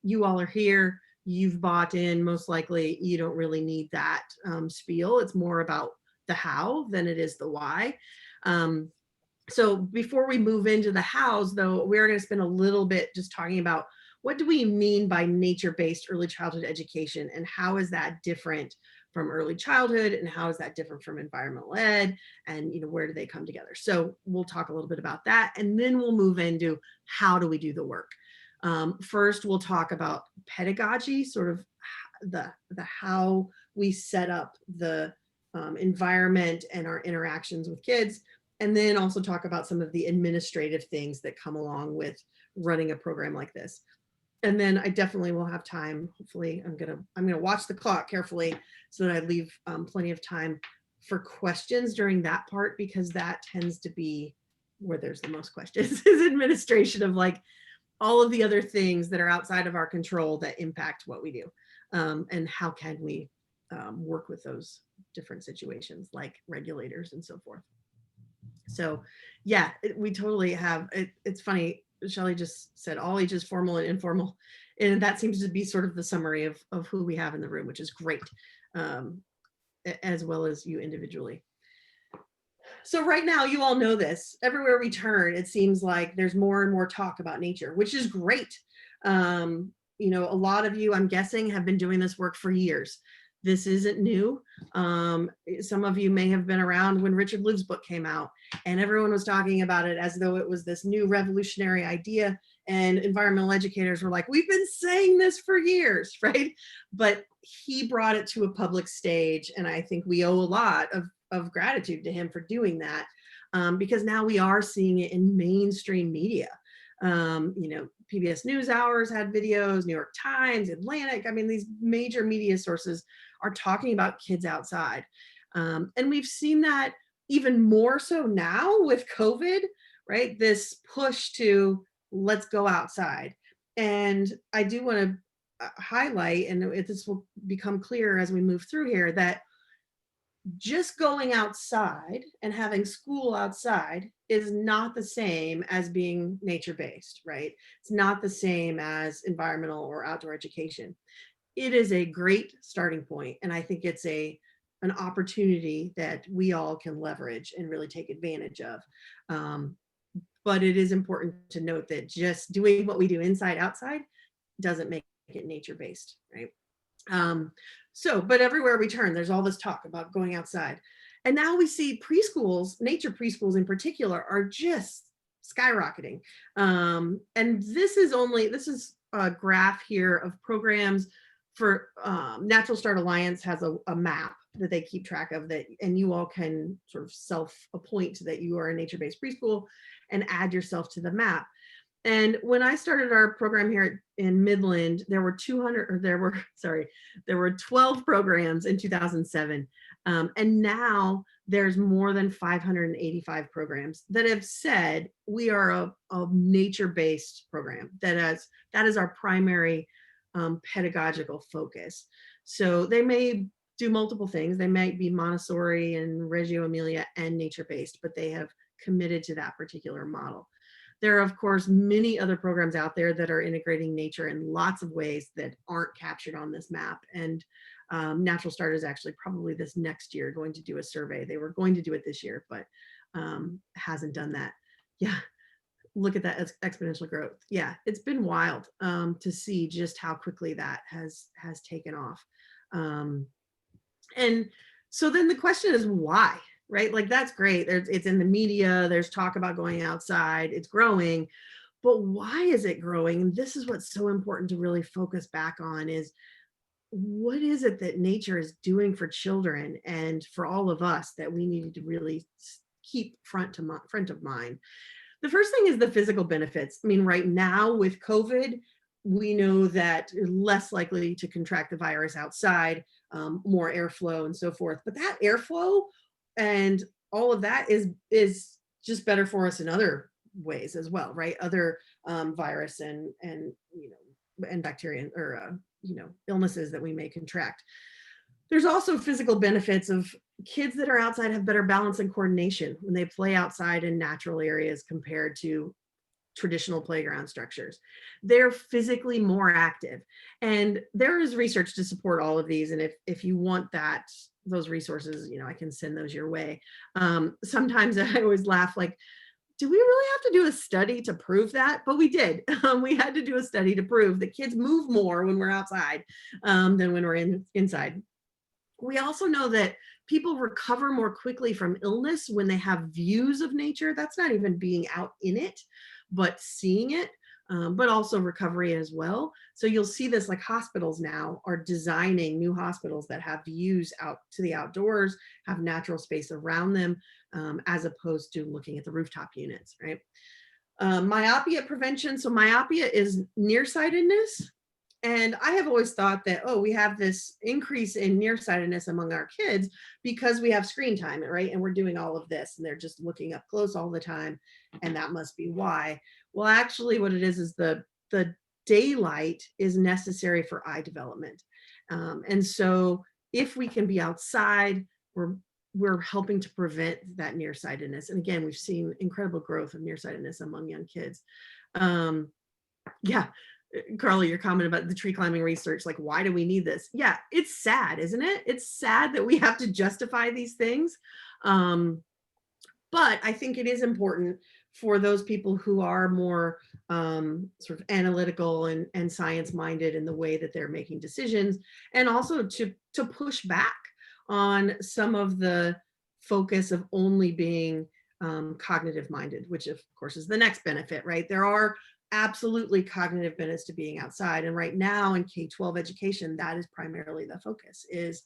You all are here, you've bought in, most likely you don't really need that spiel. It's more about the how than it is the why. So before we move into the hows, though, we're going to spend a little bit just talking about what do we mean by nature-based early childhood education, and how is that different from early childhood, and how is that different from environmental ed, and where do they come together? So we'll talk a little bit about that, and then we'll move into how do we do the work. First, we'll talk about pedagogy, sort of the how we set up the environment and our interactions with kids, and then also talk about some of the administrative things that come along with running a program like this. And then I definitely will have time. Hopefully, I'm gonna watch the clock carefully so that I leave plenty of time for questions during that part, because that tends to be where there's the most questions is administration of like all of the other things that are outside of our control that impact what we do, and how can we work with those different situations like regulators and so forth. So yeah, we totally have, it's funny, Shelley just said all ages, formal and informal. And that seems to be sort of the summary of who we have in the room, which is great, as well as you individually. So right now, you all know this, everywhere we turn, it seems like there's more and more talk about nature, which is great. A lot of you, I'm guessing, have been doing this work for years. This isn't new. Some of you may have been around when Richard Louv's book came out, and everyone was talking about it as though it was this new revolutionary idea, and environmental educators were like, we've been saying this for years, right? But he brought it to a public stage, and I think we owe a lot of gratitude to him for doing that, because now we are seeing it in mainstream media. PBS NewsHours had videos, New York Times, Atlantic. I mean, these major media sources are talking about kids outside. And we've seen that even more so now with COVID, right? This push to let's go outside. And I do want to highlight, and this will become clear as we move through here, that just going outside and having school outside is not the same as being nature-based, right? It's not the same as environmental or outdoor education. It is a great starting point, and I think it's an opportunity that we all can leverage and really take advantage of. But it is important to note that just doing what we do inside outside doesn't make it nature-based, right? But everywhere we turn, there's all this talk about going outside. And now we see preschools, nature preschools in particular, are just skyrocketing. And this is a graph here of programs for Natural Start Alliance has a map that they keep track of that, and you all can sort of self-appoint that you are a nature-based preschool and add yourself to the map. And when I started our program here in Midland, there were 12 programs in 2007. And now there's more than 585 programs that have said we are a nature-based program. That is our primary pedagogical focus. So they may do multiple things. They might be Montessori and Reggio Emilia and nature-based, but they have committed to that particular model. There are, of course, many other programs out there that are integrating nature in lots of ways that aren't captured on this map. And Natural Start is actually probably this next year going to do a survey. They were going to do it this year, but hasn't done that. Yeah, look at that exponential growth. Yeah, it's been wild to see just how quickly that has taken off. And so then the question is why? Right? Like, that's great. It's in the media. There's talk about going outside. It's growing. But why is it growing? And this is what's so important to really focus back on is, what is it that nature is doing for children and for all of us that we need to really keep front of mind? The first thing is the physical benefits. I mean, right now with COVID, we know that you're less likely to contract the virus outside, more airflow and so forth. But that airflow and all of that is just better for us in other ways as well, right? Other virus and bacteria or illnesses that we may contract. There's also physical benefits of kids that are outside have better balance and coordination when they play outside in natural areas compared to traditional playground structures. They're physically more active. And there is research to support all of these. And if you want those resources, I can send those your way. Sometimes I always laugh, like, do we really have to do a study to prove that? But we did. We had to do a study to prove that kids move more when we're outside than when we're inside. We also know that people recover more quickly from illness when they have views of nature. That's not even being out in it, but seeing it, but also recovery as well. So you'll see this, like hospitals now are designing new hospitals that have views out to the outdoors, have natural space around them, as opposed to looking at the rooftop units, right? Myopia prevention. So myopia is nearsightedness. And I have always thought that, oh, we have this increase in nearsightedness among our kids because we have screen time, right? And we're doing all of this and they're just looking up close all the time. And that must be why. Well, actually what it is the daylight is necessary for eye development. And so if we can be outside, we're helping to prevent that nearsightedness. And again, we've seen incredible growth of nearsightedness among young kids. Yeah. Carly, your comment about the tree climbing research, like, why do we need this? Yeah, it's sad, isn't it? It's sad that we have to justify these things. But I think it is important for those people who are more sort of analytical and science-minded in the way that they're making decisions, and also to push back on some of the focus of only being cognitive-minded, which of course is the next benefit, right? There are absolutely cognitive benefits to being outside. And right now in K-12 education, that is primarily the focus is,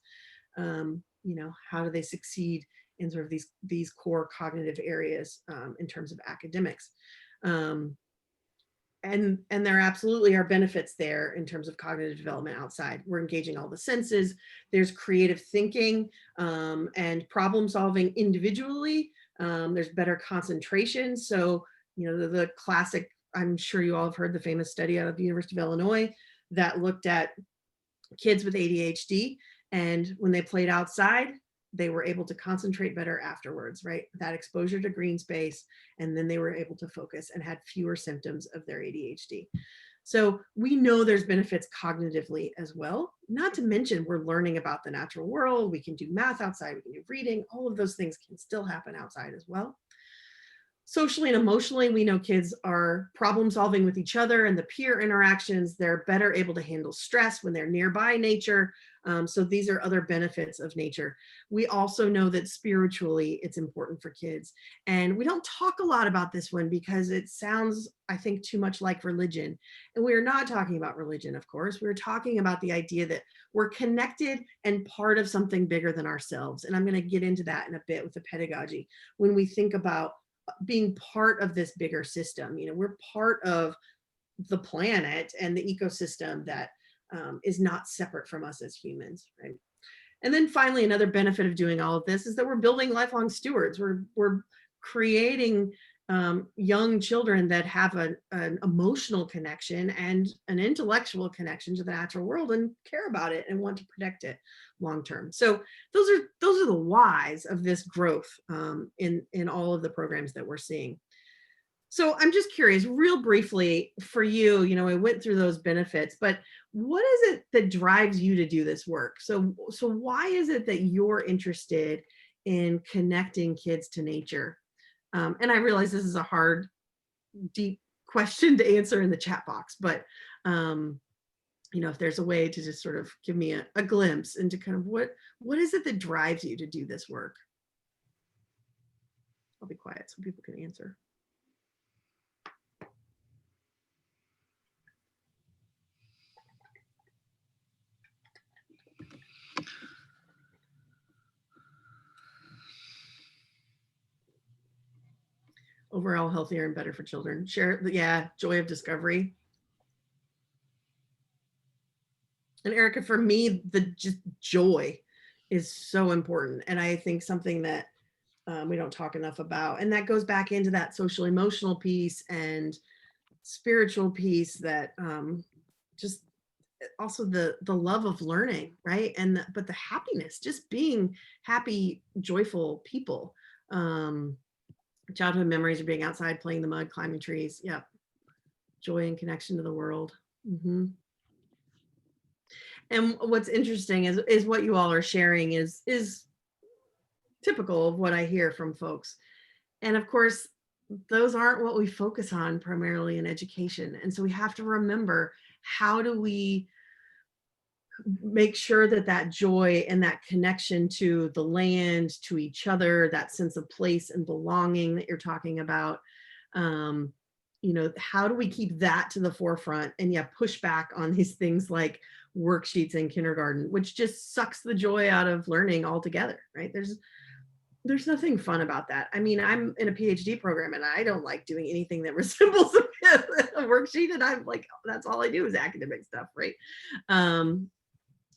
how do they succeed in sort of these core cognitive areas in terms of academics. And there absolutely are benefits there in terms of cognitive development outside. We're engaging all the senses. There's creative thinking and problem solving individually. There's better concentration. So, the classic, I'm sure you all have heard the famous study out of the University of Illinois that looked at kids with ADHD. And when they played outside, they were able to concentrate better afterwards, right? That exposure to green space. And then they were able to focus and had fewer symptoms of their ADHD. So we know there's benefits cognitively as well. Not to mention we're learning about the natural world. We can do math outside, we can do reading. All of those things can still happen outside as well. Socially and emotionally, we know kids are problem solving with each other and the peer interactions. They're better able to handle stress when they're nearby nature. So these are other benefits of nature. We also know that spiritually it's important for kids. And we don't talk a lot about this one because it sounds, I think, too much like religion. And we're not talking about religion, of course. We're talking about the idea that we're connected and part of something bigger than ourselves. And I'm going to get into that in a bit with the pedagogy. When we think about being part of this bigger system, we're part of the planet and the ecosystem that is not separate from us as humans, right? And then finally, another benefit of doing all of this is that we're building lifelong stewards. We're creating young children that have an emotional connection and an intellectual connection to the natural world and care about it and want to protect it long term. So those are the whys of this growth in all of the programs that we're seeing. So I'm just curious, real briefly for you, I went through those benefits, but what is it that drives you to do this work? So why is it that you're interested in connecting kids to nature? And I realize this is a hard, deep question to answer in the chat box, but if there's a way to just sort of give me a glimpse into kind of what is it that drives you to do this work? I'll be quiet so people can answer. Overall healthier and better for children. Share, yeah, joy of discovery. And Erica, for me, the just joy is so important. And I think something that we don't talk enough about. And that goes back into that social emotional piece and spiritual piece that just also the love of learning, right? And but the happiness, just being happy, joyful people. Childhood memories of being outside, playing in the mud, climbing trees. Yep. joy and connection to the world. And what's interesting is what you all are sharing is typical of what I hear from folks. And of course, those aren't what we focus on primarily in education. And so we have to remember, how do we make sure that that joy and that connection to the land, to each other, that sense of place and belonging that you're talking about, you know, how do we keep that to the forefront and push back on these things like worksheets in kindergarten, which just sucks the joy out of learning altogether, right? There's nothing fun about that. I mean, I'm in a PhD program and I don't like doing anything that resembles a worksheet, and I'm like, that's all I do is academic stuff, right?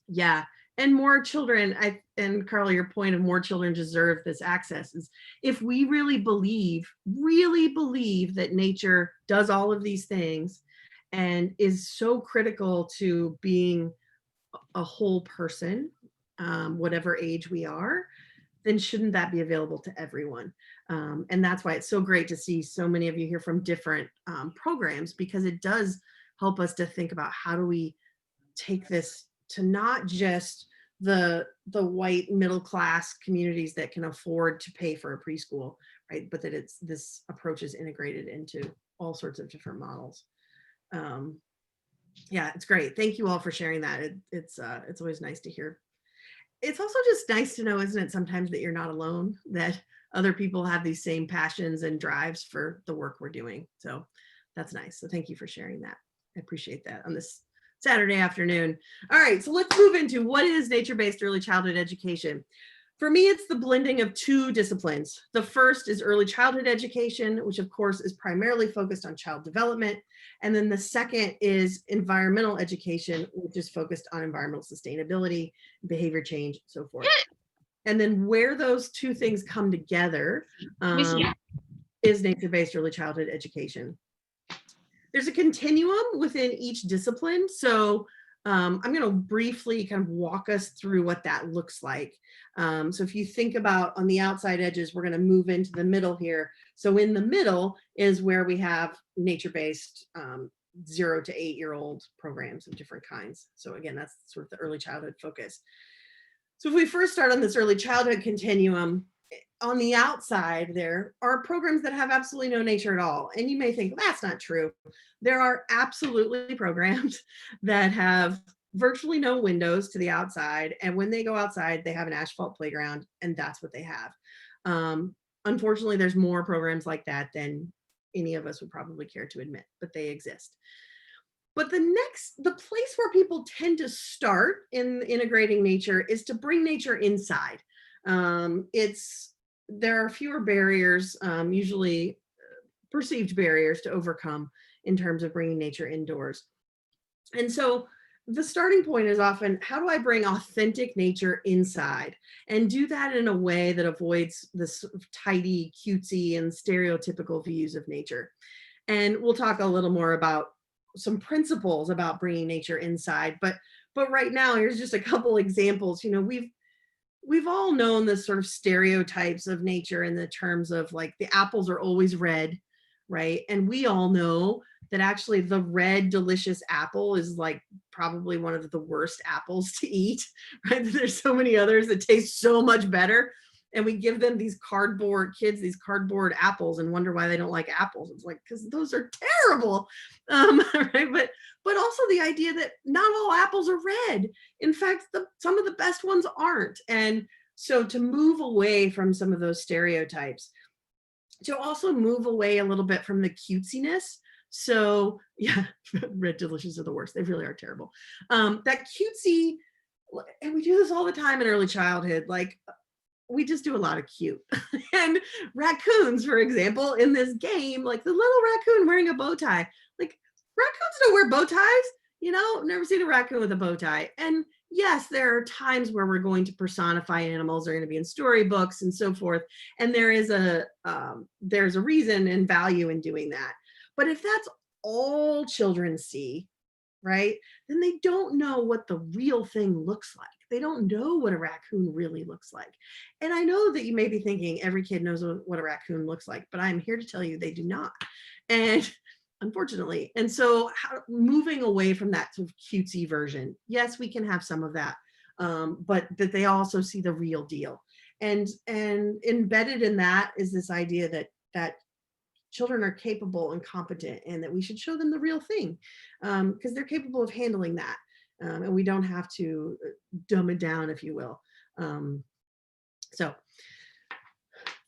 Yeah. And more children, and Carla, your point of more children deserve this access is, if we really believe that nature does all of these things and is so critical to being a whole person, whatever age we are, then shouldn't that be available to everyone? And that's why it's so great to see so many of you here from different programs, because it does help us to think about, how do we take this to not just the white middle class communities that can afford to pay for a preschool, right? But that this approach is integrated into all sorts of different models. Yeah, it's great. Thank you all for sharing that. It's always nice to hear. It's also just nice to know, isn't it, sometimes, that you're not alone, that other people have these same passions and drives for the work we're doing. So that's nice. So thank you for sharing that. I appreciate that on this Saturday afternoon. All right, so let's move into what is nature-based early childhood education. For me, it's the blending of two disciplines. The first is early childhood education, which of course is primarily focused on child development. And then the second is environmental education, which is focused on environmental sustainability, behavior change, and so forth. And then where those two things come together is nature-based early childhood education. There's a continuum within each discipline. So I'm going to briefly kind of walk us through what that looks like. So if you think about on the outside edges, we're going to move into the middle here. So in the middle is where we have nature-based 0 to 8-year-old programs of different kinds. So again, that's sort of the early childhood focus. So if we first start on this early childhood continuum, on the outside there are programs that have absolutely no nature at all. And you may think, well, that's not true. There are absolutely programs that have virtually no windows to the outside. And when they go outside, they have an asphalt playground, and that's what they have. Unfortunately, there's more programs like that than any of us would probably care to admit, but they exist. But the place where people tend to start in integrating nature is to bring nature inside. There are fewer barriers, usually perceived barriers, to overcome in terms of bringing nature indoors. And so the starting point is often, how do I bring authentic nature inside and do that in a way that avoids this tidy, cutesy, and stereotypical views of nature? And we'll talk a little more about some principles about bringing nature inside. But right now, here's just a couple examples. You know, we've all known the sort of stereotypes of nature in the terms of, like, the apples are always red, right? And we all know that actually the red delicious apple is like probably one of the worst apples to eat, right? There's so many others that taste so much better. And we give them these cardboard apples and wonder why they don't like apples. It's like, because those are terrible, right? But also the idea that not all apples are red. In fact, some of the best ones aren't. And so to move away from some of those stereotypes, to also move away a little bit from the cutesiness. So yeah, red delicious are the worst. They really are terrible. That cutesy, and we do this all the time in early childhood, like, we just do a lot of cute. And raccoons, for example, in this game, like the little raccoon wearing a bow tie, like, raccoons don't wear bow ties, you know. I've never seen a raccoon with a bow tie. And yes, there are times where we're going to personify animals, they're going to be in storybooks and so forth. And there's a reason and value in doing that. But if that's all children see, right, then they don't know what the real thing looks like. They don't know what a raccoon really looks like. And I know that you may be thinking every kid knows what a raccoon looks like, but I'm here to tell you they do not. And unfortunately. And so moving away from that sort of cutesy version, yes, we can have some of that, but that they also see the real deal. And embedded in that is this idea that children are capable and competent, and that we should show them the real thing, because they're capable of handling that. And we don't have to dumb it down, if you will. So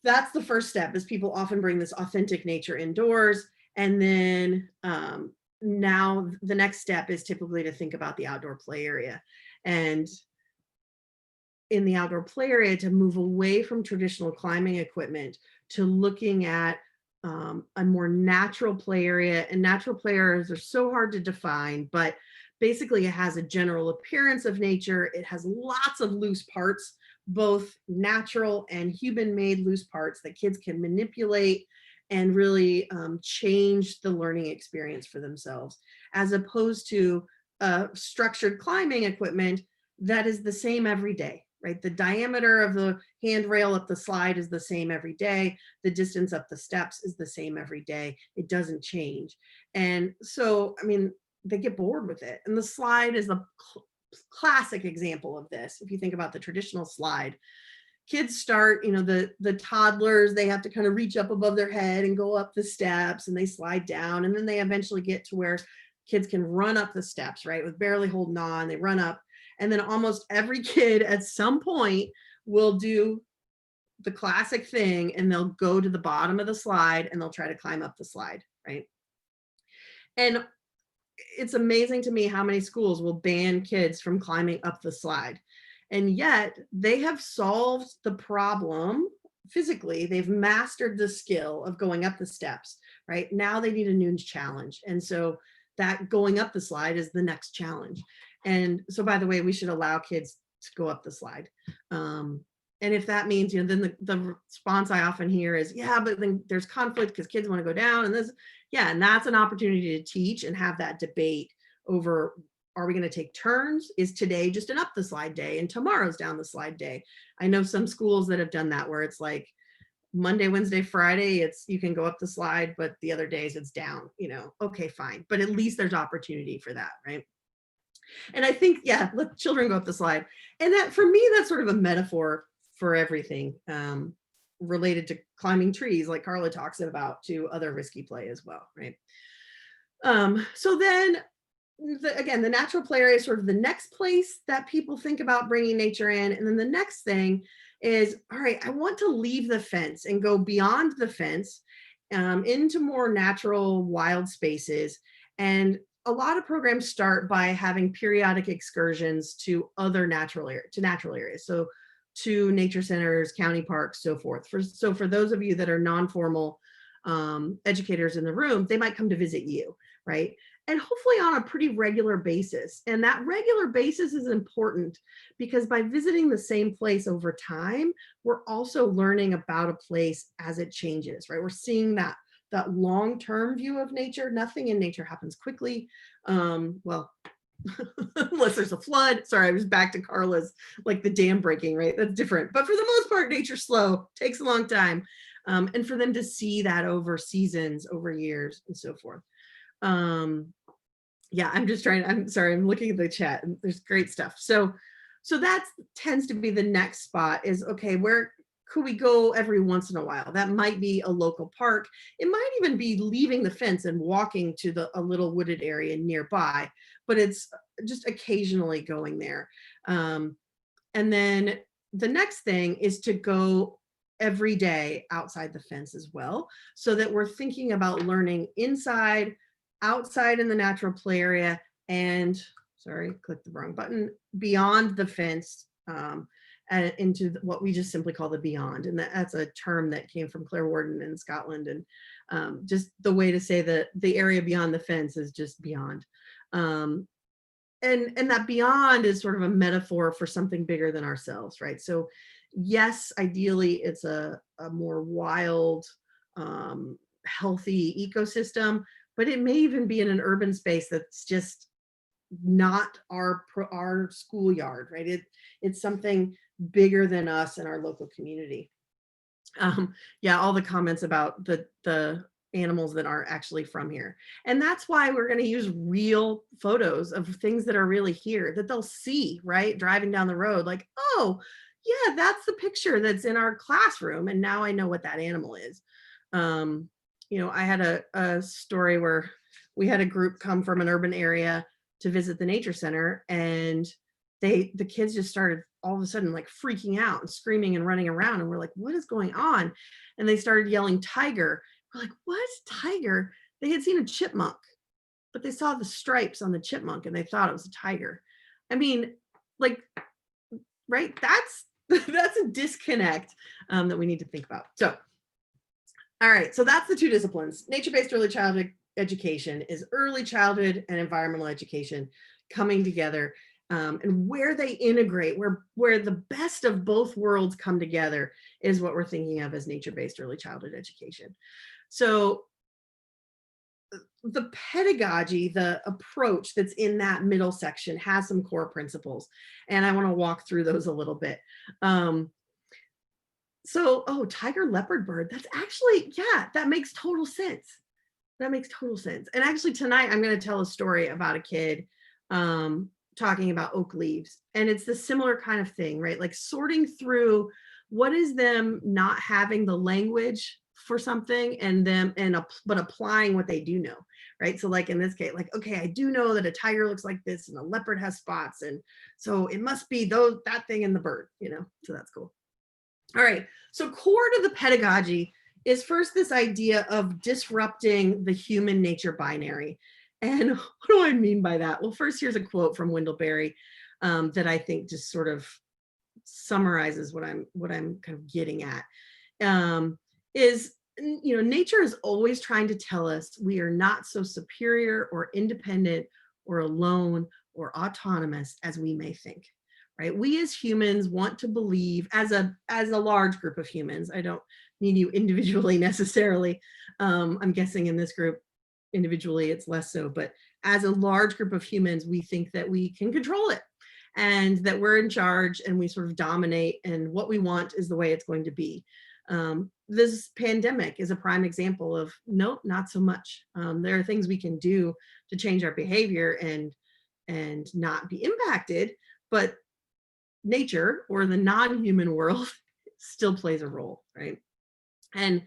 that's the first step, is people often bring this authentic nature indoors. And then now the next step is typically to think about the outdoor play area. And in the outdoor play area, to move away from traditional climbing equipment to looking at a more natural play area. And natural play areas are so hard to define, but basically it has a general appearance of nature. It has lots of loose parts, both natural and human-made loose parts that kids can manipulate and really change the learning experience for themselves, as opposed to structured climbing equipment that is the same every day, right? The diameter of the handrail up the slide is the same every day. The distance up the steps is the same every day. It doesn't change. And so, I mean, they get bored with it. And the slide is a classic example of this. If you think about the traditional slide, kids start, you know, the toddlers, they have to kind of reach up above their head and go up the steps, and they slide down. And then they eventually get to where kids can run up the steps, right? With barely holding on, they run up. And then almost every kid at some point will do the classic thing, and they'll go to the bottom of the slide and they'll try to climb up the slide, right? And it's amazing to me how many schools will ban kids from climbing up the slide. And yet they have solved the problem physically. They've mastered the skill of going up the steps, right? Now they need a new challenge. And so that going up the slide is the next challenge. And so, by the way, we should allow kids to go up the slide. And if that means, you know, then the response I often hear is, yeah, but then there's conflict because kids want to go down, and this, yeah, and that's an opportunity to teach and have that debate over, are we going to take turns? Is today just an up the slide day and tomorrow's down the slide day? I know some schools that have done that, where it's like Monday, Wednesday, Friday, it's you can go up the slide, but the other days it's down, you know, okay, fine. But at least there's opportunity for that, right? And I think, yeah, let children go up the slide. And that, for me, that's sort of a metaphor for everything related to climbing trees, like Carla talks about, to other risky play as well, right? So then, again, the natural play area is sort of the next place that people think about bringing nature in. And then the next thing is, all right, I want to leave the fence and go beyond the fence into more natural wild spaces. And a lot of programs start by having periodic excursions to other natural areas. So to nature centers, county parks, so forth. So for those of you that are non-formal educators in the room, they might come to visit you, right? And hopefully on a pretty regular basis. And that regular basis is important, because by visiting the same place over time, we're also learning about a place as it changes, right? We're seeing that long-term view of nature. Nothing in nature happens quickly. Well, unless there's a flood. Sorry, I was back to Carla's, like the dam breaking, right? That's different. But for the most part, nature's slow, takes a long time. And for them to see that over seasons, over years, and so forth. Yeah, I'm sorry, I'm looking at the chat, and there's great stuff. So that tends to be the next spot, is, okay, where could we go every once in a while? That might be a local park. It might even be leaving the fence and walking to a little wooded area nearby, but it's just occasionally going there. And then the next thing is to go every day outside the fence as well, so that we're thinking about learning inside, outside in the natural play area, and, sorry, clicked the wrong button, beyond the fence, into what we just simply call the beyond. And that's a term that came from Claire Warden in Scotland. And just the way to say that the area beyond the fence is just beyond. And that beyond is sort of a metaphor for something bigger than ourselves, right? So yes, ideally it's a more wild, healthy ecosystem, but it may even be in an urban space that's just not our schoolyard, right? It's something bigger than us in our local community. Yeah, all the comments about the animals that aren't actually from here. And that's why we're going to use real photos of things that are really here that they'll see, right? Driving down the road, like, oh, yeah, that's the picture that's in our classroom. And now I know what that animal is. You know, I had a story where we had a group come from an urban area to visit the nature center, and the kids just started all of a sudden like freaking out and screaming and running around. And we're like, what is going on? And they started yelling tiger. We're like, what? Tiger? They had seen a chipmunk, but they saw the stripes on the chipmunk and they thought it was a tiger. I mean, like, right? That's a disconnect that we need to think about. So, all right, so that's the two disciplines. Nature-based early childhood education is early childhood and environmental education coming together, and where they integrate, where the best of both worlds come together is what we're thinking of as nature-based early childhood education. So the pedagogy, the approach that's in that middle section has some core principles, and I want to walk through those a little bit. So, oh, tiger leopard bird, that's actually, yeah, that makes total sense. That makes total sense. And actually tonight I'm going to tell a story about a kid talking about oak leaves. And it's the similar kind of thing, right? Like sorting through what is them not having the language for something and but applying what they do know, right? So like in this case, like, okay, I do know that a tiger looks like this and a leopard has spots. And so it must be that thing and the bird, you know, so that's cool. All right, so core to the pedagogy is first this idea of disrupting the human nature binary. And what do I mean by that? Well, first, here's a quote from Wendell Berry that I think just sort of summarizes what I'm kind of getting at. Is, you know, nature is always trying to tell us we are not so superior or independent or alone or autonomous as we may think. Right? We as humans want to believe, as a large group of humans, I don't mean you individually necessarily. I'm guessing in this group, individually, it's less so, but as a large group of humans, we think that we can control it and that we're in charge and we sort of dominate and what we want is the way it's going to be. This pandemic is a prime example of, nope, not so much. There are things we can do to change our behavior and not be impacted, but nature or the non-human world still plays a role, right? And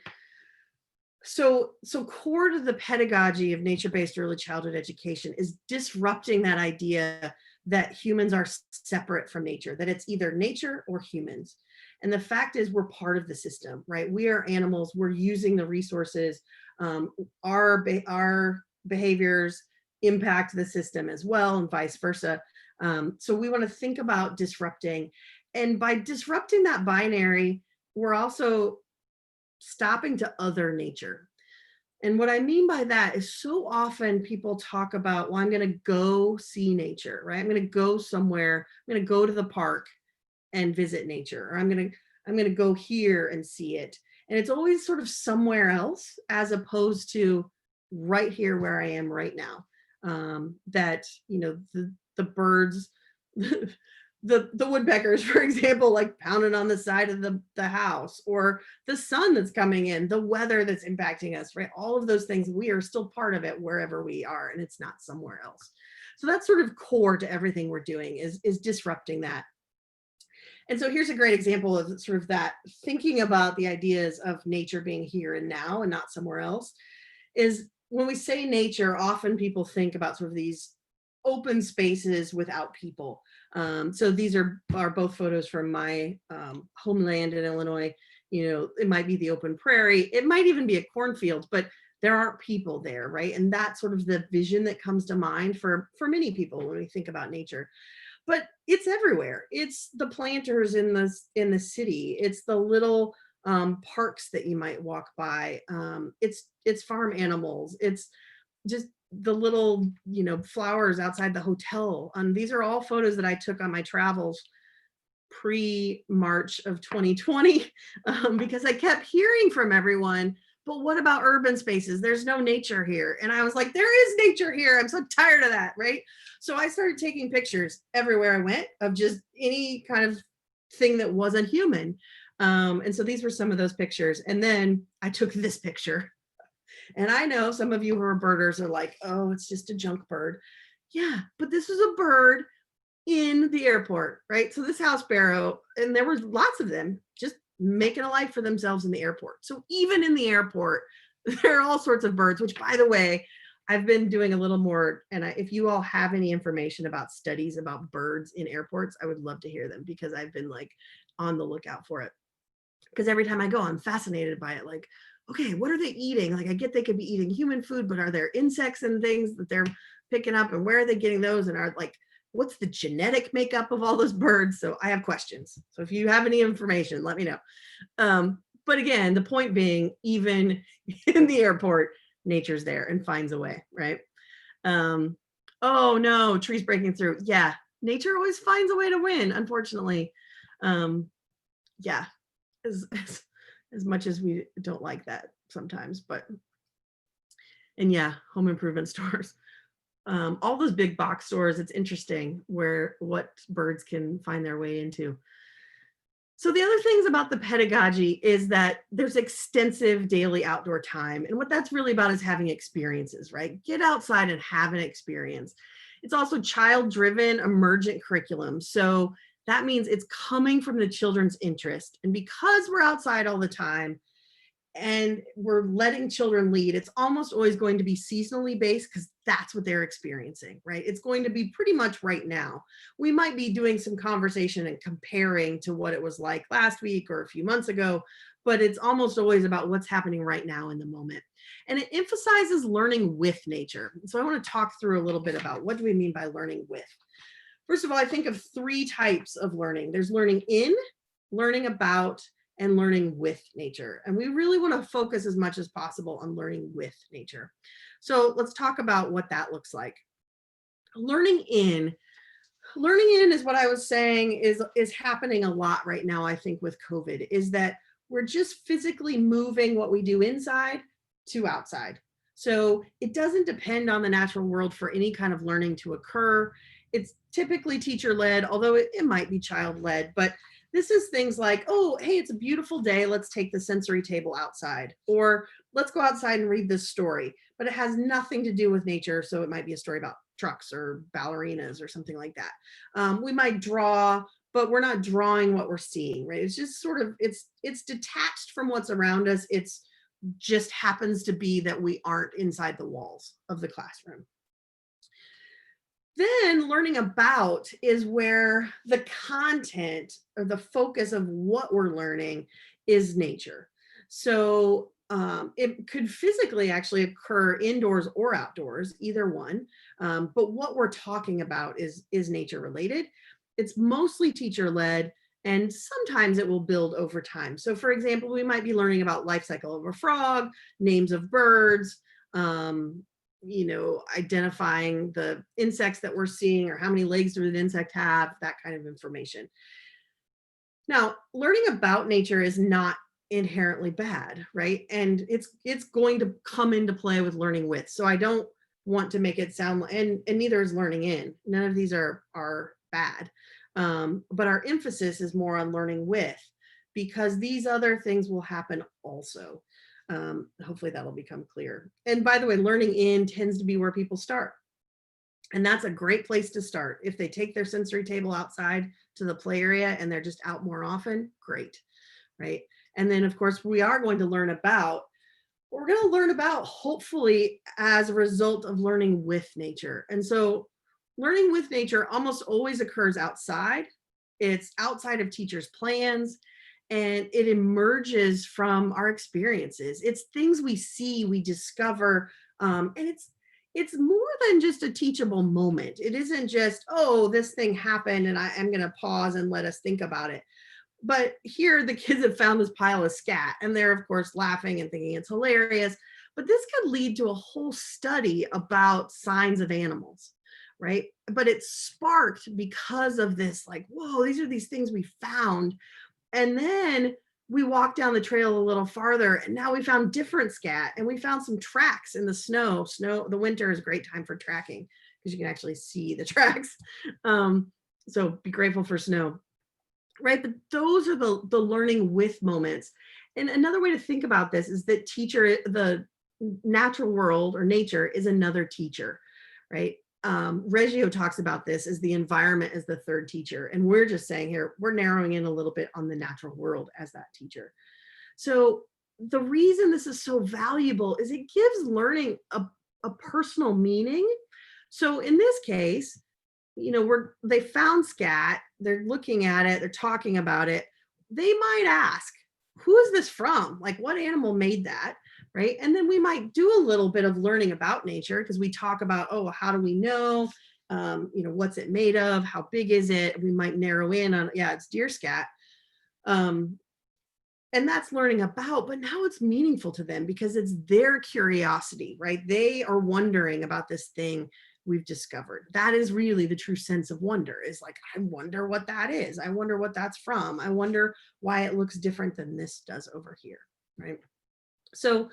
so core to the pedagogy of nature-based early childhood education is disrupting that idea that humans are separate from nature, that it's either nature or humans. And the fact is we're part of the system, right? We are animals, we're using the resources, our behaviors impact the system as well and vice versa. So we want to think about disrupting, and by disrupting that binary, we're also stopping to other nature. And what I mean by that is so often people talk about, well, I'm going to go see nature, right? I'm going to go somewhere, I'm going to go to the park and visit nature, or I'm going to go here and see it. And it's always sort of somewhere else as opposed to right here where I am right now. That, you know, the birds, the woodpeckers, for example, like pounding on the side of the house, or the sun that's coming in, the weather that's impacting us, right? All of those things, we are still part of it wherever we are, and it's not somewhere else. So that's sort of core to everything we're doing is disrupting that. And so here's a great example of sort of that, thinking about the ideas of nature being here and now and not somewhere else, is when we say nature, often people think about sort of these open spaces without people. So these are both photos from my homeland in Illinois. You know, it might be the open prairie, it might even be a cornfield, but there aren't people there, right? And that's sort of the vision that comes to mind for many people when we think about nature. But it's everywhere. It's the planters in the city. It's the little parks that you might walk by. It's farm animals. It's just the little, you know, flowers outside the hotel. These are all photos that I took on my travels pre-March of 2020 because I kept hearing from everyone, but what about urban spaces? There's no nature here. And I was like, there is nature here. I'm so tired of that, right? So I started taking pictures everywhere I went of just any kind of thing that wasn't human. And so these were some of those pictures. And then I took this picture. And I know some of you who are birders are like, oh, it's just a junk bird. Yeah, but this was a bird in the airport, right? So this house sparrow, and there was lots of them just making a life for themselves in the airport. So even in the airport, there are all sorts of birds, which, by the way, I've been doing a little more, and if you all have any information about studies about birds in airports, I would love to hear them, because I've been like on the lookout for it. Because every time I go, I'm fascinated by it. Like, okay, what are they eating? Like, I get they could be eating human food, but are there insects and things that they're picking up, and where are they getting those? And are like, what's the genetic makeup of all those birds? So I have questions. So if you have any information, let me know. But again, the point being, even in the airport, nature's there and finds a way, right? Oh no, trees breaking through. Yeah, nature always finds a way to win, unfortunately. Yeah, as much as we don't like that sometimes, but, and yeah, home improvement stores. All those big box stores, it's interesting what birds can find their way into. So the other things about the pedagogy is that there's extensive daily outdoor time. And what that's really about is having experiences, right? Get outside and have an experience. It's also child-driven emergent curriculum. So that means it's coming from the children's interest. And because we're outside all the time and we're letting children lead, it's almost always going to be seasonally based, because that's what they're experiencing, right? It's going to be pretty much right now. We might be doing some conversation and comparing to what it was like last week or a few months ago, but it's almost always about what's happening right now in the moment. And it emphasizes learning with nature. So I want to talk through a little bit about what do we mean by learning with. First of all, I think of 3 types of learning. There's learning in, learning about, and learning with nature. And we really want to focus as much as possible on learning with nature. So let's talk about what that looks like. Learning in is what I was saying is happening a lot right now, I think, with COVID, is that we're just physically moving what we do inside to outside. So it doesn't depend on the natural world for any kind of learning to occur. It's typically teacher-led, although it might be child-led, but this is things like, oh, hey, it's a beautiful day. Let's take the sensory table outside, or let's go outside and read this story, but it has nothing to do with nature. So it might be a story about trucks or ballerinas or something like that. We might draw, but we're not drawing what we're seeing, right? It's just sort of, it's detached from what's around us. It's just happens to be that we aren't inside the walls of the classroom. Then learning about is where the content or the focus of what we're learning is nature. So it could physically actually occur indoors or outdoors, either one. But what we're talking about is nature related. It's mostly teacher led, and sometimes it will build over time. So for example, we might be learning about life cycle of a frog, names of birds, identifying the insects that we're seeing, or how many legs does an insect have, that kind of information. Now, learning about nature is not inherently bad, right? And it's going to come into play with learning with. So I don't want to make it sound, and neither is learning in. None of these are bad. But our emphasis is more on learning with, because these other things will happen also. Hopefully that'll become clear. And by the way, learning in tends to be where people start. And that's a great place to start. If they take their sensory table outside to the play area and they're just out more often, great, right? And then of course we're going to learn about hopefully as a result of learning with nature. And so learning with nature almost always occurs outside. It's outside of teachers' plans, and it emerges from our experiences. It's things we see, we discover, and it's more than just a teachable moment. It isn't just, oh, this thing happened and I'm going to pause and let us think about it. But here the kids have found this pile of scat, and they're of course laughing and thinking it's hilarious. But this could lead to a whole study about signs of animals, right? But it's sparked because of this, like, whoa, these are these things we found. And then we walked down the trail a little farther, and now we found different scat, and we found some tracks in the snow. The winter is a great time for tracking because you can actually see the tracks. So be grateful for snow, right? But those are the learning with moments. And another way to think about this is that natural world or nature is another teacher, right? Reggio talks about this as the environment as the third teacher. And we're just saying here, we're narrowing in a little bit on the natural world as that teacher. So the reason this is so valuable is it gives learning a personal meaning. So in this case, you know, they found scat, they're looking at it, they're talking about it. They might ask, who is this from? Like, what animal made that? Right. And then we might do a little bit of learning about nature because we talk about, oh, how do we know? You know, what's it made of? How big is it? We might narrow in on, yeah, it's deer scat. And that's learning about, but now it's meaningful to them because it's their curiosity, right? They are wondering about this thing we've discovered. That is really the true sense of wonder, is like, I wonder what that is. I wonder what that's from. I wonder why it looks different than this does over here, right? So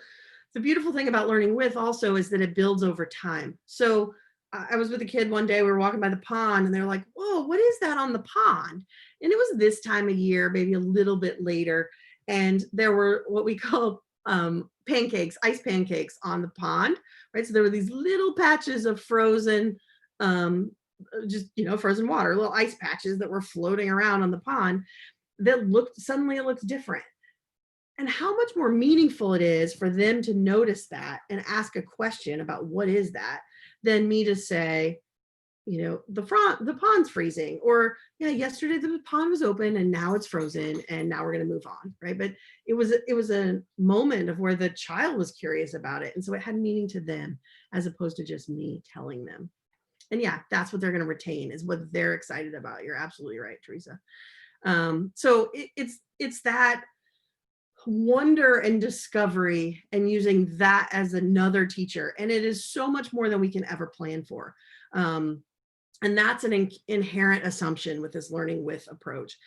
the beautiful thing about learning with also is that it builds over time. So I was with a kid one day, we were walking by the pond and they're like, whoa, what is that on the pond? And it was this time of year, maybe a little bit later. And there were what we call pancakes, ice pancakes on the pond, right? So there were these little patches of frozen, just, you know, frozen water, little ice patches that were floating around on the pond that suddenly it looks different. And how much more meaningful it is for them to notice that and ask a question about what is that than me to say, you know, the pond's freezing, or yeah, yesterday the pond was open and now it's frozen and now we're going to move on, right? But it was a moment of where the child was curious about it, and so it had meaning to them as opposed to just me telling them. And yeah, that's what they're going to retain, is what they're excited about. You're absolutely right, Teresa. So it's that wonder and discovery and using that as another teacher, and it is so much more than we can ever plan for. And that's an inherent assumption with this learning with approach.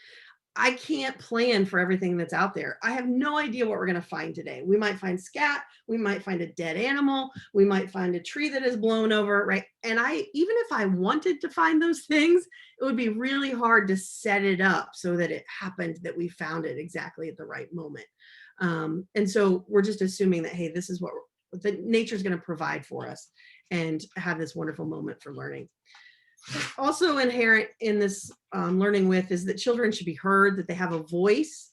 I can't plan for everything that's out there. I have no idea what we're going to find today. We might find scat, we might find a dead animal, we might find a tree that is blown over, right? And even if I wanted to find those things, it would be really hard to set it up so that it happened, that we found it exactly at the right moment. And so we're just assuming that, hey, this is what nature's going to provide for us, and have this wonderful moment for learning. Also inherent in this learning with is that children should be heard, that they have a voice.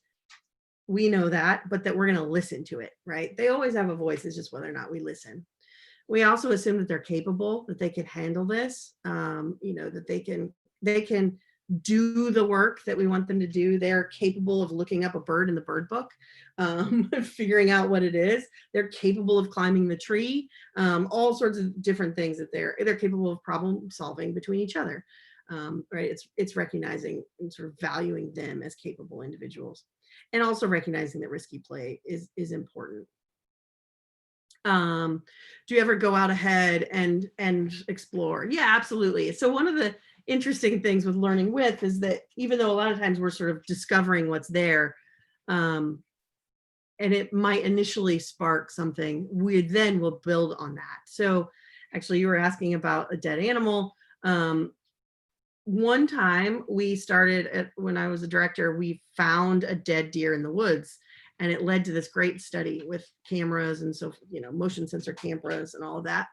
We know that, but that we're going to listen to it, right? They always have a voice. It's just whether or not we listen. We also assume that they're capable, that they can handle this, you know, that they can do the work that we want them to do. They're capable of looking up a bird in the bird book, figuring out what it is. They're capable of climbing the tree, all sorts of different things that they're capable of problem solving between each other, right? It's recognizing and sort of valuing them as capable individuals, and also recognizing that risky play is important. Do you ever go out ahead and explore? Yeah, absolutely. So one of the interesting things with learning with is that even though a lot of times we're sort of discovering what's there, and it might initially spark something, we then will build on that. So actually, you were asking about a dead animal. One time we started when I was a director, we found a dead deer in the woods, and it led to this great study with cameras and so, you know, motion sensor cameras and all of that.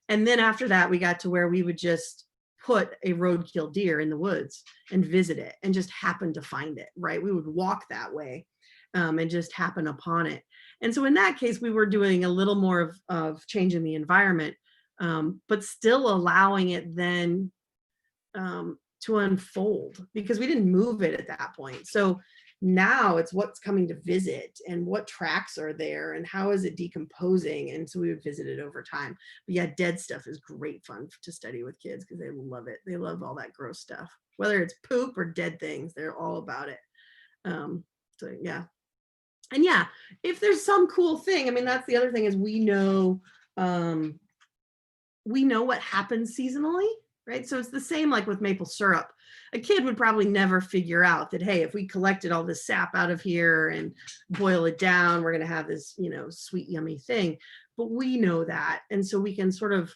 And then after that, we got to where we would just put a roadkill deer in the woods and visit it and just happen to find it, right? We would walk that way and just happen upon it. And so in that case, we were doing a little more of changing the environment, but still allowing it then to unfold, because we didn't move it at that point. So now it's what's coming to visit and what tracks are there and how is it decomposing. And so we would visit it over time. But yeah, dead stuff is great fun to study with kids because they love it. They love all that gross stuff, whether it's poop or dead things, they're all about it. So yeah. And yeah, if there's some cool thing, I mean, that's the other thing, is we know what happens seasonally, right? So it's the same like with maple syrup. A kid would probably never figure out that, hey, if we collected all this sap out of here and boil it down, we're going to have this, you know, sweet, yummy thing. But we know that. And so we can sort of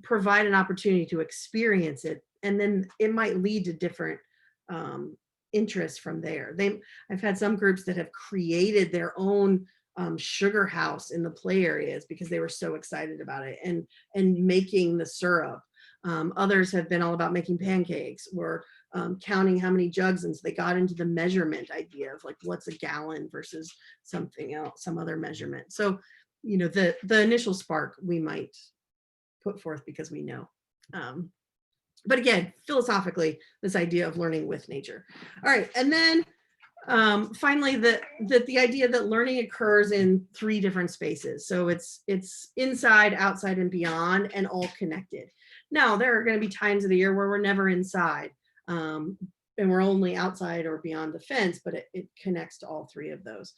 provide an opportunity to experience it. And then it might lead to different interests from there. I've had some groups that have created their own sugar house in the play areas because they were so excited about it, and making the syrup. Others have been all about making pancakes or counting how many jugs, and so they got into the measurement idea of like what's a gallon versus something else, some other measurement. So, you know, the initial spark we might put forth because we know. But again, philosophically, this idea of learning with nature. All right, and then finally, the idea that learning occurs in 3 different spaces. So it's inside, outside, and beyond, and all connected. Now, there are going to be times of the year where we're never inside, and we're only outside or beyond the fence, but it connects to all 3 of those.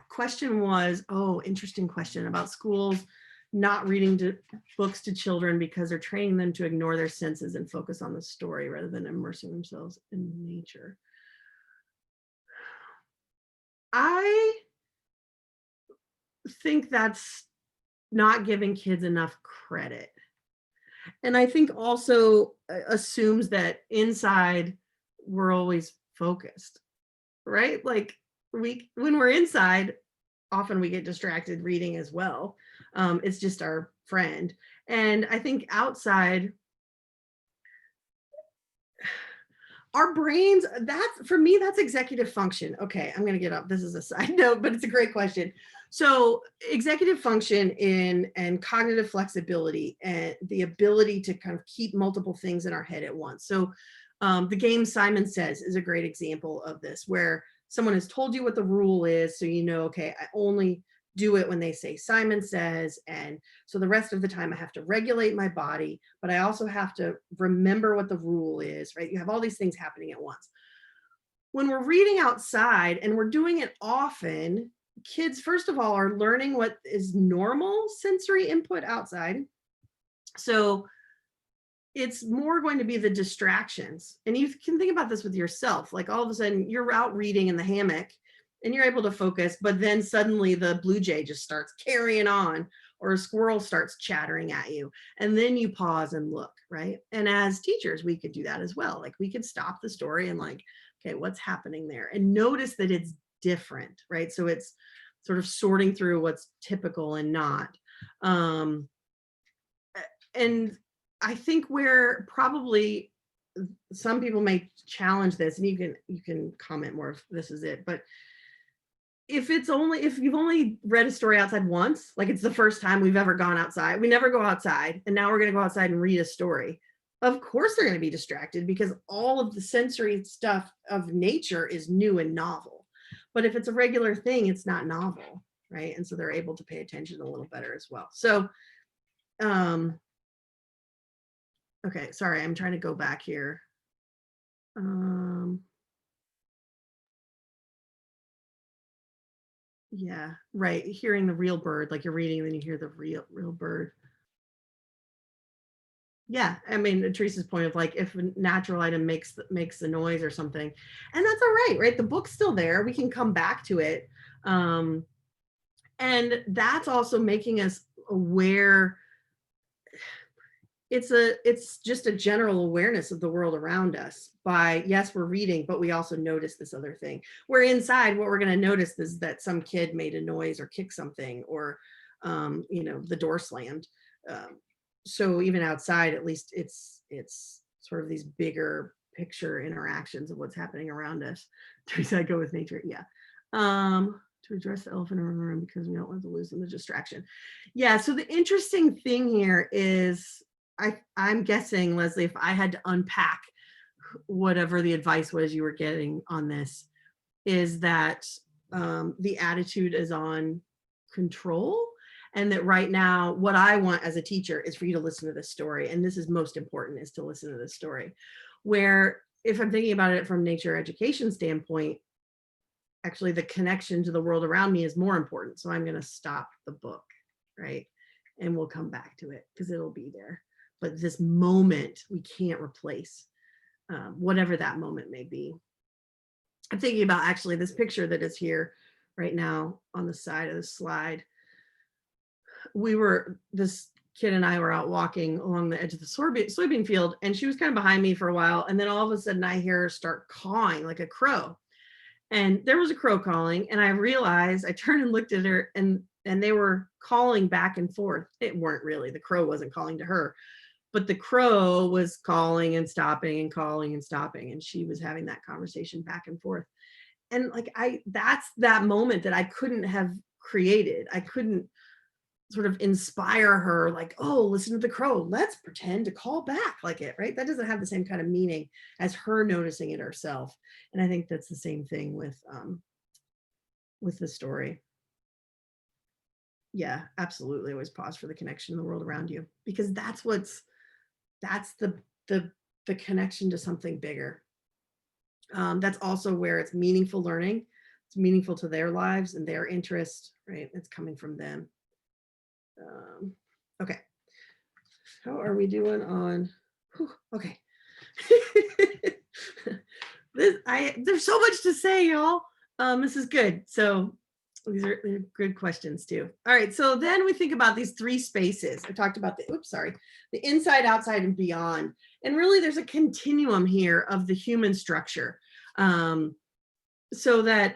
Question was, oh, interesting question about schools not reading books to children because they're training them to ignore their senses and focus on the story rather than immersing themselves in nature. I think that's not giving kids enough credit. And I think also assumes that inside we're always focused, right? Like when we're inside, often we get distracted reading as well. It's just our friend. And I think outside, our brains, that's, for me, that's executive function. Okay, I'm gonna get up. This is a side note, but it's a great question. So executive function and cognitive flexibility and the ability to kind of keep multiple things in our head at once. So the game Simon Says is a great example of this, where someone has told you what the rule is, so you know, okay, I only do it when they say Simon says, and so the rest of the time I have to regulate my body, but I also have to remember what the rule is, right? You have all these things happening at once. When we're reading outside and we're doing it often, kids, first of all, are learning what is normal sensory input outside. So it's more going to be the distractions. And you can think about this with yourself. Like all of a sudden you're out reading in the hammock and you're able to focus, but then suddenly the blue jay just starts carrying on, or a squirrel starts chattering at you. And then you pause and look, right? And as teachers, we could do that as well. Like we could stop the story and like, okay, what's happening there? And notice that it's different, right? So it's sort of sorting through what's typical and not. And I think where probably some people may challenge this, and you can comment more if this is it, but if you've only read a story outside once, like it's the first time we've ever gone outside, we never go outside, and now we're going to go outside and read a story. Of course they're going to be distracted because all of the sensory stuff of nature is new and novel. But if it's a regular thing, it's not novel, right? And so they're able to pay attention a little better as well. So, okay, sorry, I'm trying to go back here. Yeah, right. Hearing the real bird, like you're reading, and then you hear the real bird. Yeah, I mean, Teresa's point of like if a natural item makes the noise or something, and that's all right, right? The book's still there. We can come back to it, and that's also making us aware. It's just a general awareness of the world around us by, yes, we're reading, but we also notice this other thing. Where inside, what we're going to notice is that some kid made a noise or kicked something, or you know, the door slammed. So even outside, at least it's sort of these bigger picture interactions of what's happening around us. Teresa, I go with nature. Yeah. To address the elephant in the room because we don't want to lose in the distraction. Yeah. So the interesting thing here is, I'm guessing, Leslie, if I had to unpack whatever the advice was you were getting on this, is that the attitude is on control, and that right now what I want as a teacher is for you to listen to this story, and this is most important, is to listen to this story. Where if I'm thinking about it from nature education standpoint, actually the connection to the world around me is more important. So I'm going to stop the book, right? And we'll come back to it because it'll be there. But this moment we can't replace, whatever that moment may be. I'm thinking about actually this picture that is here right now on the side of the slide. This kid and I were out walking along the edge of the soybean field, and she was kind of behind me for a while. And then all of a sudden I hear her start cawing like a crow. And there was a crow calling, and I realized, I turned and looked at her, and they were calling back and forth. It weren't really, the crow wasn't calling to her, but the crow was calling and stopping and calling and stopping. And she was having that conversation back and forth. And like, that's that moment that I couldn't have created. I couldn't sort of inspire her like, oh, listen to the crow, let's pretend to call back like it, right? That doesn't have the same kind of meaning as her noticing it herself. And I think that's the same thing with the story. Yeah, absolutely. Always pause for the connection in the world around you, because that's the connection to something bigger. That's also where it's meaningful learning. It's meaningful to their lives and their interest, right? It's coming from them. Okay. How are we doing on? Whew, okay. There's so much to say, y'all. This is good. So these are good questions too. All right. So then we think about these three spaces. I talked about the inside, outside, and beyond. And really there's a continuum here of the human structure. So that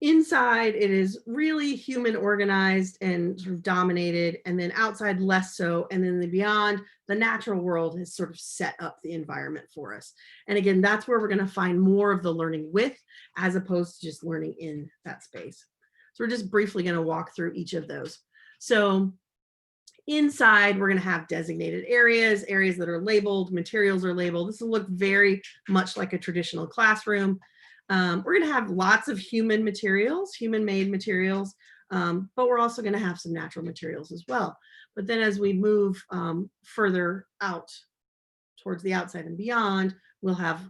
inside, it is really human organized and sort of dominated, and then outside less so. And then the beyond, the natural world has sort of set up the environment for us. And again, that's where we're going to find more of the learning with, as opposed to just learning in that space. So we're just briefly going to walk through each of those. So inside, we're going to have designated areas that are labeled, materials are labeled. This will look very much like a traditional classroom. We're going to have lots of human materials, human-made materials, but we're also going to have some natural materials as well. But then as we move further out towards the outside and beyond, we'll have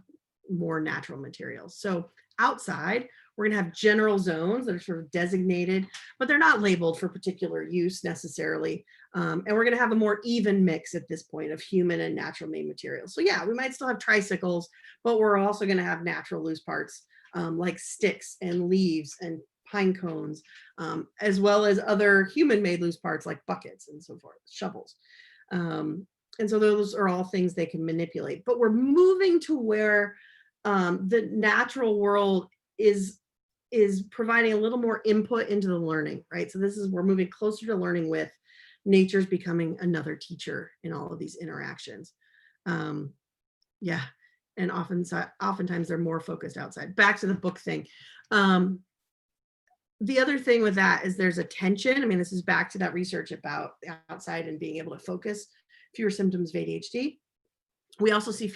more natural materials. So outside, we're going to have general zones that are sort of designated, but they're not labeled for particular use necessarily. And we're going to have a more even mix at this point of human and natural made materials. So yeah, we might still have tricycles, but we're also going to have natural loose parts like sticks and leaves and pine cones, as well as other human-made loose parts like buckets and so forth, shovels. And so those are all things they can manipulate. But we're moving to where the natural world is providing a little more input into the learning, right? So we're moving closer to learning with. Nature's becoming another teacher in all of these interactions. Yeah. And oftentimes they're more focused outside. Back to the book thing. The other thing with that is there's a tension. I mean, this is back to that research about the outside and being able to focus, fewer symptoms of ADHD. We also see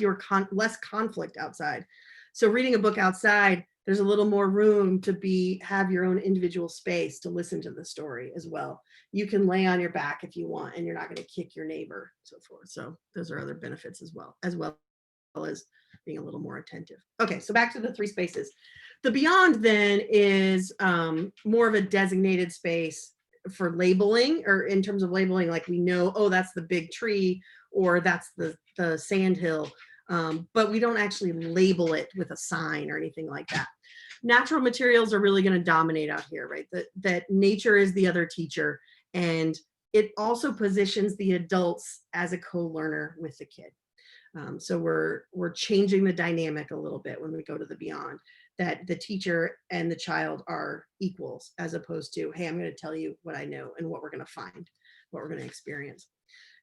less conflict outside. So reading a book outside, there's a little more room to have your own individual space to listen to the story as well. You can lay on your back if you want, and you're not going to kick your neighbor, so forth. So those are other benefits as well as being a little more attentive. Okay, so back to the three spaces. The beyond then is more of a designated space for labeling, or in terms of labeling, like we know, oh, that's the big tree, or that's the sand hill, but we don't actually label it with a sign or anything like that. Natural materials are really going to dominate out here, right? That nature is the other teacher, and it also positions the adults as a co-learner with the kid. So we're changing the dynamic a little bit when we go to the beyond, that the teacher and the child are equals, as opposed to, hey, I'm going to tell you what I know and what we're going to find, what we're going to experience.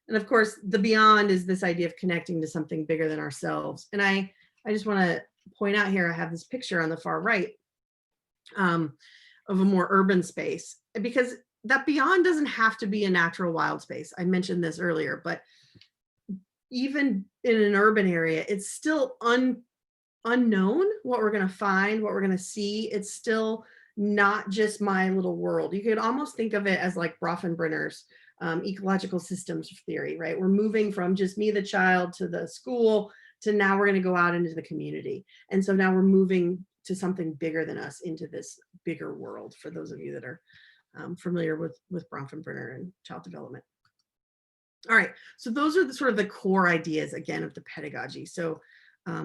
And of course, the beyond is this idea of connecting to something bigger than ourselves. And I just want to point out here, I have this picture on the far right of a more urban space, because that beyond doesn't have to be a natural wild space. I mentioned this earlier, but even in an urban area, it's still unknown what we're going to find, what we're going to see. It's still not just my little world. You could almost think of it as like Bronfenbrenner's ecological systems theory, right? We're moving from just me, the child, to the school, to now we're going to go out into the community. And so now we're moving to something bigger than us, into this bigger world, for those of you that are familiar with Bronfenbrenner and child development. All right, so those are the sort of the core ideas, again, of the pedagogy. So I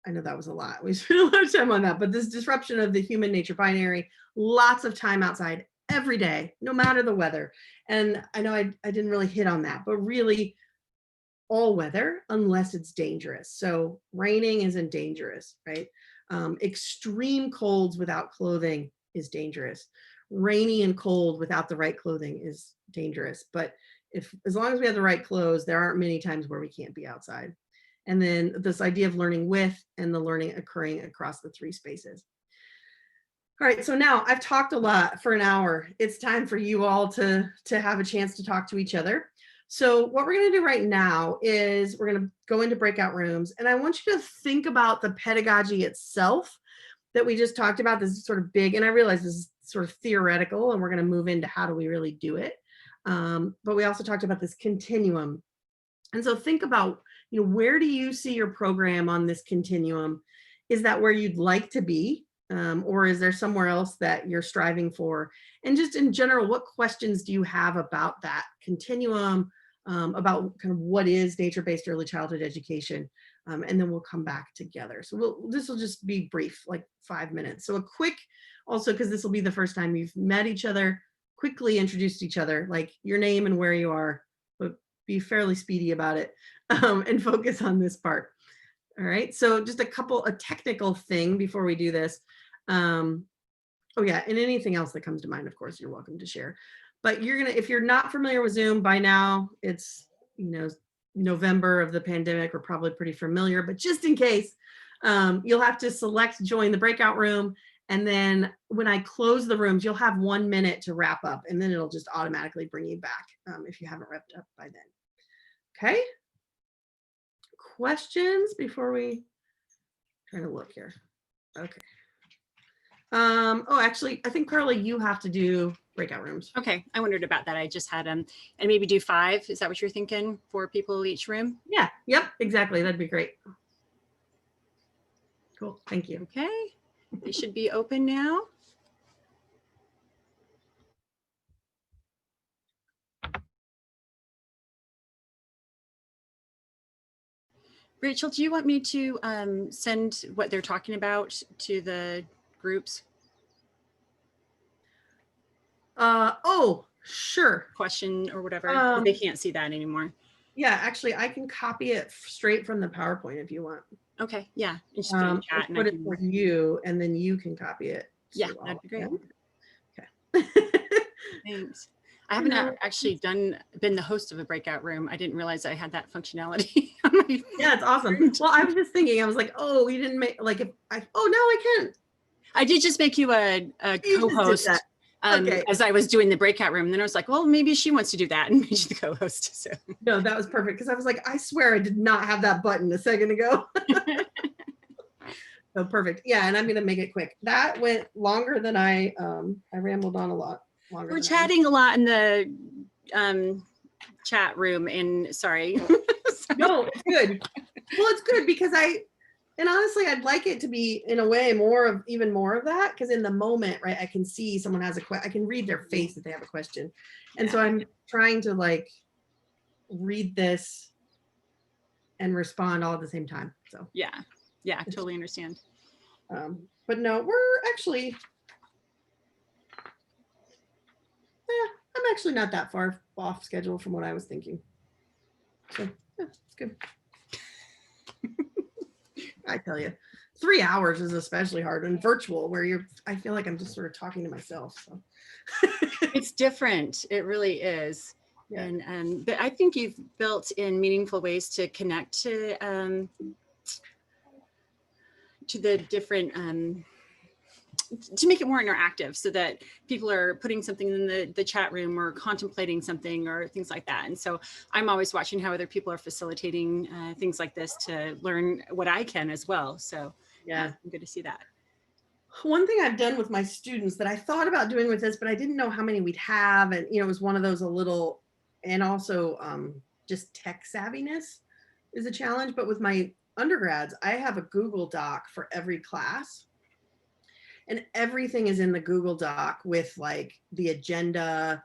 know that was a lot. We spent a lot of time on that, but this disruption of the human nature binary, lots of time outside, every day, no matter the weather. And I know I didn't really hit on that, but really all weather unless it's dangerous. So raining isn't dangerous, right? Extreme colds without clothing is dangerous. Rainy and cold without the right clothing is dangerous. But as long as we have the right clothes, there aren't many times where we can't be outside. And then this idea of learning with and the learning occurring across the 3 spaces. All right, so now I've talked a lot for an hour. It's time for you all to have a chance to talk to each other. So what we're going to do right now is we're going to go into breakout rooms, and I want you to think about the pedagogy itself that we just talked about. This is sort of big, and I realize this is sort of theoretical, and we're going to move into how do we really do it. But we also talked about this continuum. And so think about, where do you see your program on this continuum? Is that where you'd like to be? Or is there somewhere else that you're striving for? And just in general, what questions do you have about that continuum, about kind of what is nature-based early childhood education? And then we'll come back together. So this will just be brief, like 5 minutes. So a quick, also, because this will be the first time you've met each other, quickly introduced each other, like your name and where you are, but be fairly speedy about it, and focus on this part. All right, so just a technical thing before we do this. Oh yeah, and anything else that comes to mind, of course, you're welcome to share. But if you're not familiar with Zoom by now, it's, November of the pandemic, we're probably pretty familiar, but just in case, you'll have to select join the breakout room. And then when I close the rooms, you'll have 1 minute to wrap up, and then it'll just automatically bring you back if you haven't wrapped up by then. Okay. Questions before we try to look here? Okay. Oh, actually, I think Carly, you have to do breakout rooms. Okay, I wondered about that. I just had and maybe do 5. Is that what you're thinking? 4 people each room? Yeah. Yep. Exactly. That'd be great. Cool. Thank you. Okay. They should be open now. Rachel, do you want me to send what they're talking about to the groups? Oh, sure. Question or whatever. They can't see that anymore. Yeah, actually, I can copy it straight from the PowerPoint if you want. Okay, yeah. And just put it in chat and put it for you, and then you can copy it. Yeah, that'd be great. Okay. Thanks. I haven't actually been the host of a breakout room. I didn't realize I had that functionality. Yeah, it's awesome. Well, I was just thinking, I was like, oh, we didn't make, like, oh, now I can. I did just make you a co-host okay. As I was doing the breakout room. And then I was like, well, maybe she wants to do that, and made you the co-host. So no, that was perfect, because I was like, I swear I did not have that button a second ago. So perfect. Yeah, and I'm going to make it quick. That went longer than I rambled on a lot. We're chatting a lot in the chat room, and sorry. No, it's good. Well, it's good because honestly, I'd like it to be in a way even more of that, because in the moment, right, I can see someone has a question. I can read their face if they have a question. And so I'm trying to like read this and respond all at the same time. So yeah, totally understand. But no, we're actually, I'm actually not that far off schedule from what I was thinking. So yeah, it's good. I tell you, 3 hours is especially hard, and virtual where I feel like I'm just sort of talking to myself. So it's different. It really is. Yeah. And but I think you've built in meaningful ways to connect to the different to make it more interactive, so that people are putting something in the chat room or contemplating something or things like that. And so I'm always watching how other people are facilitating things like this to learn what I can as well. So yeah, good to see that. One thing I've done with my students that I thought about doing with this, but I didn't know how many we'd have. And, it was one of those and also just tech savviness is a challenge. But with my undergrads, I have a Google Doc for every class. And everything is in the Google Doc with like the agenda,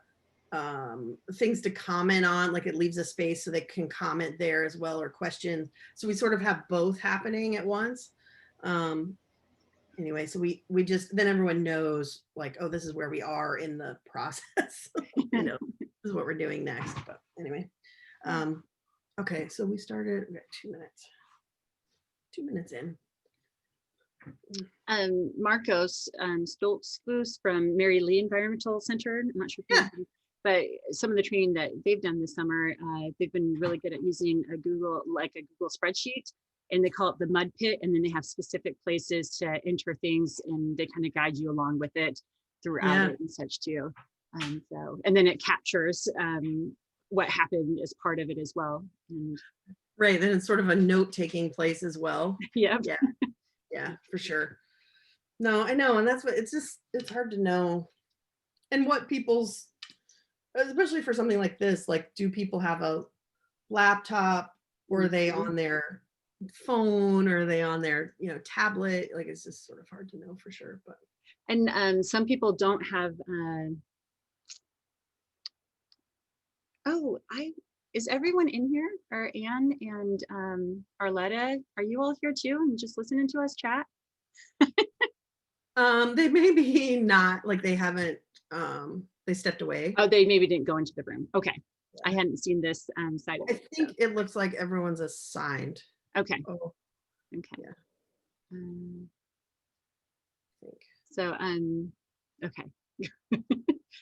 things to comment on, like it leaves a space so they can comment there as well, or questions. So we sort of have both happening at once. anyway, so we just, then everyone knows like, oh, this is where we are in the process. You know, this is what we're doing next. But anyway, okay, so we started, we got 2 minutes in. Marcos Stoltzfus from Mary Lee Environmental Center. I'm not sure if Yeah. but some of the training that they've done this summer, they've been really good at using a Google spreadsheet, and they call it the mud pit. And then they have specific places to enter things, and they kind of guide you along with it throughout it and such too. And then it captures what happened as part of it as well. And right, then it's sort of a note-taking place as well. yeah. Yeah, for sure. No, I know, and that's what it's hard to know. And what people's, especially for something like this, like, do people have a laptop, or are they on their phone, or are they on their, tablet? Like, it's just sort of hard to know for sure. But and some people don't have is everyone in here? Are Anne and Arletta, are you all here too and just listening to us chat? they may be not, like, they haven't, they stepped away. Oh, they maybe didn't go into the room. Okay. Yeah. I hadn't seen this side of it. I think it looks like everyone's assigned. Okay. Oh, okay. Yeah. So okay.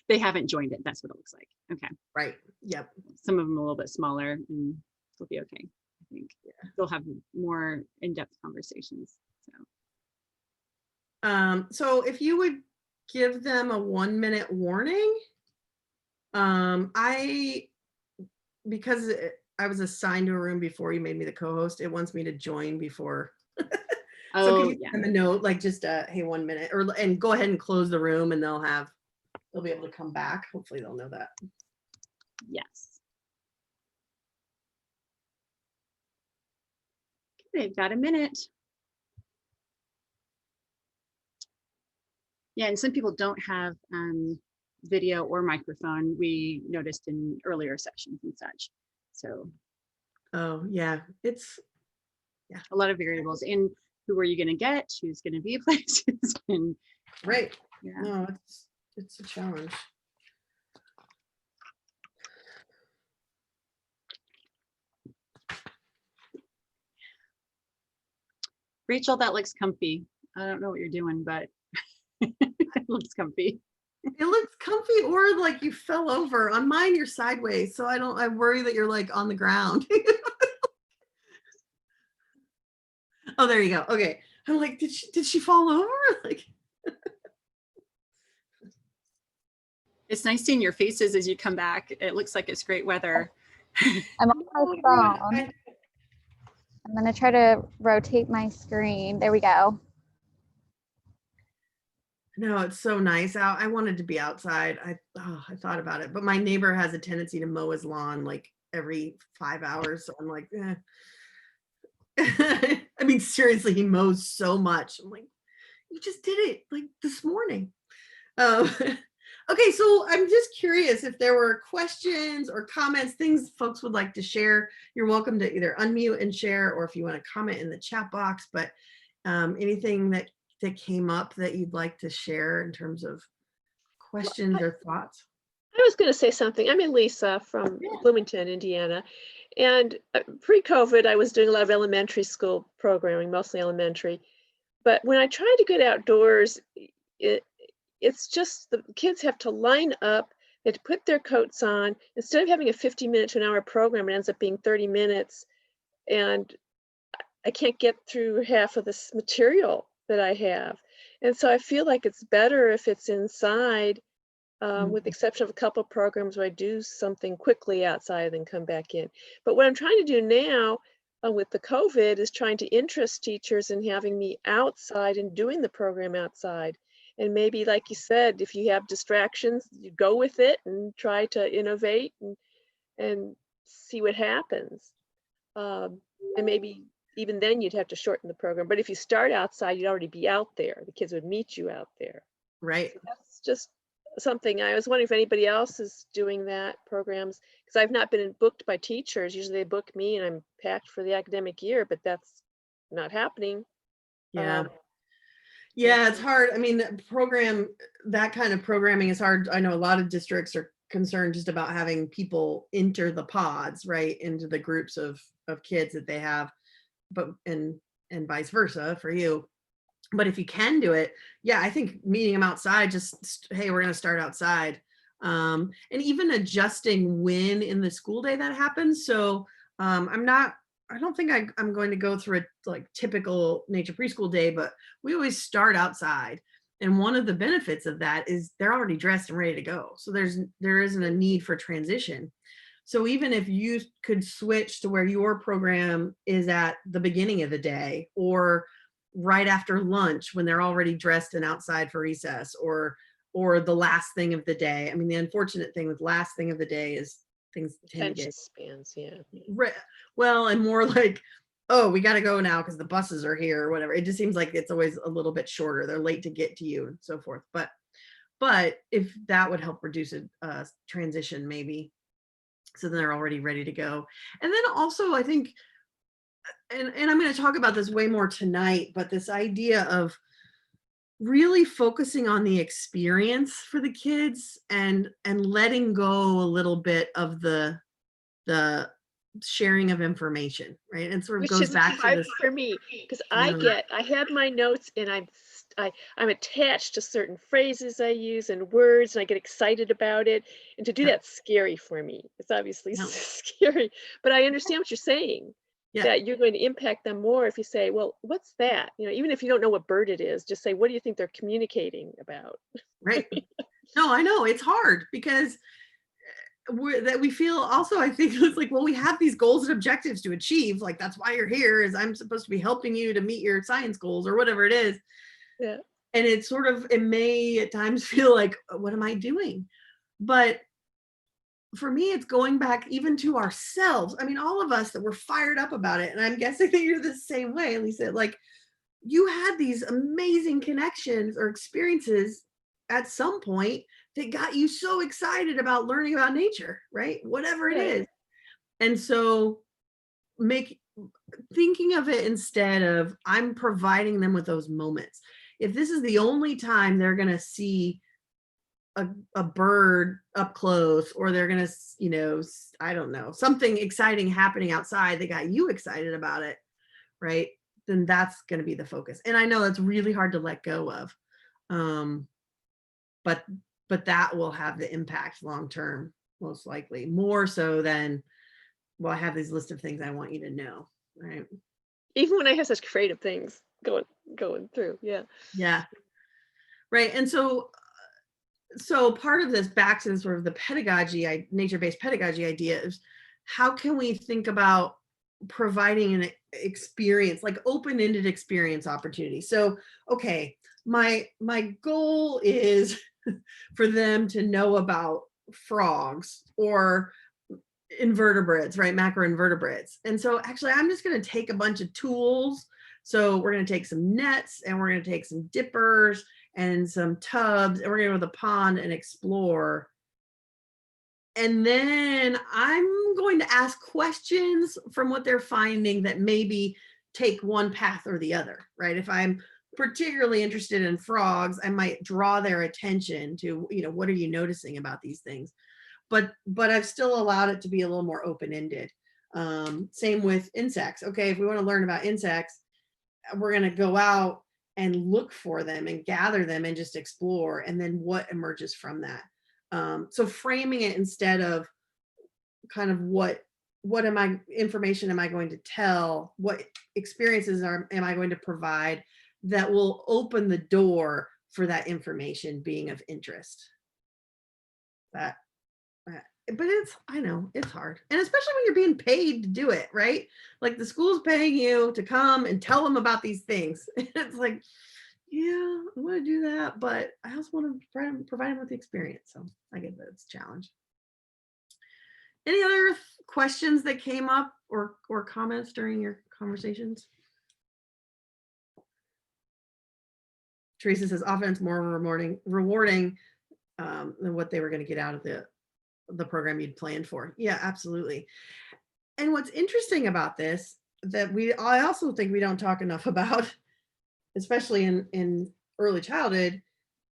They haven't joined it. That's what it looks like. Okay. Right. Yep. Some of them a little bit smaller, and they'll be okay. I think they'll have more in-depth conversations. So if you would give them a 1-minute warning, because I was assigned to a room before you made me the co-host, it wants me to join before. So can you give them a note, like, just hey, 1 minute, and go ahead and close the room, and they'll be able to come back. Hopefully they'll know that. Yes. Okay, they've got a minute. Yeah, and some people don't have video or microphone, we noticed in earlier sessions and such. So oh yeah, it's a lot of variables. And who are you going to get? Who's going to be places? And right. Yeah. No, it's a challenge. Rachel, that looks comfy. I don't know what you're doing, but it looks comfy. It looks comfy, or like you fell over. On mine, you're sideways, so I worry that you're like on the ground. Oh, there you go. Okay. I'm like, did she fall over? Like, it's nice seeing your faces as you come back. It looks like it's great weather. I'm on my phone. I'm going to try to rotate my screen. There we go. No, it's so nice out. I wanted to be outside. I thought about it, but my neighbor has a tendency to mow his lawn like every 5 hours. So I'm like, I mean, seriously, he mows so much. I'm like, you just did it like this morning. Okay, so I'm just curious if there were questions or comments, things folks would like to share. You're welcome to either unmute and share, or if you want to comment in the chat box, but anything that came up that you'd like to share in terms of questions or thoughts? I was going to say something. I'm Elisa from Bloomington, Indiana. And pre-COVID, I was doing a lot of elementary school programming, mostly elementary. But when I try to get outdoors, it's just the kids have to line up, they have to put their coats on. Instead of having a 50-minute to an hour program, it ends up being 30 minutes. And I can't get through half of this material that I have. And so I feel like it's better if it's inside, with the exception of a couple of programs where I do something quickly outside and come back in. But what I'm trying to do now with the COVID is trying to interest teachers in having me outside and doing the program outside. And maybe, like you said, if you have distractions, you go with it and try to innovate and see what happens. And maybe even then you'd have to shorten the program. But if you start outside, you'd already be out there. The kids would meet you out there. Right. So that's just something. I was wondering if anybody else is doing that, programs, because I've not been booked by teachers. Usually they book me and I'm packed for the academic year, but that's not happening. Yeah. Yeah, it's hard. I mean, that kind of programming is hard. I know a lot of districts are concerned just about having people enter the pods, right, into the groups of kids that they have, but and vice versa for you. But if you can do it, yeah, I think meeting them outside, just, hey, we're going to start outside. And even adjusting when in the school day that happens. So I don't think I'm going to go through a like typical nature preschool day, but we always start outside. And one of the benefits of that is they're already dressed and ready to go. So there isn't a need for transition. So even if you could switch to where your program is at the beginning of the day or right after lunch when they're already dressed and outside for recess, or the last thing of the day. I mean, the unfortunate thing with last thing of the day is things tend to Attention get spans, yeah. well, and more like, oh, we got to go now because the buses are here or whatever. It just seems like it's always a little bit shorter. They're late to get to you and so forth. But if that would help reduce a transition, maybe, so then they're already ready to go. And then also, I think, and I'm going to talk about this way more tonight, but this idea of really focusing on the experience for the kids and letting go a little bit of the sharing of information, right? And sort of Which goes is back to hard this. for me because Yeah. I have my notes and I'm attached to certain phrases I use and words, and I get excited about it. And to do Yeah. that's scary for me. It's obviously No. scary, but I understand what you're saying. Yeah. That you're going to impact them more if you say, well, what's that? You know, even if you don't know what bird it is, just say, what do you think they're communicating about? Right. No, I know it's hard because we feel also, I think it's like, well, we have these goals and objectives to achieve. Like, that's why you're here, is I'm supposed to be helping you to meet your science goals or whatever it is. Yeah. And it's sort of, it may at times feel like, what am I doing? But for me, it's going back even to ourselves. I mean, all of us that were fired up about it. And I'm guessing that you're the same way, Lisa. Like, you had these amazing connections or experiences at some point that got you so excited about learning about nature, right? Whatever it Right. is. And so thinking of it instead of, I'm providing them with those moments. If this is the only time they're going to see a bird up close, or they're going to, I don't know, something exciting happening outside that got you excited about it, right? Then that's going to be the focus. And I know that's really hard to let go of. But that will have the impact long term, most likely, more so than, well, I have this list of things I want you to know, right? Even when I have such creative things going through. Yeah. Yeah. Right. And so part of this, back to the sort of the pedagogy, nature-based pedagogy idea, is how can we think about providing an experience, like open-ended experience opportunity. So, okay, my goal is for them to know about frogs or invertebrates, right? Macroinvertebrates. And so actually, I'm just going to take a bunch of tools. So we're going to take some nets, and we're going to take some dippers and some tubs, and we're going to go to the pond and explore. And then I'm going to ask questions from what they're finding that maybe take one path or the other, right? If I'm particularly interested in frogs, I might draw their attention to, what are you noticing about these things? But I've still allowed it to be a little more open-ended. Same with insects. Okay, if we want to learn about insects, we're going to go out and look for them and gather them and just explore, and then what emerges from that. So framing it instead of kind of what information am I going to tell, what experiences am I going to provide that will open the door for that information being of interest. But I know it's hard, and especially when you're being paid to do it, right? Like the school's paying you to come and tell them about these things. It's like, yeah, I want to do that, but I also want to provide them with the experience. So I get that it's a challenge. Any other questions that came up or comments during your conversations? Teresa says often it's more rewarding than what they were going to get out of the program you'd planned for. Yeah, absolutely. And what's interesting about this that I also think we don't talk enough about, especially in early childhood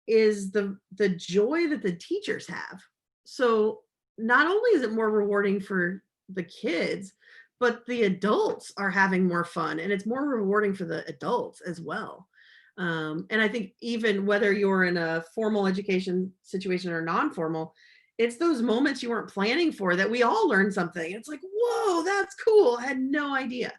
is the joy that the teachers have. So not only is it more rewarding for the kids, but the adults are having more fun, and it's more rewarding for the adults as well. And I think even whether you're in a formal education situation or non-formal, it's those moments you weren't planning for that we all learn something. It's like, whoa, that's cool. I had no idea.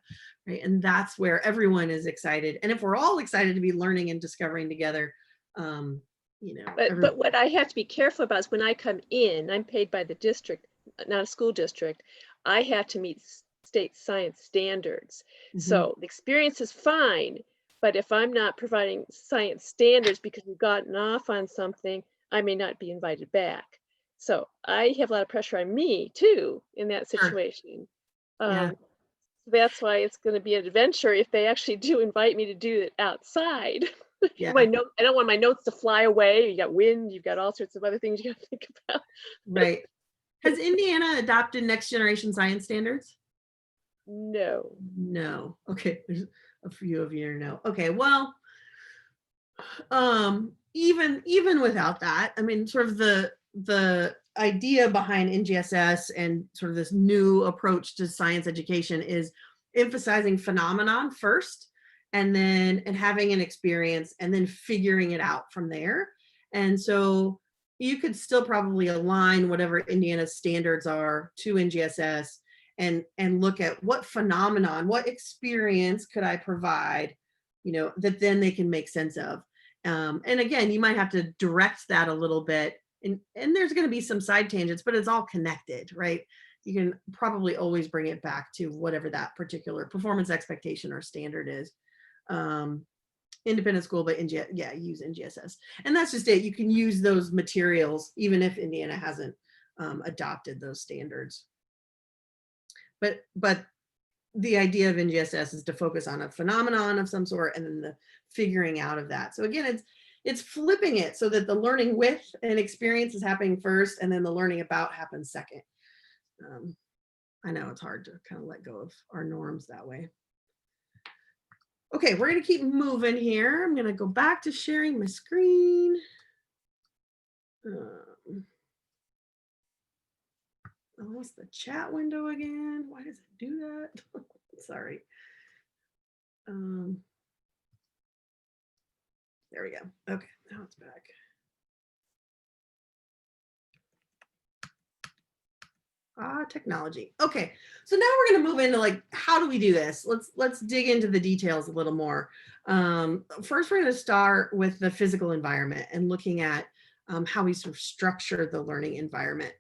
Right. And that's where everyone is excited. And if we're all excited to be learning and discovering together, you know. But what I have to be careful about is when I come in, I'm paid by the district, not a school district. I have to meet state science standards. So the experience is fine, but if I'm not providing science standards because we've gotten off on something, I may not be invited back. So I have a lot of pressure on me too in that situation. Yeah. That's why it's going to be an adventure if they actually do invite me to do it outside. Yeah. I don't want my notes to fly away. You got wind, you've got all sorts of other things you got to think about. Right. Has Indiana adopted next generation science standards? No. No. Okay. There's a few of you know. Okay. Well, even without that, I mean, sort of the idea behind NGSS and sort of this new approach to science education is emphasizing phenomenon first, and having an experience, and then figuring it out from there. And so you could still probably align whatever Indiana's standards are to NGSS and look at what phenomenon, what experience could I provide, you know, that then they can make sense of. And again, you might have to direct that a little bit, and there's going to be some side tangents, but it's all connected, right? You can probably always bring it back to whatever that particular performance expectation or standard is. Independent school, but use NGSS. And that's just it. You can use those materials even if Indiana hasn't adopted those standards. But the idea of NGSS is to focus on a phenomenon of some sort and then the figuring out of that. So again, it's flipping it so that the learning with an experience is happening first, and then the learning about happens second. I know it's hard to kind of let go of our norms that way. Okay, we're going to keep moving here. I'm going to go back to sharing my screen. I lost the chat window again. Why does it do that? Sorry. There we go. Okay, now it's back. Technology. Okay, so now we're going to move into like, how do we do this? Let's dig into the details a little more. First, we're going to start with the physical environment and looking at how we sort of structure the learning environment.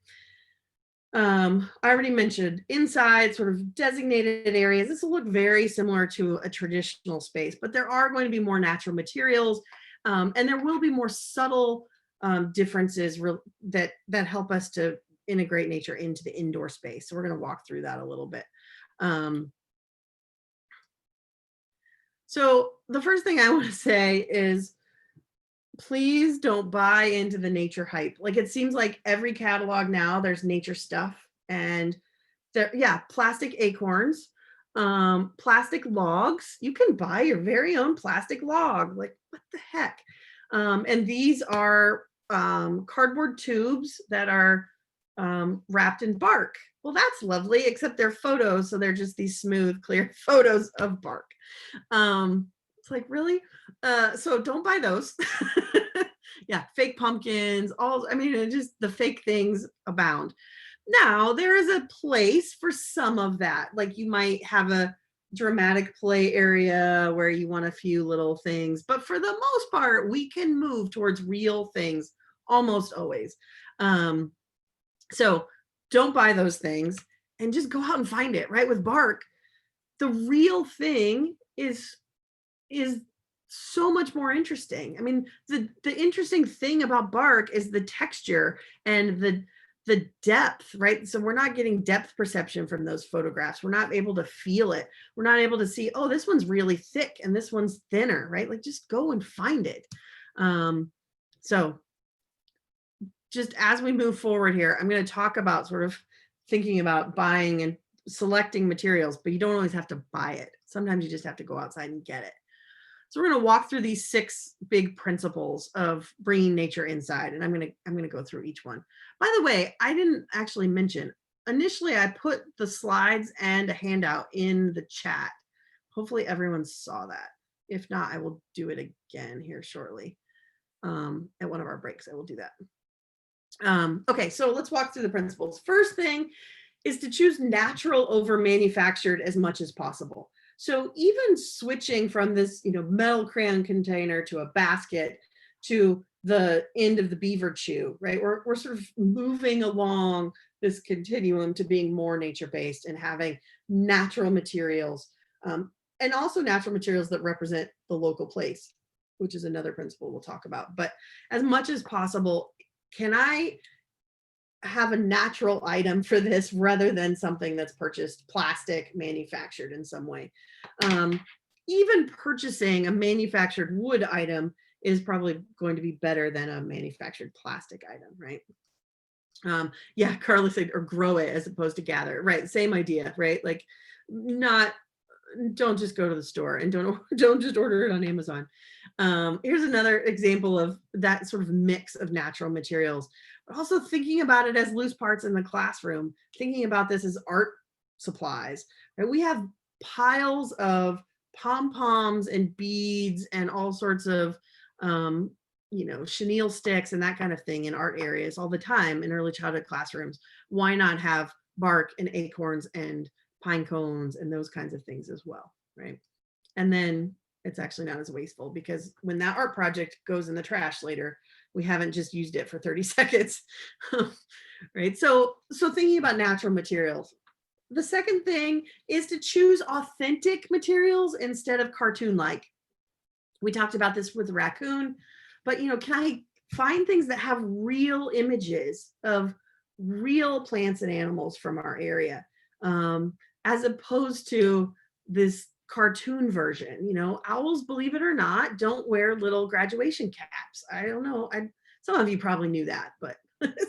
I already mentioned inside sort of designated areas. This will look very similar to a traditional space, but there are going to be more natural materials, and there will be more subtle differences that help us to integrate nature into the indoor space. So we're going to walk through that a little bit. So the first thing I want to say is, please don't buy into the nature hype. Like, it seems like every catalog now there's nature stuff, and plastic acorns, plastic logs. You can buy your very own plastic log. Like, what the heck? And these are cardboard tubes that are wrapped in bark. Well, that's lovely, except they're photos, so they're just these smooth, clear photos of bark. It's like, really? So don't buy those. Yeah, fake pumpkins, just the fake things abound. Now, there is a place for some of that. Like, you might have a dramatic play area where you want a few little things, but for the most part, we can move towards real things almost always. So don't buy those things and just go out and find it. Right, with bark, the real thing is so much more interesting. I mean, the interesting thing about bark is the texture and the depth, right? So we're not getting depth perception from those photographs. We're not able to feel it. We're not able to see, oh, this one's really thick and this one's thinner, right? Like, just go and find it. So just as we move forward here, I'm going to talk about sort of thinking about buying and selecting materials, but you don't always have to buy it. Sometimes you just have to go outside and get it. So we're going to walk through these 6 big principles of bringing nature inside, and I'm going to go through each one. By the way, I didn't actually mention, initially I put the slides and a handout in the chat. Hopefully everyone saw that. If not, I will do it again here shortly. At one of our breaks, I will do that. Okay, so let's walk through the principles. First thing is to choose natural over manufactured as much as possible. So even switching from this, metal crayon container to a basket to the end of the beaver chew, right? We're sort of moving along this continuum to being more nature-based and having natural materials, and also natural materials that represent the local place, which is another principle we'll talk about. But as much as possible, can I have a natural item for this rather than something that's purchased plastic manufactured in some way? Even purchasing a manufactured wood item is probably going to be better than a manufactured plastic item, right? Yeah, Carla said, or grow it as opposed to gather, right? Same idea, right? Like, don't just go to the store, and don't just order it on Amazon. Here's another example of that sort of mix of natural materials, but also thinking about it as loose parts in the classroom, thinking about this as art supplies, right? We have piles of pom-poms and beads and all sorts of, chenille sticks and that kind of thing in art areas all the time in early childhood classrooms. Why not have bark and acorns and pine cones and those kinds of things as well, right? And then it's actually not as wasteful, because when that art project goes in the trash later, we haven't just used it for 30 seconds, right? So thinking about natural materials. The second thing is to choose authentic materials instead of cartoon-like. We talked about this with raccoon, but can I find things that have real images of real plants and animals from our area, as opposed to this cartoon version? Owls, believe it or not, don't wear little graduation caps. I don't know. Some of you probably knew that, but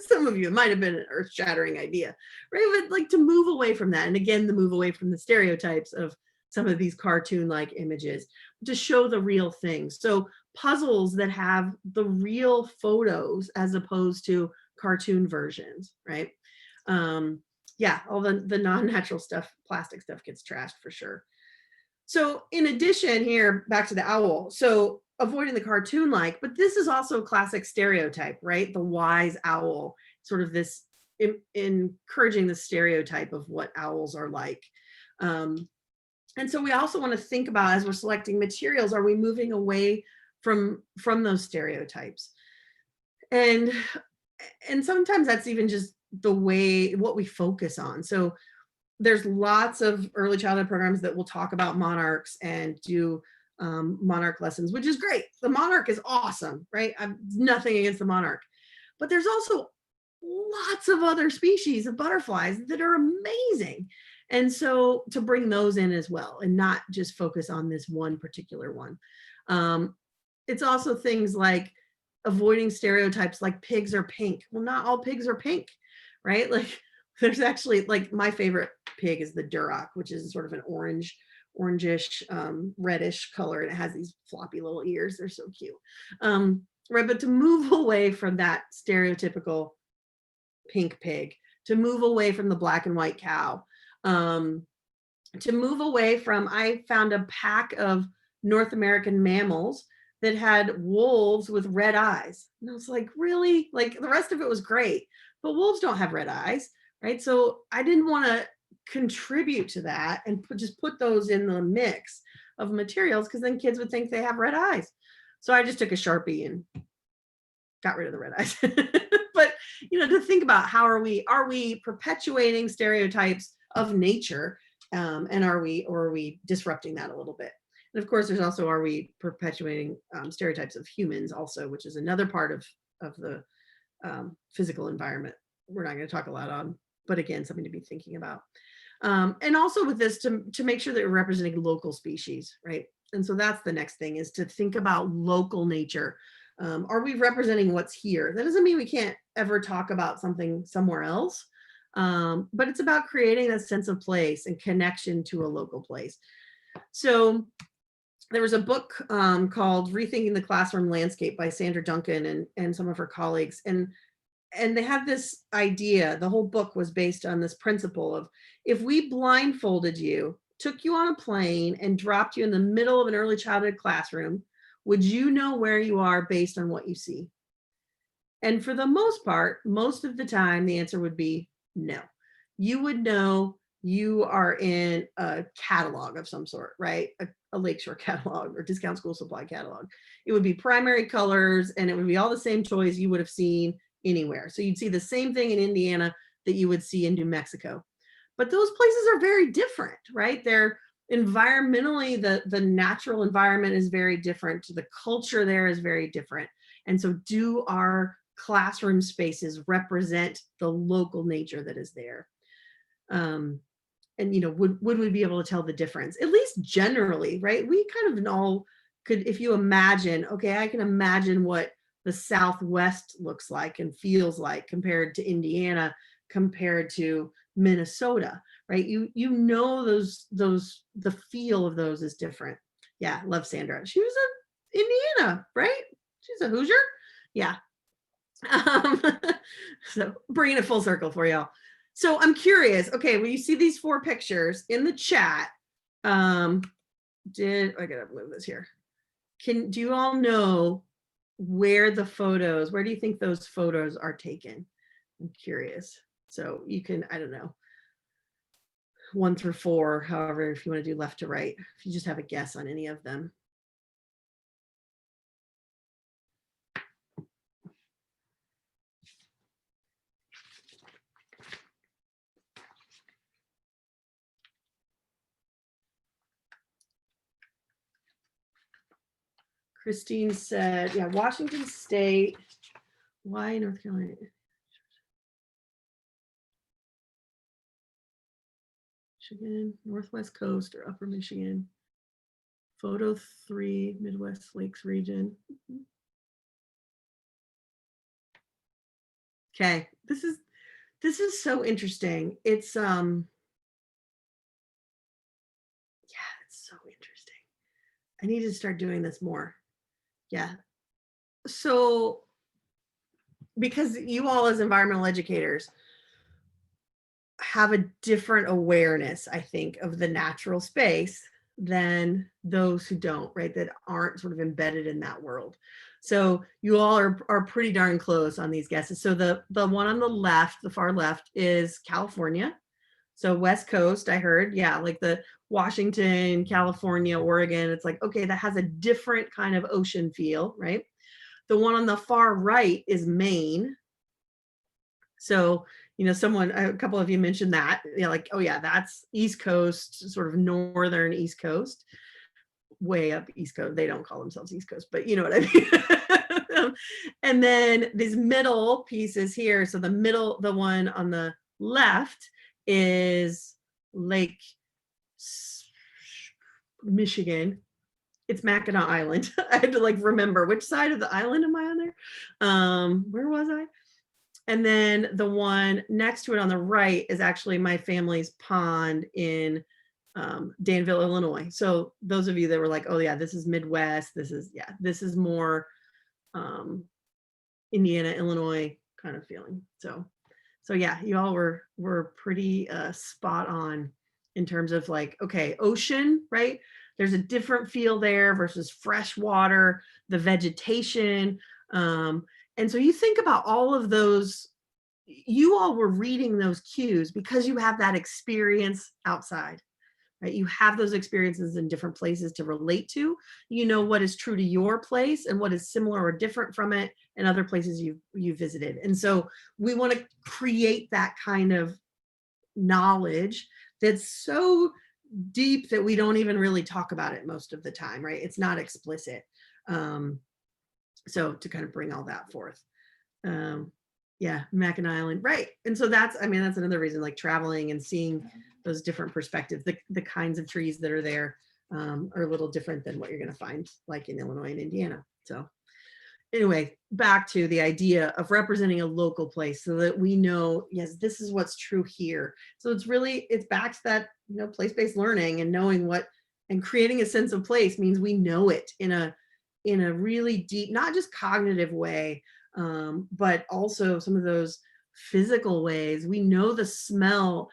some of you, it might have been an earth-shattering idea, right? But like to move away from that. And again, the move away from the stereotypes of some of these cartoon-like images to show the real things. So puzzles that have the real photos as opposed to cartoon versions, right? Yeah, all the non-natural stuff, plastic stuff gets trashed for sure. So in addition here, back to the owl, so avoiding the cartoon-like, but this is also a classic stereotype, right? The wise owl, sort of this encouraging the stereotype of what owls are like. And so we also want to think about, as we're selecting materials, are we moving away from those stereotypes? And sometimes that's even just what we focus on. So there's lots of early childhood programs that will talk about monarchs and do monarch lessons, which is great. The monarch is awesome, right? I've nothing against the monarch, but there's also lots of other species of butterflies that are amazing. And so to bring those in as well and not just focus on this one particular one. It's also things like avoiding stereotypes like pigs are pink. Well, not all pigs are pink, right? Like there's actually, like, my favorite pig is the Duroc, which is sort of an orangish, reddish color. And it has these floppy little ears. They're so cute. Right, but to move away from that stereotypical pink pig, to move away from the black and white cow, to move away from, I found a pack of North American mammals that had wolves with red eyes. And I was like, really? Like the rest of it was great, but wolves don't have red eyes, right? So I didn't want to contribute to that and just put those in the mix of materials, because then kids would think they have red eyes. So I just took a Sharpie and got rid of the red eyes. But to think about, how are we perpetuating stereotypes of nature, and are we disrupting that a little bit? And of course, there's also, are we perpetuating stereotypes of humans also, which is another part of the physical environment we're not going to talk a lot on, but again, something to be thinking about. And also with this, to make sure that we're representing local species, right? And so that's the next thing, is to think about local nature. Are we representing what's here? That doesn't mean we can't ever talk about something somewhere else, but it's about creating a sense of place and connection to a local place. So there was a book called Rethinking the Classroom Landscape by Sandra Duncan and some of her colleagues. And they had this idea, the whole book was based on this principle of, if we blindfolded you, took you on a plane and dropped you in the middle of an early childhood classroom, would you know where you are based on what you see? And for the most part, most of the time, the answer would be no. You would know you are in a catalog of some sort, right? A Lakeshore catalog or Discount School Supply catalog. It would be primary colors and it would be all the same toys you would have seen anywhere. So you'd see the same thing in Indiana that you would see in New Mexico. But those places are very different, right? They're environmentally, the natural environment is very different. The culture there is very different. And so do our classroom spaces represent the local nature that is there? And, you know, would we be able to tell the difference? At least generally, right? We kind of all could, if you imagine, okay, I can imagine what the Southwest looks like and feels like compared to Indiana, compared to Minnesota, right? You know the feel of those is different. Yeah, love Sandra. She was in Indiana, right? She's a Hoosier. Yeah. So bringing it full circle for y'all. So I'm curious, okay, when you see these 4 pictures in the chat, I gotta move this here. Do you all know where the photos, where do you think those photos are taken? I'm curious. So you can, I don't know, 1 through 4, however, if you want to do left to right, if you just have a guess on any of them. Christine said, yeah, Washington State. Why North Carolina? Michigan, Northwest Coast or Upper Michigan. Photo 3, Midwest Lakes region. Okay, this is so interesting. It's yeah, it's so interesting. I need to start doing this more. Yeah. So because you all as environmental educators have a different awareness, I think, of the natural space than those who don't, right? That aren't sort of embedded in that world. So you all are pretty darn close on these guesses. So the one on the left, the far left, is California. So West Coast, I heard, yeah, like the Washington, California, Oregon. It's like, okay, that has a different kind of ocean feel, right? The one on the far right is Maine. So, you know, a couple of you mentioned that, you know, like, oh yeah, that's East Coast, sort of northern East Coast, way up East Coast. They don't call themselves East Coast, but you know what I mean? And then these middle pieces here. So the one on the left is Lake Michigan. It's Mackinac Island. I had to like remember which side of the island am I on there? Where was I? And then the one next to it on the right is actually my family's pond in Danville, Illinois. So those of you that were like, oh yeah, this is Midwest. This is more Indiana, Illinois kind of feeling. So yeah, you all were pretty spot on in terms of like, okay, ocean, right? There's a different feel there versus fresh water, the vegetation. And so you think about all of those, you all were reading those cues because you have that experience outside, right? You have those experiences in different places to relate to. You know what is true to your place and what is similar or different from it in other places you visited. And so we want to create that kind of knowledge that's so deep that we don't even really talk about it most of the time, right? It's not explicit. So to kind of bring all that forth. Yeah, Mackinac Island, right. And so that's another reason, like traveling and seeing those different perspectives, the kinds of trees that are there are a little different than what you're going to find like in Illinois and Indiana. So anyway, back to the idea of representing a local place so that we know, yes, this is what's true here. So it's back to that, you know, place-based learning and knowing what And creating a sense of place means we know it in a really deep, not just cognitive way, but also some of those physical ways. We know the smell.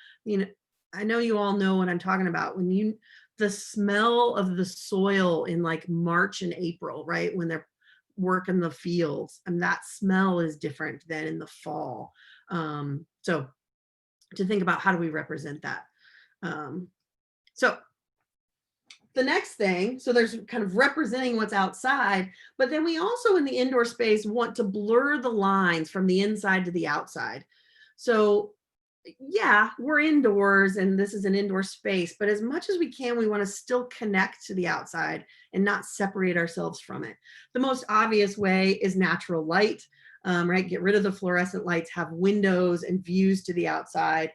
I know you all know what I'm talking about. The smell of the soil in like March and April, right? When they're working the fields, and that smell is different than in the fall. So to think about, how do we represent that? So the next thing, so there's kind of representing what's outside, but then we also in the indoor space want to blur the lines from the inside to the outside. So yeah, we're indoors and this is an indoor space, but as much as we can, we want to still connect to the outside and not separate ourselves from it. The most obvious way is natural light, right? Get rid of the fluorescent lights, have windows and views to the outside.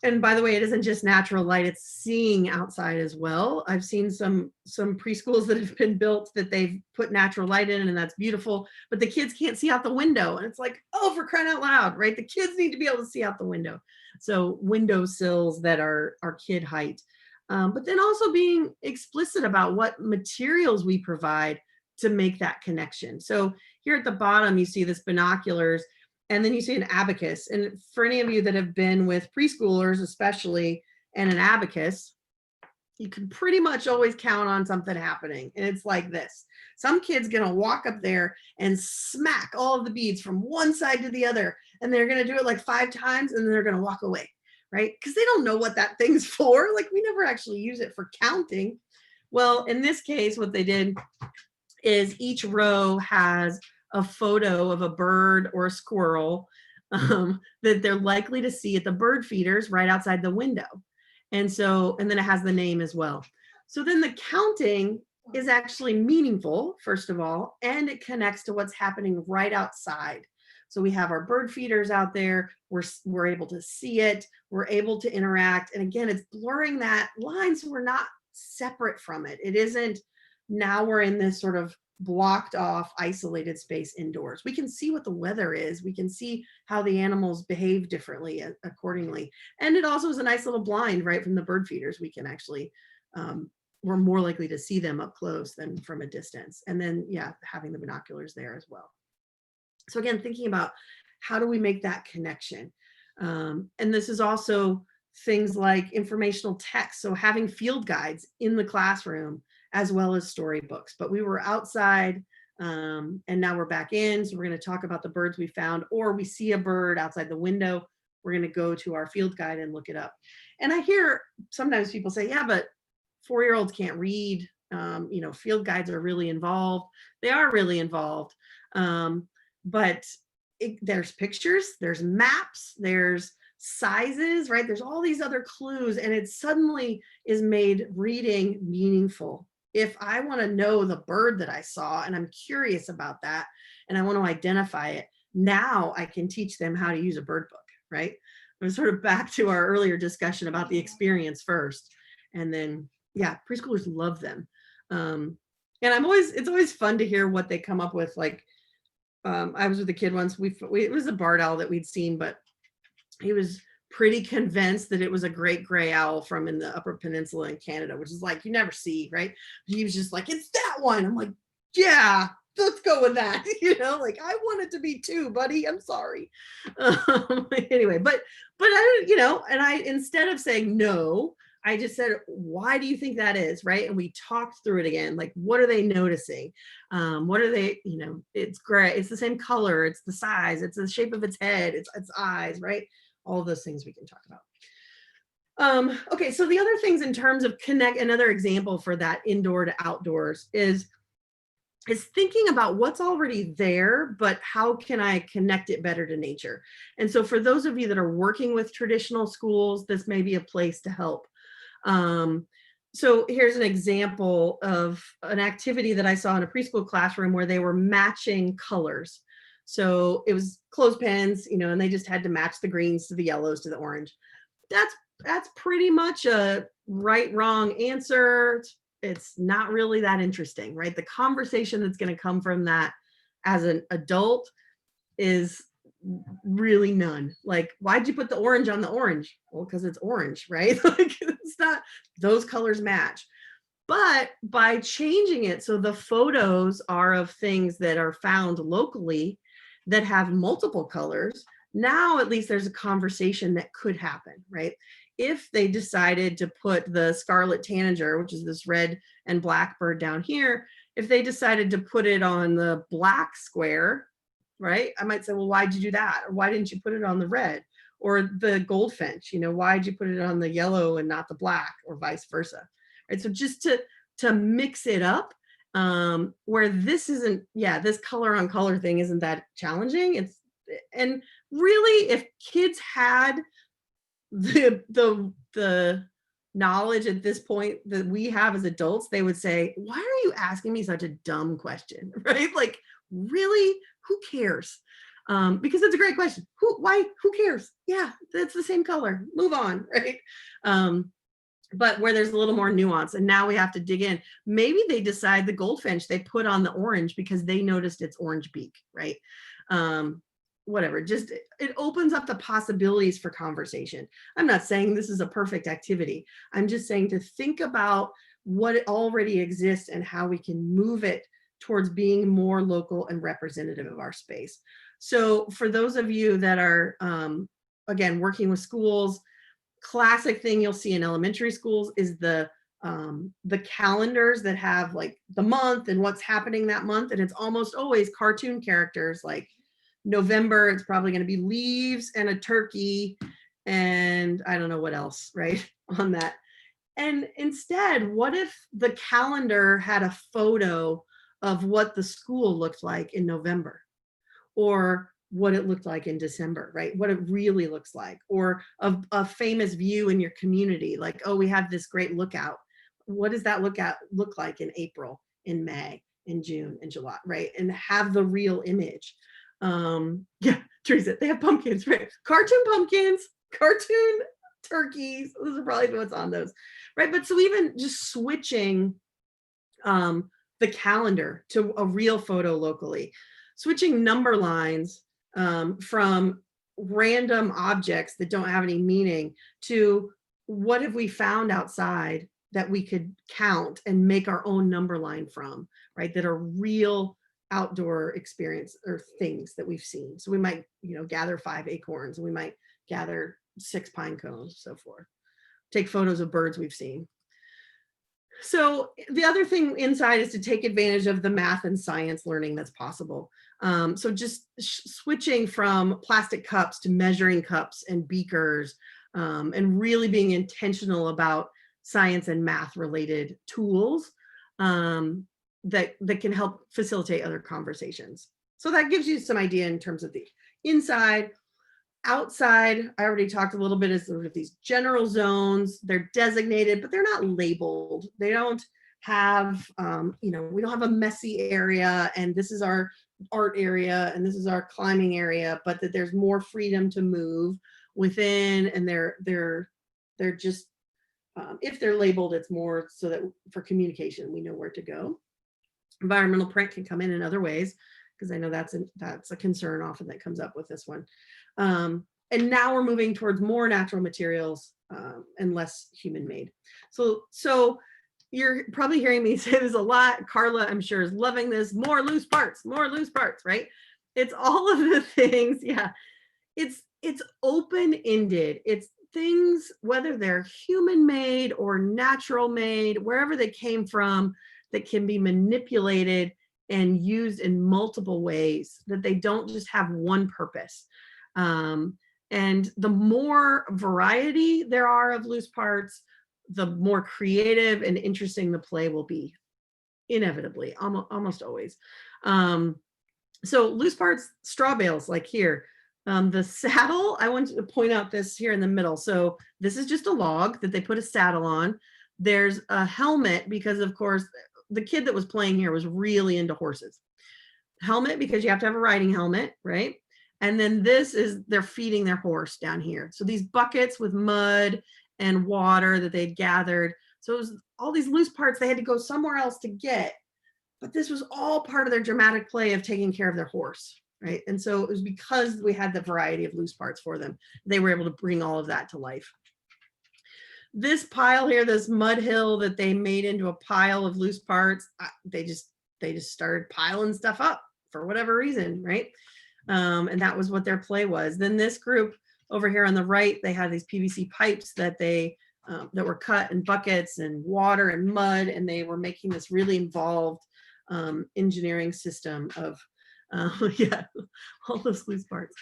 And by the way, it isn't just natural light, it's seeing outside as well. I've seen some preschools that have been built that they've put natural light in, and that's beautiful, but the kids can't see out the window. And it's like, oh, for crying out loud, right? The kids need to be able to see out the window. So window sills that are kid height. But then also being explicit about what materials we provide to make that connection. So here at the bottom, you see this binoculars. And then you see an abacus. And for any of you that have been with preschoolers, especially, and an abacus, you can pretty much always count on something happening. And it's like this. Some kid's gonna walk up there and smack all of the beads from one side to the other. And they're gonna do it like 5 times and then they're gonna walk away, right? Because they don't know what that thing's for. Like, we never actually use it for counting. Well, in this case, what they did is each row has a photo of a bird or a squirrel that they're likely to see at the bird feeders right outside the window. And then it has the name as well. So then the counting is actually meaningful, first of all, and it connects to what's happening right outside. So we have our bird feeders out there, we're able to see it, we're able to interact. And again, it's blurring that line so we're not separate from it. It isn't, now we're in this sort of blocked off, isolated space indoors. We can see what the weather is. We can see how the animals behave differently accordingly. And it also is a nice little blind, right, from the bird feeders. We can actually, we're more likely to see them up close than from a distance. And then, yeah, having the binoculars there as well. So again, thinking about how do we make that connection? And this is also things like informational text. So having field guides in the classroom, as well as storybooks. But we were outside and now we're back in. So we're going to talk about the birds we found, or we see a bird outside the window. We're going to go to our field guide and look it up. And I hear sometimes people say, yeah, but 4-year-olds can't read. Field guides are really involved. They are really involved. But there's pictures, there's maps, there's sizes, right? There's all these other clues, and it suddenly is made reading meaningful. If I want to know the bird that I saw and I'm curious about that and I want to identify it, now I can teach them how to use a bird book, right? I'm sort of back to our earlier discussion about the experience first. And then, yeah, preschoolers love them. And it's always fun to hear what they come up with. Like, I was with a kid once, it was a barred owl that we'd seen, but he was pretty convinced that it was a great gray owl from in the Upper Peninsula in Canada, which is like, you never see, right? He was just like, it's that one. I'm like, yeah, let's go with that. Like, I want it to be 2, buddy. I'm sorry. Anyway, but I, instead of saying no, I just said, why do you think that is, right? And we talked through it again. Like, what are they noticing? What are they, it's gray, it's the same color, it's the size, it's the shape of its head, it's eyes, right? All those things we can talk about. Okay, so the other things in terms of another example for that indoor to outdoors is thinking about what's already there, but how can I connect it better to nature? And so for those of you that are working with traditional schools, this may be a place to help. So here's an example of an activity that I saw in a preschool classroom where they were matching colors. So it was clothespins, and they just had to match the greens to the yellows to the orange. That's pretty much a right, wrong answer. It's not really that interesting, right? The conversation that's going to come from that as an adult is really none. Like, why'd you put the orange on the orange? Well, because it's orange, right? Like, it's not, those colors match. But by changing it so the photos are of things that are found locally that have multiple colors, now at least there's a conversation that could happen, right? If they decided to put the scarlet tanager, which is this red and black bird down here, if they decided to put it on the black square, right? I might say, well, why'd you do that? Or why didn't you put it on the red? Or the goldfinch, you know, why'd you put it on the yellow and not the black, or vice versa? Right. So just to mix it up, where this isn't, yeah, this color on color thing isn't that challenging. And really, if kids had the knowledge at this point that we have as adults, they would say, why are you asking me such a dumb question? Right? Like, really, who cares? Because it's a great question. Who cares? Yeah, that's the same color. Move on, right? But where there's a little more nuance, and now we have to dig in. Maybe they decide the goldfinch they put on the orange because they noticed its orange beak, right? Whatever, just it opens up the possibilities for conversation. I'm not saying this is a perfect activity. I'm just saying to think about what already exists and how we can move it towards being more local and representative of our space. So for those of you that are, again, working with schools, classic thing you'll see in elementary schools is the calendars that have like the month and what's happening that month. And it's almost always cartoon characters. Like November, it's probably going to be leaves and a turkey and I don't know what else, right, on that. And instead, what if the calendar had a photo of what the school looked like in November, or what it looked like in December, right? What it really looks like, or a famous view in your community, like, oh, we have this great lookout. What does that look like in April, in May, in June, in July, right? And have the real image. Yeah, Teresa, they have pumpkins, right? Cartoon pumpkins, cartoon turkeys. Those are probably what's on those, right? But so even just switching the calendar to a real photo locally, switching number lines from random objects that don't have any meaning to what have we found outside that we could count and make our own number line from, right? That are real outdoor experience or things that we've seen. So we might, you know, gather 5 acorns, and we might gather 6 pine cones, so forth. Take photos of birds we've seen. So the other thing inside is to take advantage of the math and science learning that's possible. So just switching from plastic cups to measuring cups and beakers, and really being intentional about science and math related tools that can help facilitate other conversations. So that gives you some idea in terms of the inside. Outside, I already talked a little bit as sort of these general zones. They're designated, but they're not labeled. They don't have, you know, we don't have a messy area and this is our art area and this is our climbing area, but that there's more freedom to move within, and they're just, if they're labeled, it's more so that for communication, we know where to go. Environmental print can come in other ways, because I know that's a concern often that comes up with this one. And now we're moving towards more natural materials and less human-made. So you're probably hearing me say this a lot. Carla, I'm sure, is loving this. More loose parts, right? It's all of the things. Yeah, it's open-ended. It's things, whether they're human-made or natural-made, wherever they came from, that can be manipulated and used in multiple ways, that they don't just have one purpose. And the more variety there are of loose parts, the more creative and interesting the play will be, inevitably, almost always. So loose parts, straw bales, like here. The saddle, I want to point out this here in the middle. So this is just a log that they put a saddle on. There's a helmet because, of course, the kid that was playing here was really into horses. Helmet, because you have to have a riding helmet, right? And then this is, they're feeding their horse down here. So these buckets with mud and water that they'd gathered. So it was all these loose parts they had to go somewhere else to get. But this was all part of their dramatic play of taking care of their horse, right? And so it was because we had the variety of loose parts for them, they were able to bring all of that to life. this pile here, this mud hill that they made into a pile of loose parts, they just started piling stuff up for whatever reason, right? And that was what their play was. Then this group over here on the right, they had these PVC pipes that they that were cut in buckets and water and mud, and they were making this really involved engineering system of yeah, all those loose parts.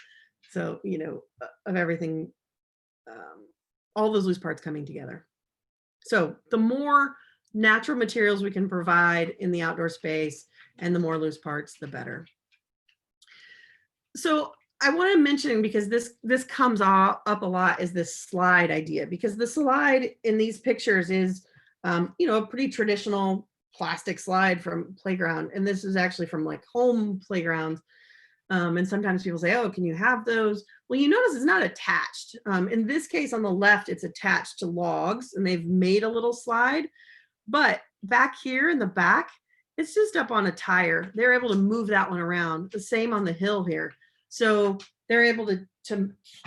So, you know, of everything, all those loose parts coming together. So the more natural materials we can provide in the outdoor space and the more loose parts, the better. So I want to mention, because this comes up a lot, is this slide idea, because the slide in these pictures is, you know, a pretty traditional plastic slide from playground. And this is actually from like home playgrounds. And sometimes people say, oh, can you have those? Well, you notice it's not attached. In this case on the left, it's attached to logs and they've made a little slide. But back here in the back, it's just up on a tire. They're able to move that one around. The same on the hill here. So they're able to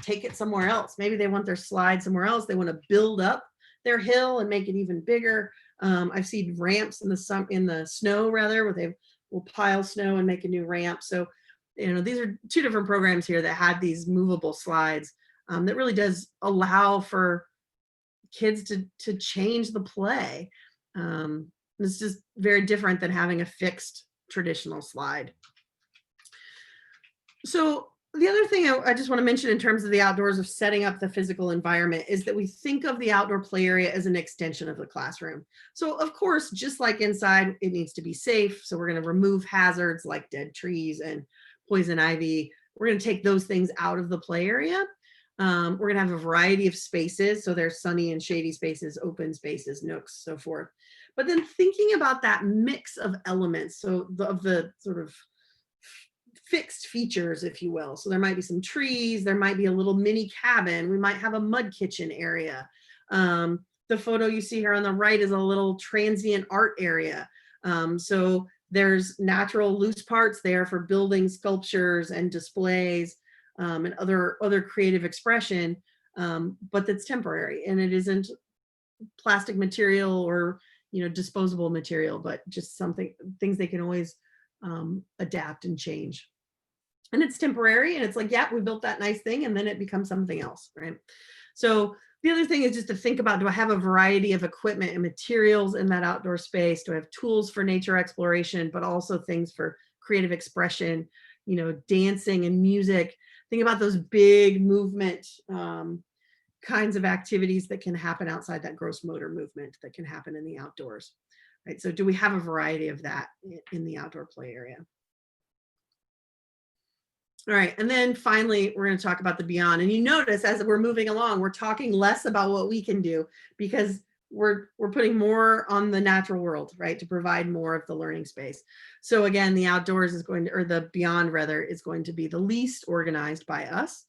take it somewhere else. Maybe they want their slide somewhere else. They want to build up their hill and make it even bigger. I've seen ramps in the snow rather, where they will pile snow and make a new ramp. So, you know, these are two different programs here that had these movable slides that really does allow for kids to change the play. It's just very different than having a fixed traditional slide. So the other thing I just want to mention in terms of the outdoors of setting up the physical environment is that we think of the outdoor play area as an extension of the classroom. So of course, just like inside, it needs to be safe. So we're going to remove hazards like dead trees and poison ivy. We're going to take those things out of the play area. We're going to have a variety of spaces. So there's sunny and shady spaces, open spaces, nooks, so forth. But then thinking about that mix of elements, so of the sort of fixed features, if you will. So there might be some trees, there might be a little mini cabin, we might have a mud kitchen area. The photo you see here on the right is a little transient art area. So there's natural loose parts there for building sculptures and displays and other creative expression, but that's temporary, and it isn't plastic material or, you know, disposable material, but just things they can always adapt and change. And it's temporary, and it's like, yeah, we built that nice thing, and then it becomes something else, right? So the other thing is just to think about, do I have a variety of equipment and materials in that outdoor space? Do I have tools for nature exploration, but also things for creative expression, you know, dancing and music? Think about those big movement kinds of activities that can happen outside, that gross motor movement that can happen in the outdoors, right? So do we have a variety of that in the outdoor play area? All right, and then finally, we're going to talk about the beyond. And you notice as we're moving along, we're talking less about what we can do, because we're putting more on the natural world, right, to provide more of the learning space. So again, the outdoors is going to, or the beyond rather, is going to be the least organized by us.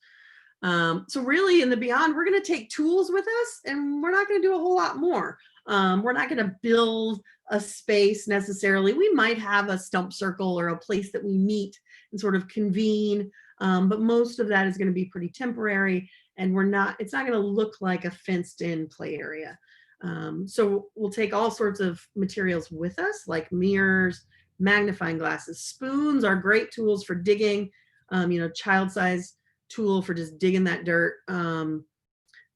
So really in the beyond, we're going to take tools with us, and we're not going to do a whole lot more. We're not going to build a space necessarily. We might have a stump circle or a place that we meet and sort of convene, but most of that is going to be pretty temporary, and it's not going to look like a fenced in play area. So we'll take all sorts of materials with us, like mirrors, magnifying glasses. Spoons are great tools for digging, you know, child size tool for just digging that dirt.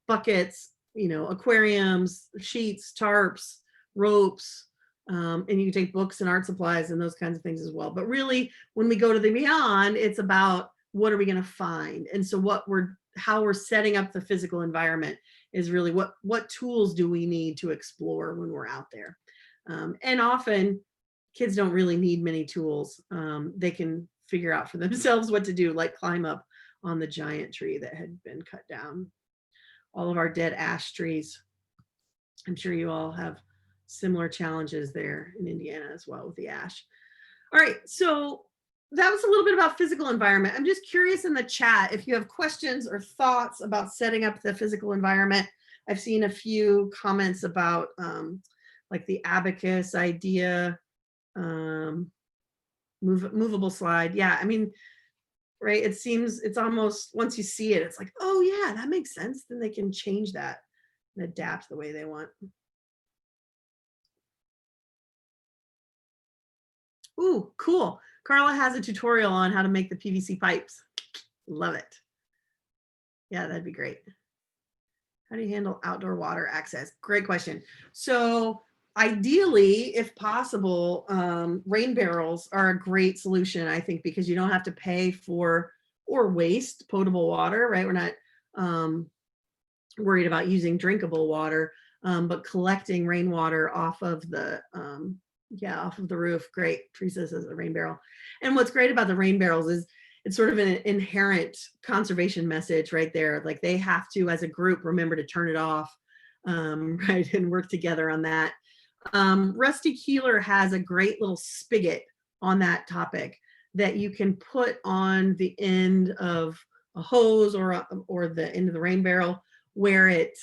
Buckets, you know, aquariums, sheets, tarps, ropes, and you can take books and art supplies and those kinds of things as well. But really, when we go to the beyond, it's about what are we going to find? And so how we're setting up the physical environment is really what tools do we need to explore when we're out there. And often kids don't really need many tools. They can figure out for themselves what to do, like climb up on the giant tree that had been cut down. All of our dead ash trees. I'm sure you all have similar challenges there in Indiana as well with the ash. All right, so that was a little bit about physical environment. I'm just curious in the chat if you have questions or thoughts about setting up the physical environment. I've seen a few comments about like the abacus idea, movable slide. Yeah, I mean, right, it's almost, once you see it, it's like, oh yeah, that makes sense. Then they can change that and adapt the way they want. Ooh, cool. Carla has a tutorial on how to make the PVC pipes. Love it. Yeah, that'd be great. How do you handle outdoor water access? Great question. So ideally, if possible, rain barrels are a great solution, I think, because you don't have to pay for or waste potable water, right? We're not worried about using drinkable water, but collecting rainwater off of the off of the roof. Great. Teresa says a rain barrel. And what's great about the rain barrels is it's sort of an inherent conservation message right there. Like they have to, as a group, remember to turn it off, right, and work together on that. Rusty Keeler has a great little spigot on that topic that you can put on the end of a hose or the end of the rain barrel, where it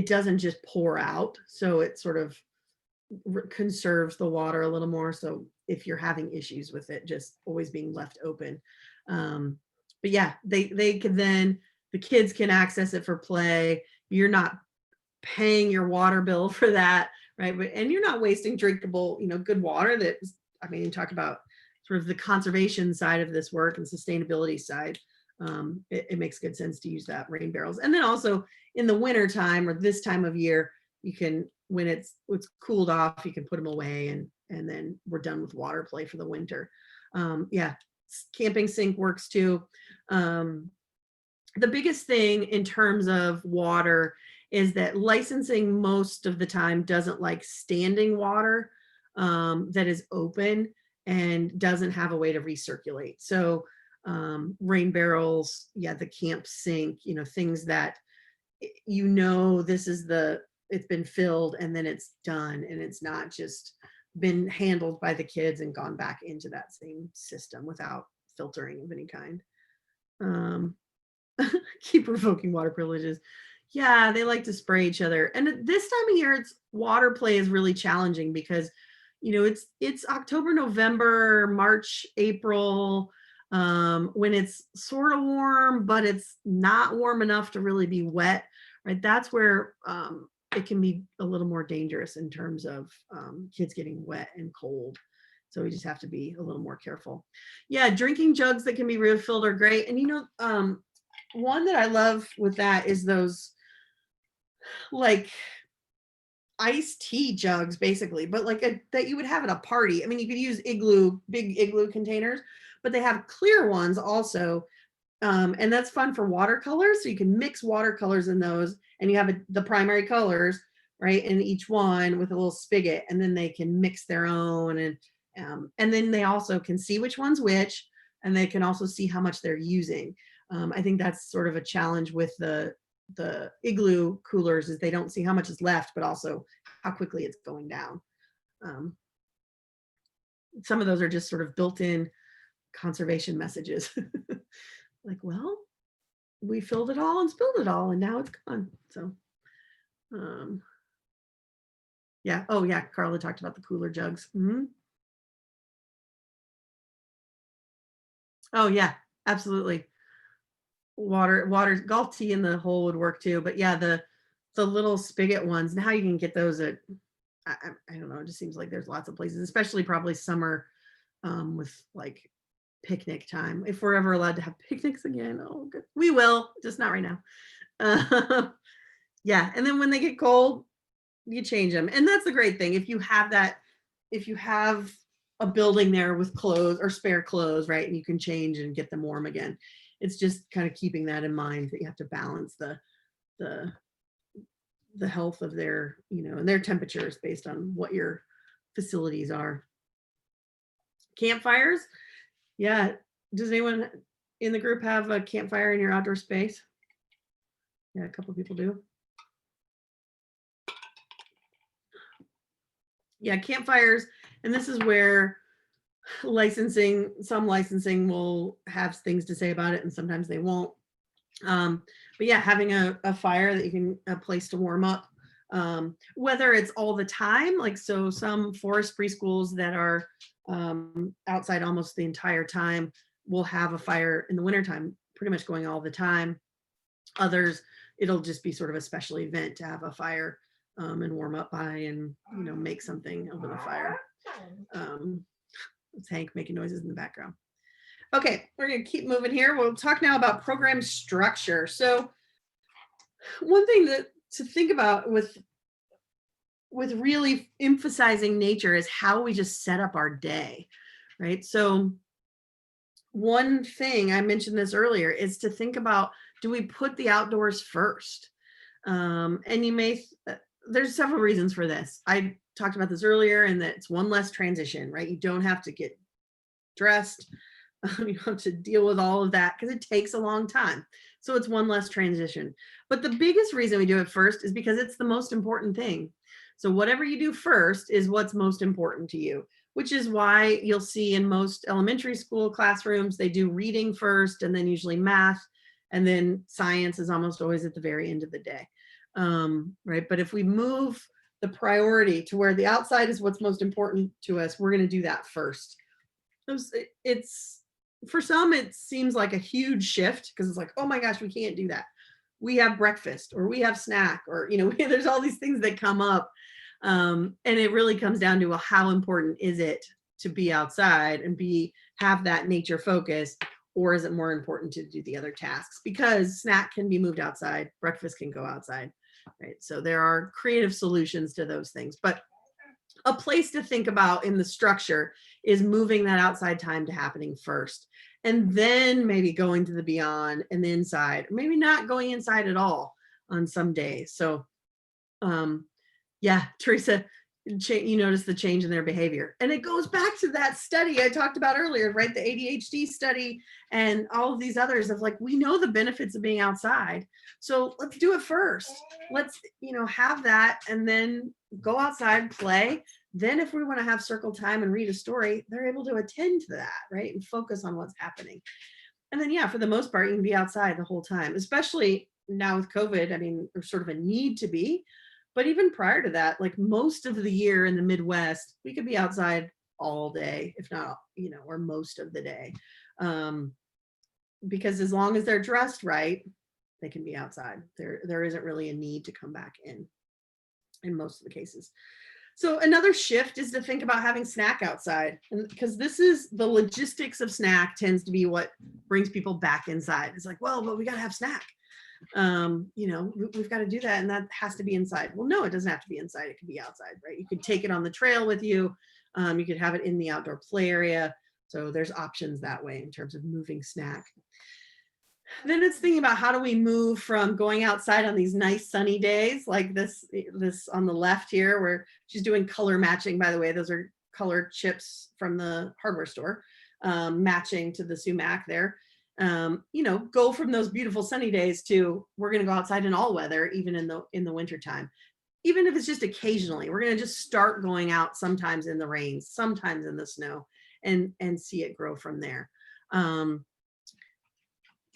doesn't just pour out. So it sort of conserves the water a little more. So if you're having issues with it just always being left open. But yeah, they can then, the kids can access it for play. You're not paying your water bill for that, right? But, and you're not wasting drinkable, good water that, I mean, talk about sort of the conservation side of this work and sustainability side. It makes good sense to use that rain barrels. And then also in the winter time or this time of year, you can, when it's cooled off, you can put them away and then we're done with water play for the winter. Yeah, camping sink works too. The biggest thing in terms of water is that licensing most of the time doesn't like standing water that is open and doesn't have a way to recirculate. So rain barrels, yeah, the camp sink, things that, this is it's been filled and then it's done and it's not just been handled by the kids and gone back into that same system without filtering of any kind. Keep provoking water privileges. Yeah, they like to spray each other. And this time of year, water play is really challenging because, it's October, November, March, April, when it's sort of warm, but it's not warm enough to really be wet, right? That's where it can be a little more dangerous in terms of kids getting wet and cold. So we just have to be a little more careful. Yeah, drinking jugs that can be refilled are great. And one that I love with that is those like iced tea jugs, basically, but like that you would have at a party. I mean, you could use big igloo containers, but they have clear ones also. And that's fun for watercolors. So you can mix watercolors in those and you have the primary colors, right, in each one with a little spigot, and then they can mix their own. And then they also can see which one's which, and they can also see how much they're using. I think that's sort of a challenge with the igloo coolers is they don't see how much is left, but also how quickly it's going down. Some of those are just sort of built-in conservation messages. Like, well, we filled it all and spilled it all and now it's gone. So yeah. Oh yeah, Carla talked about the cooler jugs. Mm-hmm. Oh yeah, absolutely. Water, golf tee in the hole would work too. But yeah, the little spigot ones, now you can get those at, I don't know, it just seems like there's lots of places, especially probably summer with like picnic time. If we're ever allowed to have picnics again, oh good, we will, just not right now. Yeah, and then when they get cold, you change them. And that's the great thing. If you have a building there with clothes or spare clothes, right, and you can change and get them warm again. It's just kind of keeping that in mind that you have to balance the health of their, and their temperatures based on what your facilities are. Campfires. Yeah. Does anyone in the group have a campfire in your outdoor space? Yeah, a couple of people do. Yeah, campfires. And this is where some licensing will have things to say about it and sometimes they won't. But yeah, having a fire that you can, a place to warm up, whether it's all the time, like, so some forest preschools that are outside almost the entire time will have a fire in the wintertime, pretty much going all the time. Others it'll just be sort of a special event to have a fire and warm up by and, you know, make something over the fire. It's Hank making noises in the background. Okay, we're going to keep moving here. We'll talk now about program structure. So one thing that to think about with really emphasizing nature is how we just set up our day, right? So one thing, I mentioned this earlier, is to think about, do we put the outdoors first? And you may, there's several reasons for this. I talked about this earlier, and that it's one less transition, right? You don't have to get dressed. You don't have to deal with all of that because it takes a long time. So it's one less transition. But the biggest reason we do it first is because it's the most important thing. So whatever you do first is what's most important to you, which is why you'll see in most elementary school classrooms, they do reading first and then usually math, and then science is almost always at the very end of the day, right? But if we move the priority to where the outside is what's most important to us, we're going to do that first. It's, for some, it seems like a huge shift because it's like, oh my gosh, we can't do that. We have breakfast or we have snack, or, you know, there's all these things that come up. And it really comes down to, well, how important is it to be outside and have that nature focus, or is it more important to do the other tasks? Because snack can be moved outside, breakfast can go outside, right? So there are creative solutions to those things, but a place to think about in the structure is moving that outside time to happening first, and then maybe going to the beyond and the inside, maybe not going inside at all on some days. So yeah, Teresa, you notice the change in their behavior. And it goes back to that study I talked about earlier, right? The ADHD study and all of these others of like, we know the benefits of being outside. So let's do it first. Let's, you know, have that and then go outside, play. Then if we want to have circle time and read a story, they're able to attend to that, right? And focus on what's happening. And then, yeah, for the most part, you can be outside the whole time, especially now with COVID. I mean, there's sort of a need to be. But even prior to that, like most of the year in the Midwest, we could be outside all day, if not, you know, or most of the day. Because as long as they're dressed right, they can be outside. There isn't really a need to come back in most of the cases. So another shift is to think about having snack outside, and because this is the logistics of snack tends to be what brings people back inside. It's like, well, but we got to have snack. You know, we've got to do that, and that has to be inside. Well, no, it doesn't have to be inside. It can be outside, right? You could take it on the trail with you. You could have it in the outdoor play area. So there's options that way in terms of moving snack. Then it's thinking about, how do we move from going outside on these nice sunny days like this on the left here, where she's doing color matching. By the way, those are color chips from the hardware store, matching to the sumac there. You know, go from those beautiful sunny days to, we're going to go outside in all weather, even in the winter time. Even if it's just occasionally, we're going to just start going out sometimes in the rain, sometimes in the snow, and see it grow from there.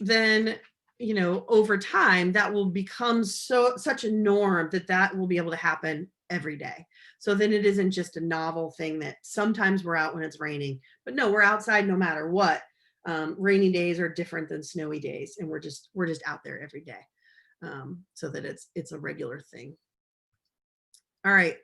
Then, you know, over time, that will become such a norm that will be able to happen every day. So then it isn't just a novel thing that sometimes we're out when it's raining, but no, we're outside no matter what. Rainy days are different than snowy days, and we're just out there every day, so that it's a regular thing. All right.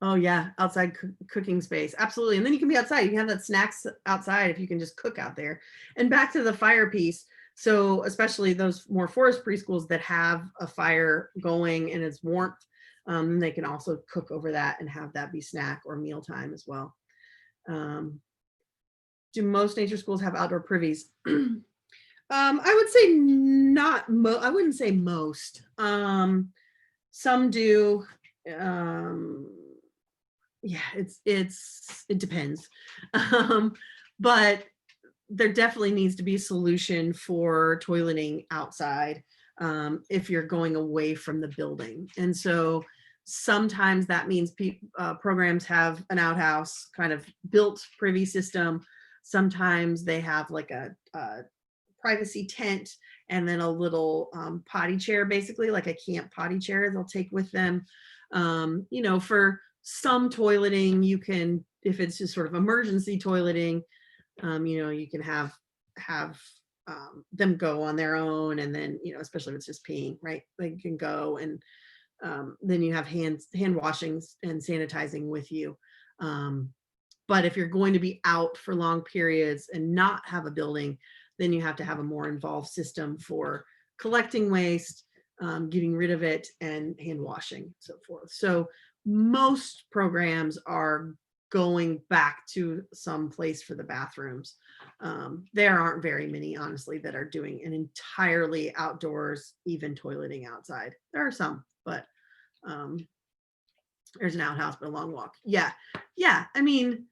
Oh yeah, outside cooking space, absolutely. And then you can be outside. You can have that snacks outside if you can just cook out there. And back to the fire piece. So especially those more forest preschools that have a fire going and it's warmth, they can also cook over that and have that be snack or mealtime as well. Do most nature schools have outdoor privies? I would say not. I wouldn't say most. Some do. Yeah, it depends. But there definitely needs to be a solution for toileting outside if you're going away from the building. And so sometimes that means programs have an outhouse kind of built privy system. Sometimes they have like a privacy tent and then a little potty chair, basically like a camp potty chair they'll take with them. You know, for some toileting, you can, if it's just sort of emergency toileting, you know, you can have them go on their own, and then, you know, especially if it's just peeing, right? They can go, and then you have hand washings and sanitizing with you. But if you're going to be out for long periods and not have a building, then you have to have a more involved system for collecting waste, getting rid of it, and hand washing, so forth. So most programs are going back to some place for the bathrooms. There aren't very many, honestly, that are doing an entirely outdoors, even toileting outside. There are some, but there's an outhouse, but a long walk. Yeah. I mean,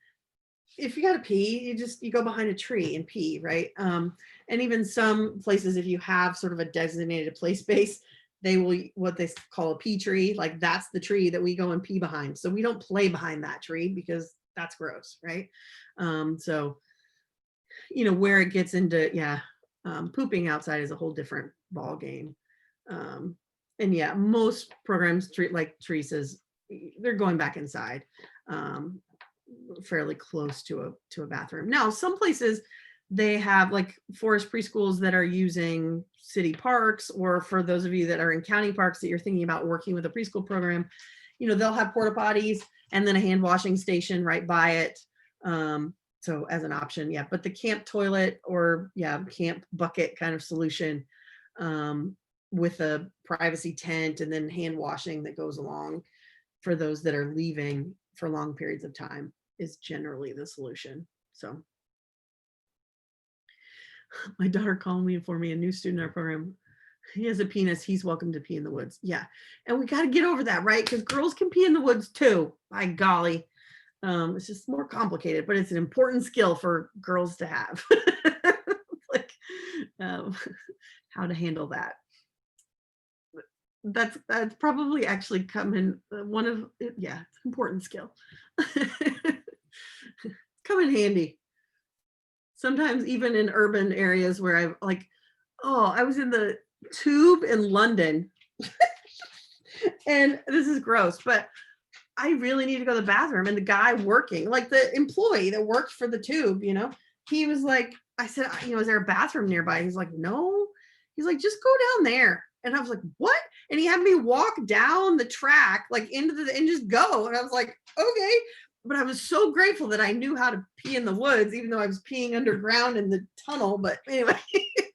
if you gotta pee, you go behind a tree and pee, right? And even some places, if you have sort of a designated play space, they will, what they call a pee tree, like that's the tree that we go and pee behind. So we don't play behind that tree because that's gross, right? So, you know, where it gets into, pooping outside is a whole different ball game. And yeah, most programs treat, like Teresa's, they're going back inside, fairly close to a bathroom. Now, some places they have like forest preschools that are using city parks, or for those of you that are in county parks that you're thinking about working with a preschool program, you know, they'll have porta potties and then a hand washing station right by it. So as an option, yeah, but the camp toilet or camp bucket kind of solution, with a privacy tent and then hand washing that goes along for those that are leaving for long periods of time is generally the solution. So my daughter called me and informed me a new student in our program, he has a penis, he's welcome to pee in the woods. Yeah, and we got to get over that, right? Because girls can pee in the woods too, by golly. It's just more complicated, but it's an important skill for girls to have. Like how to handle that. That's probably actually come in one of, it's an important skill. Come in handy. Sometimes even in urban areas where I've like, I was in the tube in London and this is gross, but I really need to go to the bathroom. And the guy working, like the employee that worked for the tube, you know, he was like, I said, you know, is there a bathroom nearby? He's like, no. He's like, just go down there. And I was like, what? And he had me walk down the track, like into and just go. And I was like, okay. But I was so grateful that I knew how to pee in the woods, even though I was peeing underground in the tunnel. But anyway, it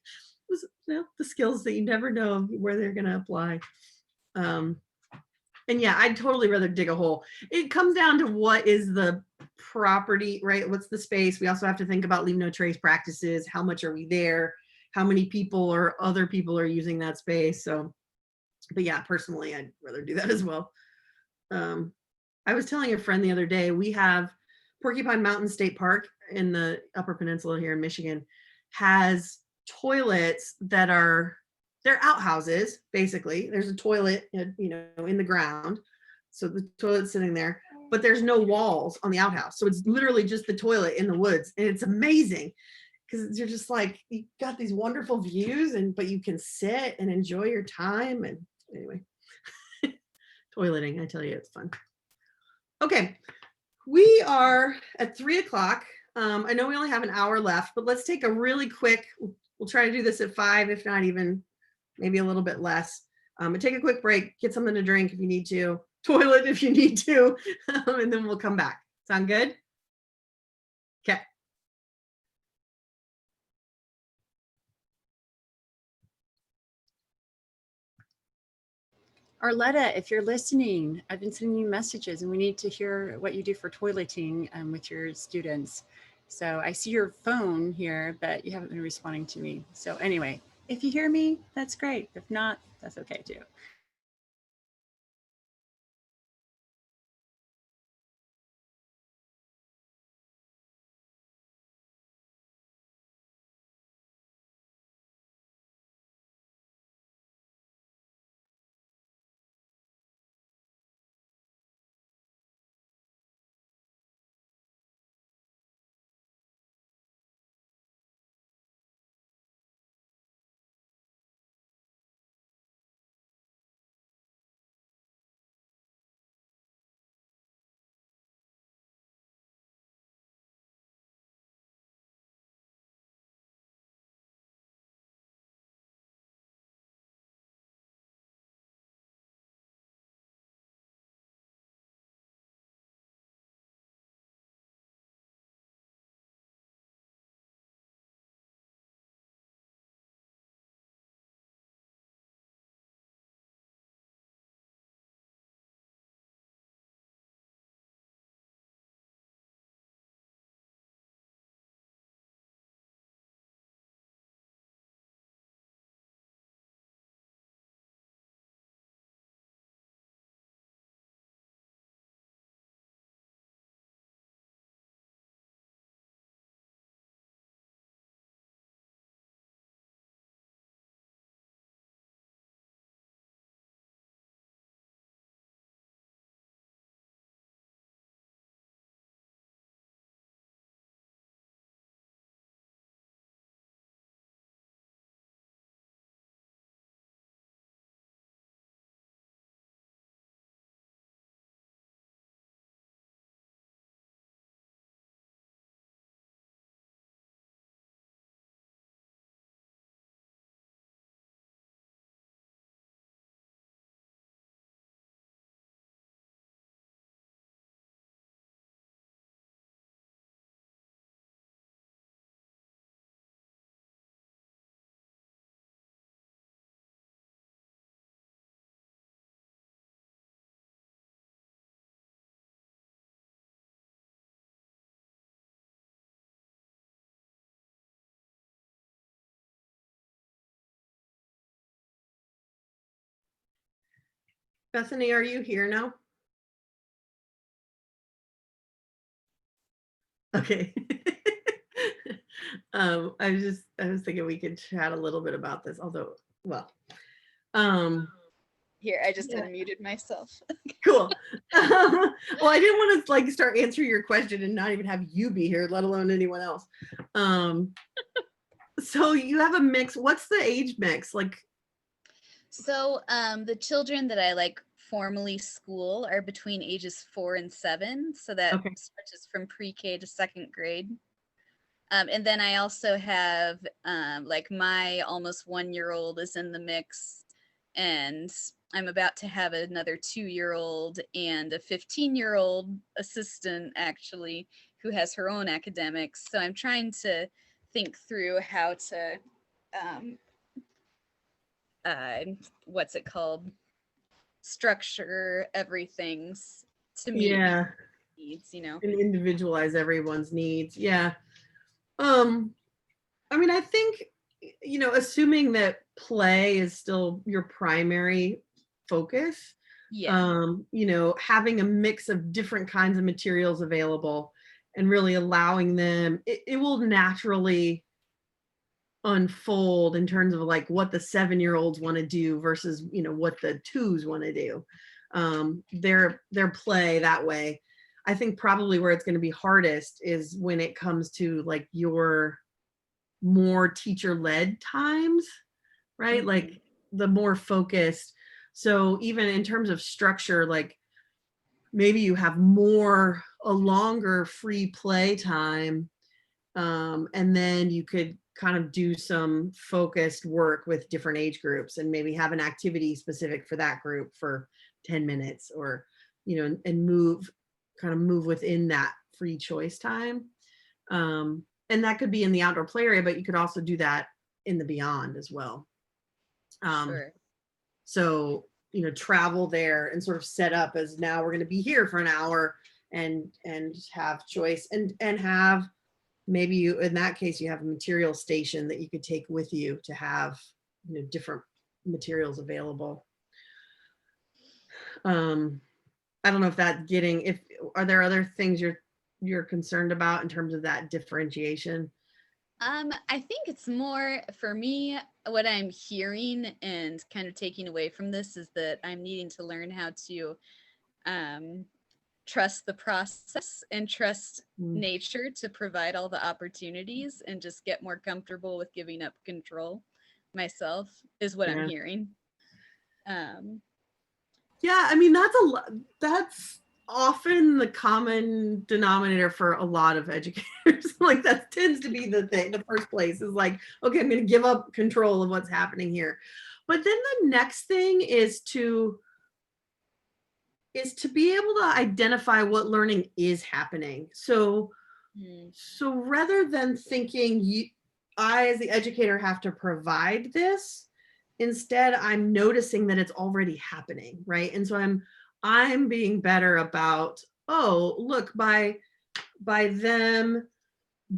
was, you know, the skills that you never know where they're going to apply. And yeah, I'd totally rather dig a hole. It comes down to what is the property, right? What's the space? We also have to think about leave no trace practices. How much are we there? How many people or other people are using that space? So, but yeah, personally, I'd rather do that as well. I was telling a friend the other day, we have Porcupine Mountain State Park in the Upper Peninsula here in Michigan has toilets that are, they're outhouses, basically. There's a toilet, you know, in the ground. So the toilet's sitting there, but there's no walls on the outhouse. So it's literally just the toilet in the woods. And it's amazing because you're just like, you got these wonderful views, but you can sit and enjoy your time. And anyway, toileting, I tell you, it's fun. Okay, we are at 3 o'clock. I know we only have an hour left, but let's take a really quick, we'll try to do this at 5, if not even maybe a little bit less. And take a quick break, get something to drink if you need to, toilet if you need to, and then we'll come back. Sound good? Okay. Arletta, if you're listening, I've been sending you messages and we need to hear what you do for toileting with your students. So I see your phone here, but you haven't been responding to me. So anyway, if you hear me, that's great. If not, that's okay too. Bethany, are you here now? Okay. I was thinking we could chat a little bit about this, although, well, Here, I just Yeah. unmuted myself. cool. Well, I didn't want to like start answering your question and not even have you be here, let alone anyone else. So you have a mix. What's the age mix? Like, So the children that I like formally school are between ages 4 and 7. So that Okay. stretches from pre-K to 2nd grade. And then I also have like my almost 1-year-old is in the mix, and I'm about to have another 2-year-old and a 15-year-old assistant actually who has her own academics. So I'm trying to think through how to what's it called, structure everything to meet yeah, needs, you know. and individualize everyone's needs. Yeah. I mean, I think, assuming that play is still your primary focus, Yeah. having a mix of different kinds of materials available and really allowing them, it will naturally unfold in terms of like what the 7-year-olds want to do versus, what the 2s want to do. Their play that way. I think probably where it's going to be hardest is when it comes to like your more teacher-led times, right? Like the more focused. So even in terms of structure, like maybe you have a longer free play time, and then you could kind of do some focused work with different age groups and maybe have an activity specific for that group for 10 minutes or, and move within that free choice time. And that could be in the outdoor play area, but you could also do that in the beyond as well. Sure. So, travel there and sort of set up as now we're going to be here for an hour and have choice and have maybe you, in that case, you have a material station that you could take with you to have, different materials available. I don't know if are there other things you're concerned about in terms of that differentiation? I think it's more for me, what I'm hearing and kind of taking away from this is that I'm needing to learn how to trust the process and trust nature to provide all the opportunities and just get more comfortable with giving up control myself is what I'm hearing. Yeah, I mean, that's often the common denominator for a lot of educators. Like that tends to be the thing. The first place is like, okay, I'm going to give up control of what's happening here. But then the next thing is to be able to identify what learning is happening. So rather than thinking I as the educator have to provide this, instead I'm noticing that it's already happening, right? And so I'm being better about, oh, look, by them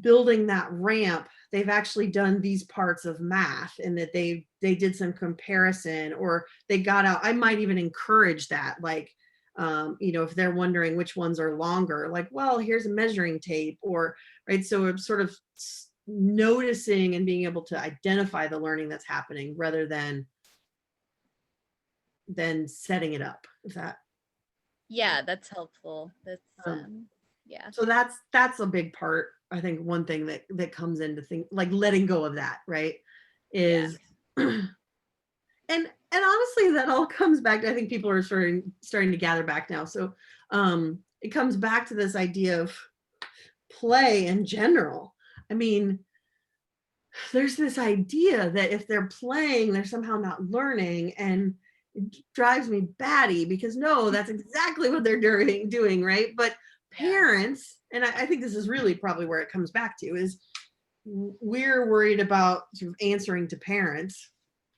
building that ramp, they've actually done these parts of math and that they did some comparison or they got out. I might even encourage that, like, if they're wondering which ones are longer, like, well, here's a measuring tape, or right. So it's sort of noticing and being able to identify the learning that's happening rather than setting it up. Is that? Yeah, that's helpful. That's yeah. So that's a big part. I think one thing that comes into like letting go of that, right, is and honestly, that all comes back to, I think people are starting to gather back now. So it comes back to this idea of play in general. I mean, there's this idea that if they're playing, they're somehow not learning, and it drives me batty because no, that's exactly what they're doing, right? But parents, and I think this is really probably where it comes back to, is we're worried about sort of answering to parents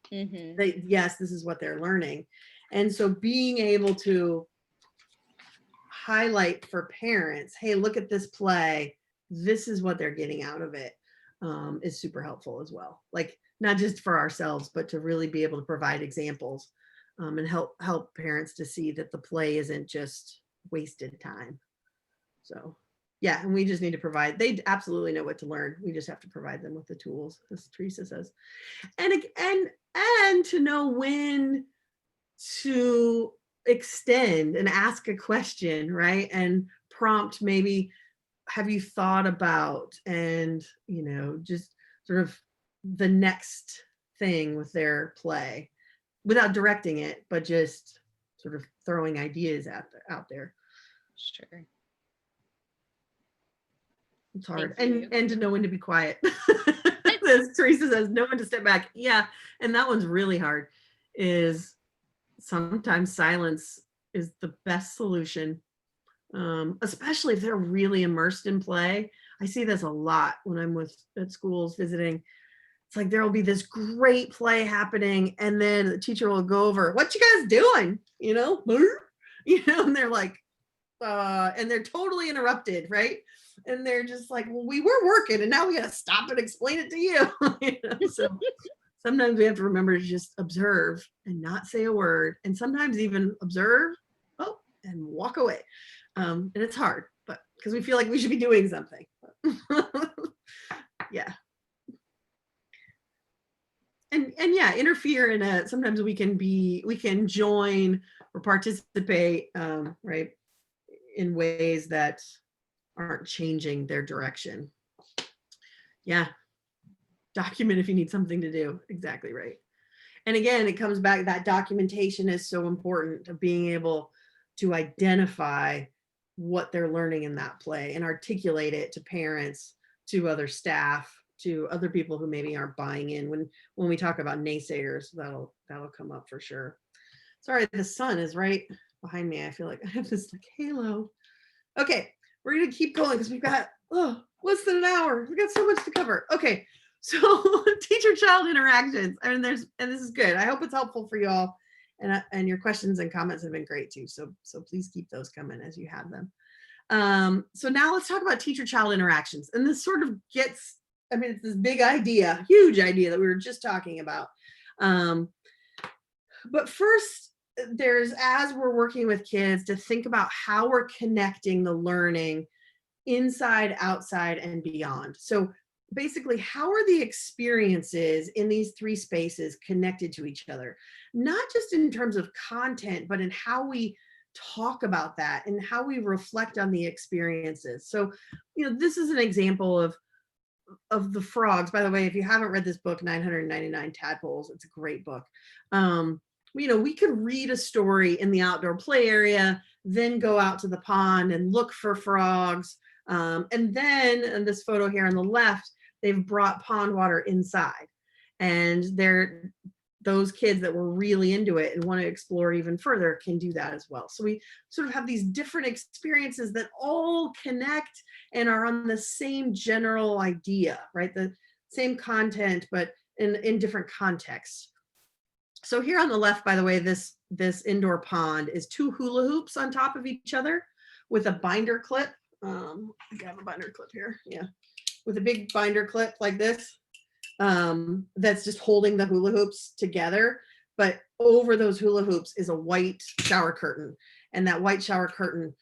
that yes, this is what they're learning. And so being able to highlight for parents, hey, look at this play, this is what they're getting out of it, is super helpful as well. Like not just for ourselves, but to really be able to provide examples and help parents to see that the play isn't just wasted time. So yeah, and we just need to provide, they absolutely know what to learn. We just have to provide them with the tools, as Teresa says. And to know when to extend and ask a question, right? And prompt, maybe, have you thought about, and, you know, just sort of the next thing with their play without directing it, but just sort of throwing ideas out there. Sure. It's hard. Thank you. And to know when to be quiet. As Teresa says, know when to step back. Yeah, and that one's really hard, is sometimes silence is the best solution, especially if they're really immersed in play. I see this a lot when I'm at schools visiting. It's like there will be this great play happening, and then the teacher will go over, "What you guys doing?" You know, and they're like, and they're totally interrupted, right? And they're just like, "Well, we were working, and now we got to stop and explain it to you." You know? So sometimes we have to remember to just observe and not say a word, and sometimes even observe, and walk away. And it's hard, but because we feel like we should be doing something. Yeah. And yeah, interfere in a, sometimes we can join or participate, right, in ways that aren't changing their direction. Yeah. Document if you need something to do. Exactly right. And again, it comes back, that documentation is so important, of being able to identify what they're learning in that play and articulate it to parents, to other staff, to other people who maybe aren't buying in. When we talk about naysayers, that'll come up for sure. Sorry, the sun is right behind me. I feel like I have this like halo. Okay, we're gonna keep going because we've got less than an hour. We got so much to cover. Okay, so teacher-child interactions. I mean, and this is good. I hope it's helpful for you all. And your questions and comments have been great too. So please keep those coming as you have them. So now let's talk about teacher-child interactions. And this sort of gets, I mean, it's this big idea, huge idea that we were just talking about. But first, as we're working with kids, to think about how we're connecting the learning inside, outside, and beyond. So basically, how are the experiences in these three spaces connected to each other? Not just in terms of content, but in how we talk about that and how we reflect on the experiences. So, you know, this is an example of the frogs. By the way, if you haven't read this book, 999 Tadpoles, it's a great book. You know, we could read a story in the outdoor play area, then go out to the pond and look for frogs. And then in this photo here on the left, they've brought pond water inside, and those kids that were really into it and want to explore even further can do that as well. So we sort of have these different experiences that all connect and are on the same general idea, right? The same content, but in different contexts. So here on the left, by the way, this indoor pond is 2 hula hoops on top of each other with a binder clip. I have a binder clip here. Yeah. With a big binder clip like this, that's just holding the hula hoops together. But over those hula hoops is a white shower curtain. And that white shower curtain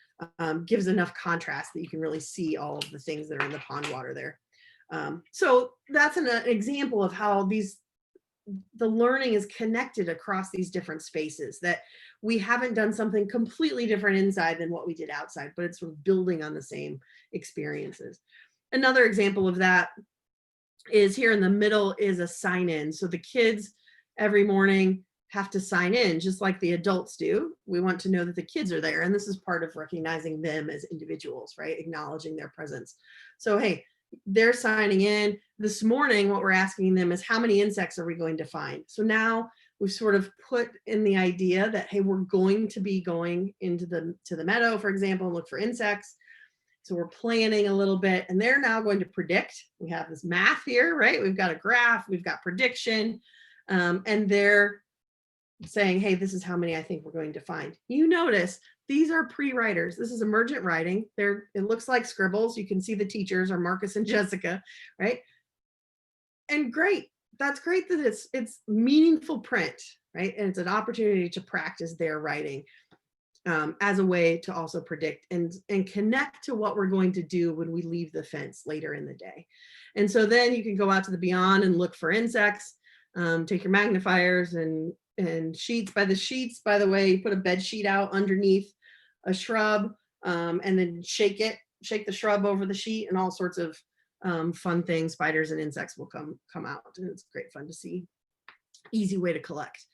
gives enough contrast that you can really see all of the things that are in the pond water there. So that's an example of how the learning is connected across these different spaces, that we haven't done something completely different inside than what we did outside, but it's sort of building on the same experiences. Another example of that is here in the middle is a sign in. So the kids every morning have to sign in just like the adults do. We want to know that the kids are there. And this is part of recognizing them as individuals, right? Acknowledging their presence. So, hey, they're signing in. This morning, what we're asking them is, how many insects are we going to find? So now we've sort of put in the idea that, hey, we're going to be going into the meadow, for example, and look for insects. So we're planning a little bit, and they're now going to predict. We have this math here, right? We've got a graph, we've got prediction, and they're saying, hey, this is how many I think we're going to find. You notice these are pre-writers. This is emergent writing. It looks like scribbles. You can see the teachers are Marcus and Jessica, right? And great. That's great that it's meaningful print, right? And it's an opportunity to practice their writing as a way to also predict and connect to what we're going to do when we leave the fence later in the day. And so then you can go out to the beyond and look for insects, take your magnifiers and sheets. By the sheets, by the way, you put a bed sheet out underneath a shrub and then shake the shrub over the sheet, and all sorts of fun things, spiders and insects will come out. And it's great fun to see. Easy way to collect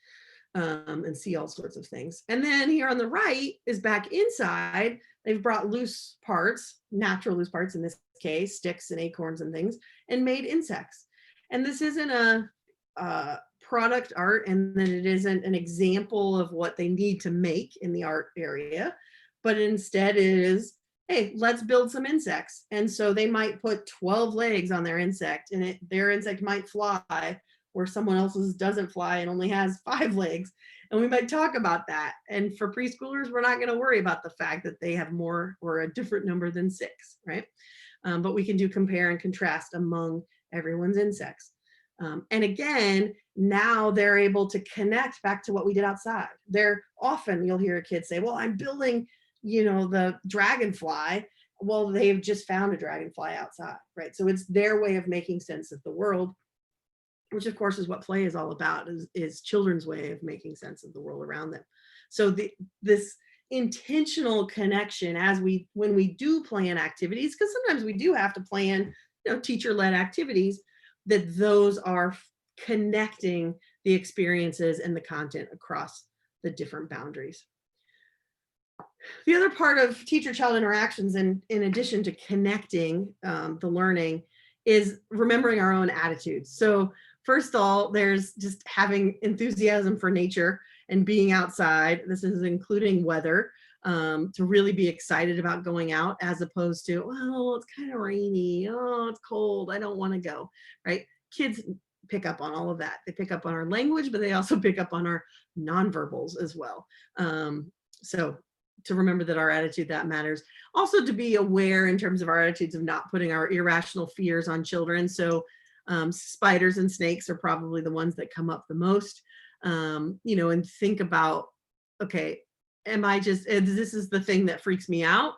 and see all sorts of things. And then here on the right is back inside. They've brought loose parts, natural loose parts in this case, sticks and acorns and things, and made insects. And this isn't a product art, and then it isn't an example of what they need to make in the art area, but instead it is, hey, let's build some insects. And so they might put 12 legs on their insect, and their insect might fly, where someone else's doesn't fly and only has 5 legs. And we might talk about that. And for preschoolers, we're not going to worry about the fact that they have more or a different number than 6, right? But we can do compare and contrast among everyone's insects. And again, now they're able to connect back to what we did outside. They're often, you'll hear a kid say, well, I'm building, the dragonfly. Well, they've just found a dragonfly outside, right? So it's their way of making sense of the world, which of course is what play is all about, is children's way of making sense of the world around them. So this intentional connection when we do plan activities, because sometimes we do have to plan, teacher-led activities, that those are connecting the experiences and the content across the different boundaries. The other part of teacher-child interactions, in addition to connecting the learning, is remembering our own attitudes. So first of all, there's just having enthusiasm for nature and being outside. This is including weather, to really be excited about going out, as opposed to, well, it's kind of rainy, oh, it's cold, I don't want to go, right? Kids pick up on all of that. They pick up on our language, but they also pick up on our nonverbals as well. So to remember that our attitude, that matters. Also to be aware in terms of our attitudes of not putting our irrational fears on children. So spiders and snakes are probably the ones that come up the most, and think about, okay, this is the thing that freaks me out,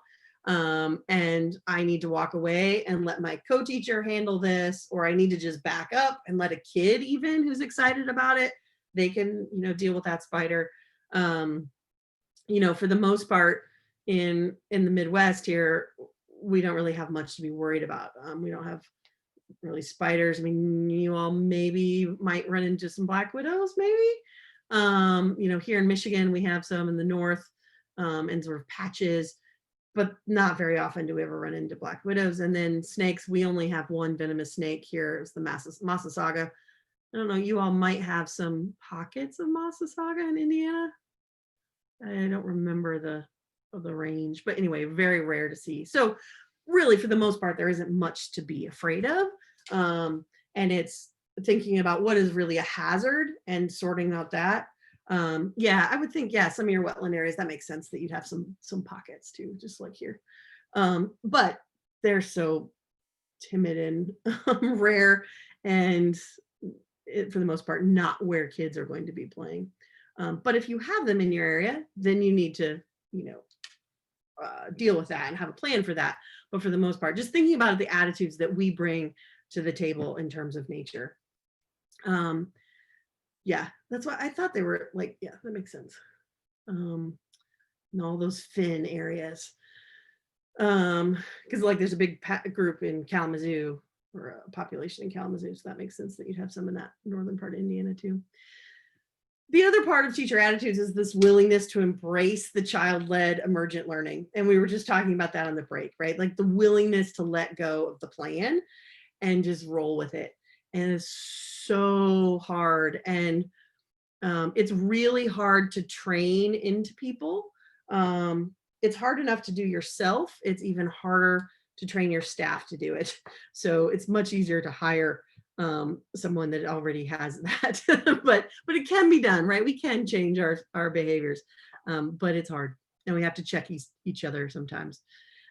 and I need to walk away and let my co-teacher handle this, or I need to just back up and let a kid, even who's excited about it, they can, deal with that spider. For the most part in the Midwest here, we don't really have much to be worried about. We don't have really spiders. I mean, you all maybe might run into some black widows, maybe. Here in Michigan, we have some in the north, and sort of patches, but not very often do we ever run into black widows. And then snakes, we only have one venomous snake here. It's the Massasauga. I don't know, you all might have some pockets of Massasauga in Indiana. I don't remember the range, but anyway, very rare to see. So really, for the most part, there isn't much to be afraid of. And it's thinking about what is really a hazard and sorting out that. Yeah, I would think, some of your wetland areas, that makes sense that you'd have some pockets too, just like here. But they're so timid and rare, and for the most part, not where kids are going to be playing. But if you have them in your area, then you need to, deal with that and have a plan for that. But for the most part, just thinking about the attitudes that we bring to the table in terms of nature. Yeah, that's why I thought they were like, yeah, that makes sense. And all those fin areas. Because like there's a big group in Kalamazoo, or a population in Kalamazoo, so that makes sense that you'd have some in that northern part of Indiana too. The other part of teacher attitudes is this willingness to embrace the child-led emergent learning. And we were just talking about that on the break, right? Like the willingness to let go of the plan and just roll with it. And it's so hard. And it's really hard to train into people. It's hard enough to do yourself. It's even harder to train your staff to do it. So it's much easier to hire someone that already has that, but it can be done, right? We can change our behaviors, but it's hard, and we have to check each other sometimes.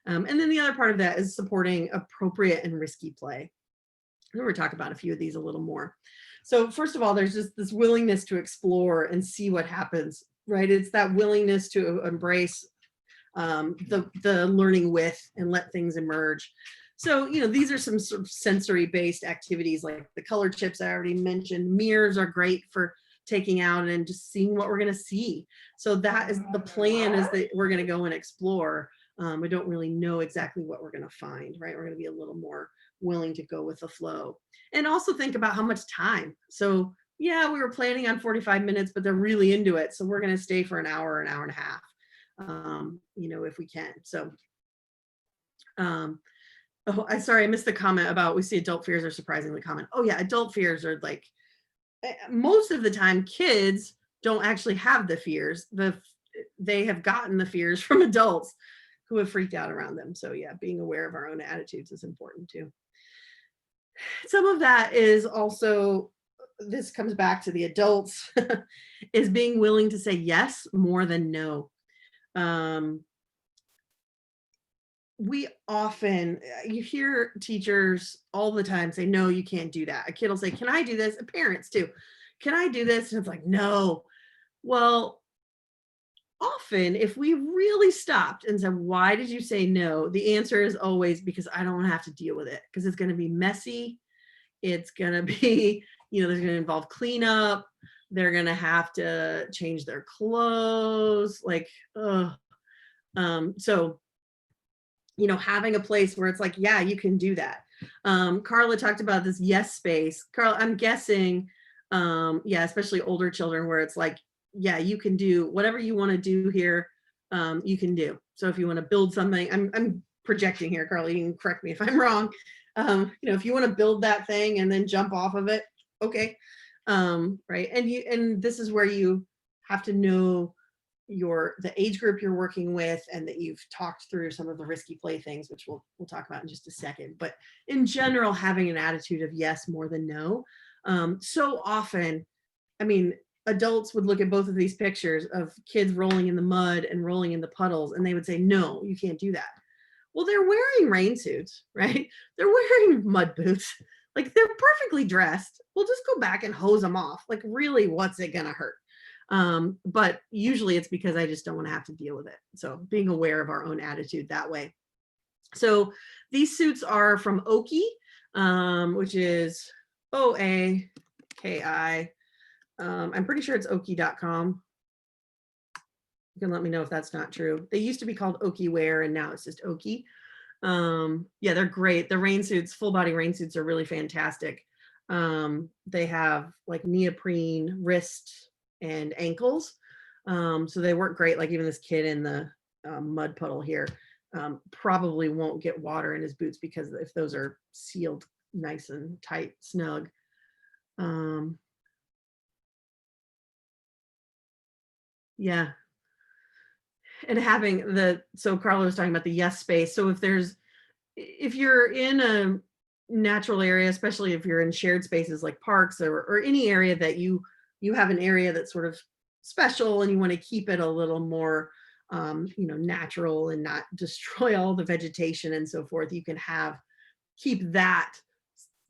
And then the other part of that is supporting appropriate and risky play. We're going to talk about a few of these a little more, So first of all, there's just this willingness to explore and see what happens, right? It's that willingness to embrace the learning with and let things emerge. So, you know, these are some sort of sensory-based activities like the color chips I already mentioned. Mirrors are great for taking out and just seeing what we're going to see. So that is the plan, is that we're going to go and explore. We don't really know exactly what we're going to find, right? We're going to be a little more willing to go with the flow. And also think about how much time. So yeah, we were planning on 45 minutes, but they're really into it. So we're going to stay for an hour and a half, you know, if we can. So, oh, sorry, I missed the comment about we see adult fears are surprisingly common. Oh yeah, adult fears are like, most of the time kids don't actually have the fears. They have gotten the fears from adults who have freaked out around them. So yeah, being aware of our own attitudes is important too. Some of that is also, this comes back to the adults, is being willing to say yes more than no. We often, you hear teachers all the time say, no, you can't do that. A kid will say, can I do this? Parents too. Can I do this? And it's like, no. Well, often if we really stopped and said, why did you say no? The answer is always because I don't want to have to deal with it, because it's going to be messy. It's going to be, you know, there's going to involve cleanup. They're going to have to change their clothes. Like, so, you know, having a place where it's like, yeah, you can do that. Carla talked about this yes space. Carla, I'm guessing, yeah, especially older children, where it's like, yeah, you can do whatever you want to do here. You can do. So if you want to build something, I'm projecting here, Carla, you can correct me if I'm wrong. You know, if you want to build that thing and then jump off of it, okay. Right. And this is where you have to know the age group you're working with, and that you've talked through some of the risky play things, which we'll talk about in just a second. But in general, having an attitude of yes more than no. So often, I mean, adults would look at both of these pictures of kids rolling in the mud and rolling in the puddles, and they would say, no, you can't do that. Well, they're wearing rain suits, right? They're wearing mud boots. Like, they're perfectly dressed. We'll just go back and hose them off. Like, really, what's it gonna hurt? But usually it's because I just don't want to have to deal with it. So being aware of our own attitude that way. So these suits are from EEAI, which is OAKI. I'm pretty sure it's oki.com. You can let me know if that's not true. They used to be called Oki Wear, and now it's just Oki. Yeah, they're great. The rain suits, full body rain suits, are really fantastic. They have like neoprene wrist and ankles. So they work great. Like even this kid in the mud puddle here probably won't get water in his boots, because if those are sealed nice and tight, snug. Yeah. And having so Carla was talking about the yes space. So if you're in a natural area, especially if you're in shared spaces like parks or any area that you have an area that's sort of special and you want to keep it a little more, you know, natural and not destroy all the vegetation and so forth, you can keep that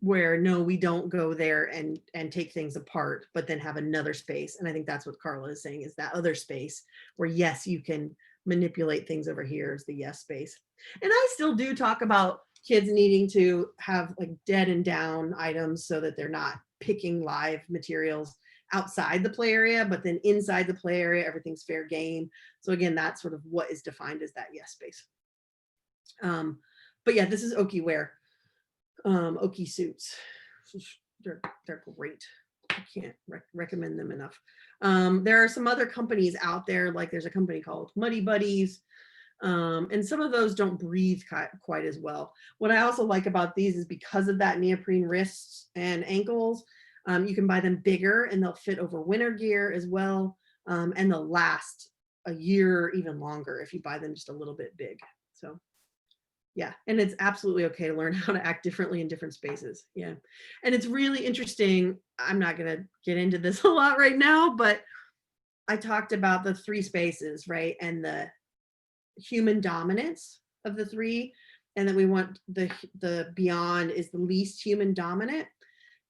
where, no, we don't go there and take things apart, but then have another space. And I think that's what Carla is saying, is that other space where, yes, you can manipulate things over here, is the yes space. And I still do talk about kids needing to have like dead and down items so that they're not picking live materials outside the play area, but then inside the play area, everything's fair game. So again, that's sort of what is defined as that yes space. But yeah, this is Oki wear. Oki suits. They're great. I can't recommend them enough. There are some other companies out there, like there's a company called Muddy Buddies, and some of those don't breathe quite as well. What I also like about these is because of that neoprene wrists and ankles, you can buy them bigger and they'll fit over winter gear as well, and they'll last a year, even longer, if you buy them just a little bit big. So yeah, and it's absolutely okay to learn how to act differently in different spaces. Yeah, and it's really interesting. I'm not going to get into this a lot right now, but I talked about the 3 spaces, right? And the human dominance of the 3, and then we want the beyond is the least human dominant.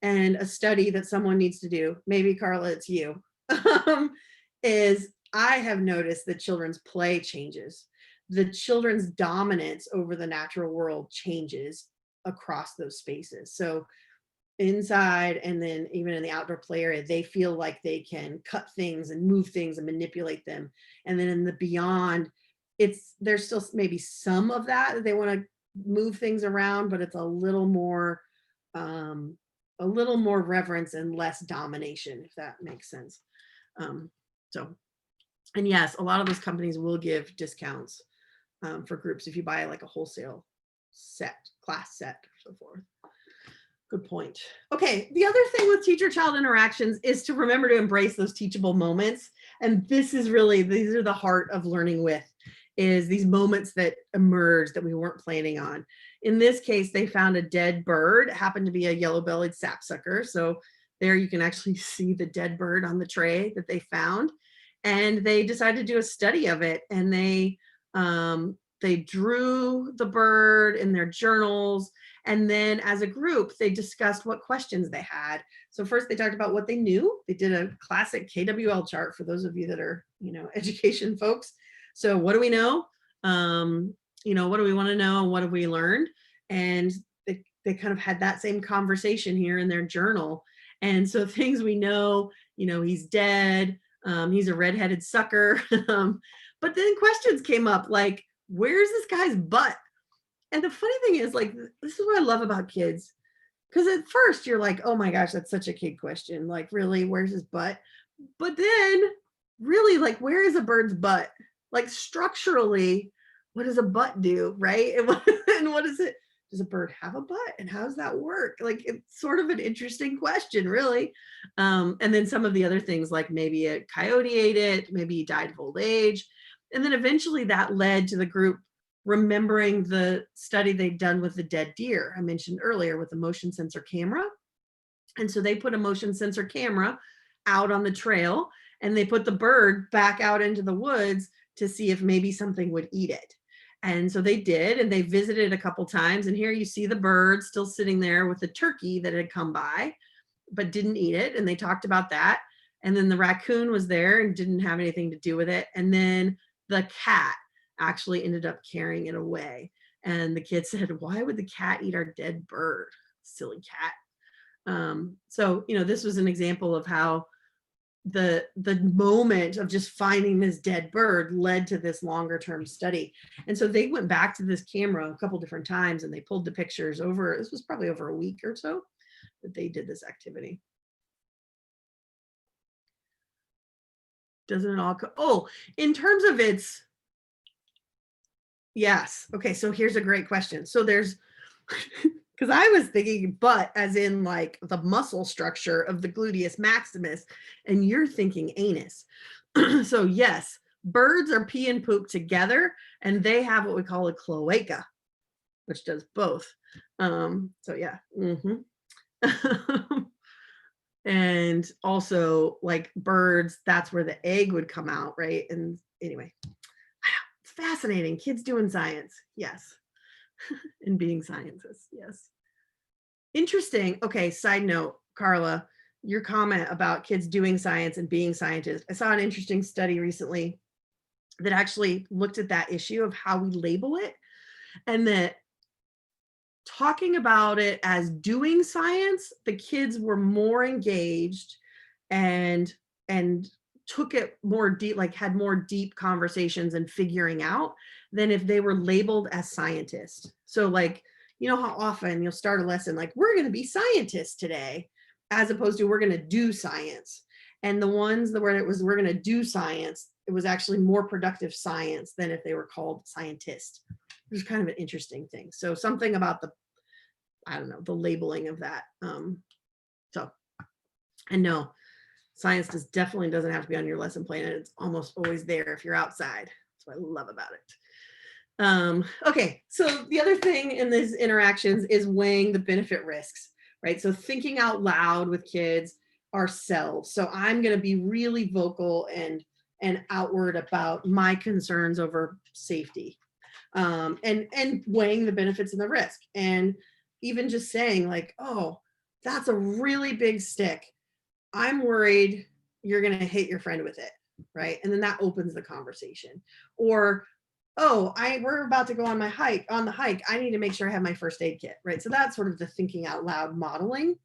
and a study that someone needs to do, maybe Carla, it's you, is I have noticed that children's play changes. The children's dominance over the natural world changes across those spaces. So inside and then even in the outdoor play area, they feel like they can cut things and move things and manipulate them. And then in the beyond, there's still maybe some of that they want to move things around, but it's a little more reverence and less domination, if that makes sense. And yes, a lot of those companies will give discounts for groups if you buy like a wholesale set, class set, or so forth. Good point. Okay, the other thing with teacher-child interactions is to remember to embrace those teachable moments. And this is really, these are the heart of learning with, is these moments that emerge that we weren't planning on. In this case, they found a dead bird. It happened to be a yellow-bellied sapsucker. So there you can actually see the dead bird on the tray that they found. And they decided to do a study of it. And they drew the bird in their journals. And then as a group, they discussed what questions they had. So first they talked about what they knew. They did a classic KWL chart for those of you that are, education folks. So what do we know? What do we want to know? And what have we learned? And they kind of had that same conversation here in their journal. And so things we know, he's dead. He's a redheaded sucker. But then questions came up like, where's this guy's butt? And the funny thing is, like, this is what I love about kids. Because at first you're like, oh my gosh, that's such a kid question. Like, really, where's his butt? But then really, like, where is a bird's butt? Like, structurally, what does a butt do, right? And what is it? Does a bird have a butt? And how does that work? Like, it's sort of an interesting question, really. And then some of the other things, like maybe a coyote ate it, maybe he died of old age. And then eventually that led to the group remembering the study they'd done with the dead deer I mentioned earlier with the motion sensor camera. And so they put a motion sensor camera out on the trail and they put the bird back out into the woods to see if maybe something would eat it. And so they did, and they visited a couple times. And here you see the bird still sitting there with the turkey that had come by, but didn't eat it. And they talked about that. And then the raccoon was there and didn't have anything to do with it. And then the cat actually ended up carrying it away. And the kid said, why would the cat eat our dead bird? Silly cat. So, this was an example of how the moment of just finding this dead bird led to this longer term study. And so they went back to this camera a couple different times and they pulled the pictures over, this was probably over a week or so that they did this activity. Doesn't it all in terms of its, yes. Okay, so here's a great question. So there's, because I was thinking butt as in like the muscle structure of the gluteus maximus, and you're thinking anus. So yes, birds are pee and poop together, and they have what we call a cloaca, which does both. So yeah. And also like birds, that's where the egg would come out, right? And anyway, it's fascinating. Kids doing science, yes. And being scientists, yes. Interesting. Okay, side note, Carla, your comment about kids doing science and being scientists. I saw an interesting study recently that actually looked at that issue of how we label it, and that talking about it as doing science, the kids were more engaged and took it more deep, like had more deep conversations and figuring out than if they were labeled as scientists. So like, how often you'll start a lesson like, we're going to be scientists today, as opposed to we're going to do science. And the ones where it was, we're going to do science, it was actually more productive science than if they were called scientist. It was kind of an interesting thing. So something about the labeling of that. And no, science definitely doesn't have to be on your lesson plan. It's almost always there if you're outside. That's what I love about it. Okay, so the other thing in these interactions is weighing the benefit risks, right? So thinking out loud with kids ourselves. So I'm going to be really vocal and outward about my concerns over safety, and weighing the benefits and the risk, and even just saying like, oh, that's a really big stick. I'm worried you're going to hit your friend with it, right? And then that opens the conversation. Or, oh, we're about to go on the hike. I need to make sure I have my first aid kit, right? So that's sort of the thinking out loud modeling.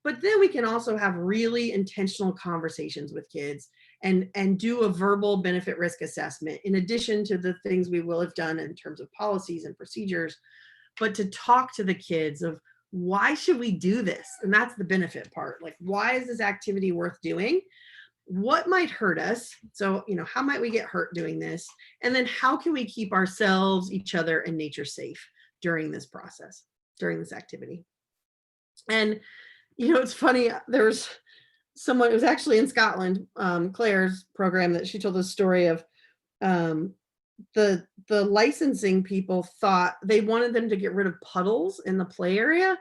But then we can also have really intentional conversations with kids and do a verbal benefit risk assessment in addition to the things we will have done in terms of policies and procedures, but to talk to the kids of, why should we do this? And that's the benefit part. Like, why is this activity worth doing? What might hurt us? So, you know, how might we get hurt doing this? And then how can we keep ourselves, each other, and nature safe during this process, during this activity? And, you know, it's funny, there was someone, it was actually in Scotland, Claire's program, that she told the story of the licensing people thought they wanted them to get rid of puddles in the play area,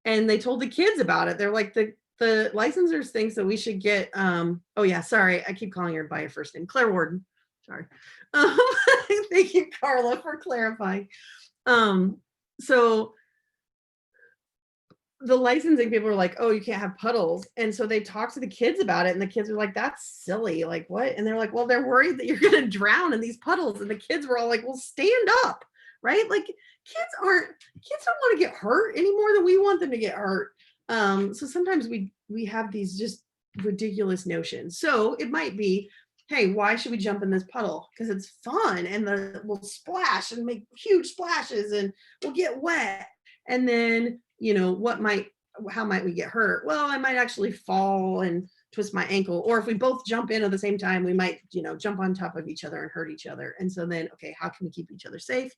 and they told the kids about it. They're like, the licensors thinks that we should get oh yeah, sorry, I keep calling her by her first name, Claire Warden, sorry. Thank you, Carla, for clarifying. So the licensing people were like, oh, you can't have puddles. And so they talked to the kids about it, and the kids were like, that's silly. Like, what? And they're like, well, they're worried that you're going to drown in these puddles. And the kids were all like, well, stand up, right? Like, kids don't want to get hurt any more than we want them to get hurt. So sometimes we have these just ridiculous notions. So it might be, hey, why should we jump in this puddle? Because it's fun, and we'll splash and make huge splashes, and we'll get wet. And then, you know, how might we get hurt? Well, I might actually fall and twist my ankle. Or if we both jump in at the same time, we might, you know, jump on top of each other and hurt each other. And so then, okay, how can we keep each other safe?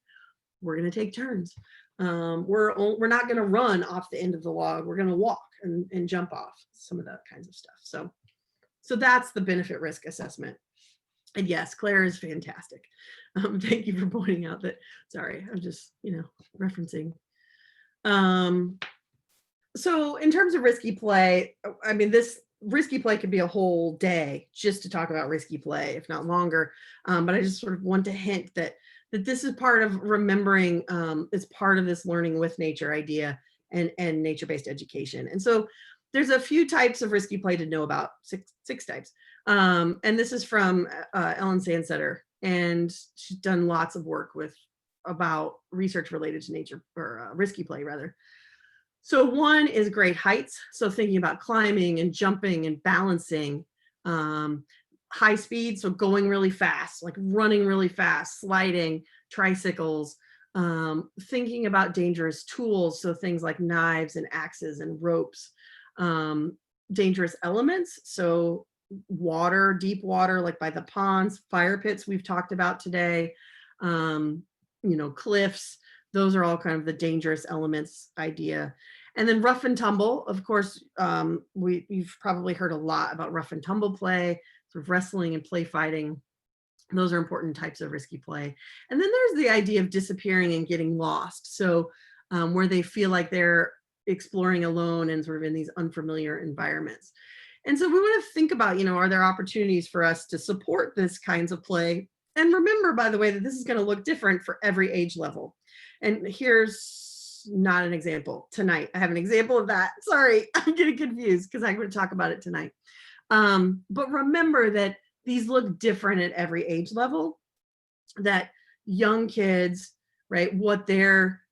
We're going to take turns. We're not going to run off the end of the log. We're going to walk and jump off, some of that kinds of stuff. So that's the benefit risk assessment. And yes, Claire is fantastic. Thank you for pointing out that. Sorry, I'm just, you know, referencing. So in terms of risky play, I mean, this risky play could be a whole day just to talk about risky play, if not longer. But I just sort of want to hint that this is part of remembering, it's part of this learning with nature idea and nature-based education. And so there's a few types of risky play to know about, six types. And this is from Ellen Sandsetter, and she's done lots of work about research related to nature, or risky play rather. So one is great heights. So thinking about climbing and jumping and balancing, high speed. So going really fast, like running really fast, sliding, tricycles, thinking about dangerous tools. So things like knives and axes and ropes, dangerous elements. So water, deep water, like by the ponds, fire pits we've talked about today, you know, cliffs. Those are all kind of the dangerous elements idea. And then rough and tumble, of course, you've probably heard a lot about rough and tumble play, sort of wrestling and play fighting. Those are important types of risky play. And then there's the idea of disappearing and getting lost. So where they feel like they're exploring alone and sort of in these unfamiliar environments. And so we want to think about, you know, are there opportunities for us to support this kinds of play? And remember, by the way, that this is going to look different for every age level. And here's not an example tonight. I have an example of that. Sorry, I'm getting confused because I'm going to talk about it tonight. But remember that these look different at every age level, that young kids, right, what their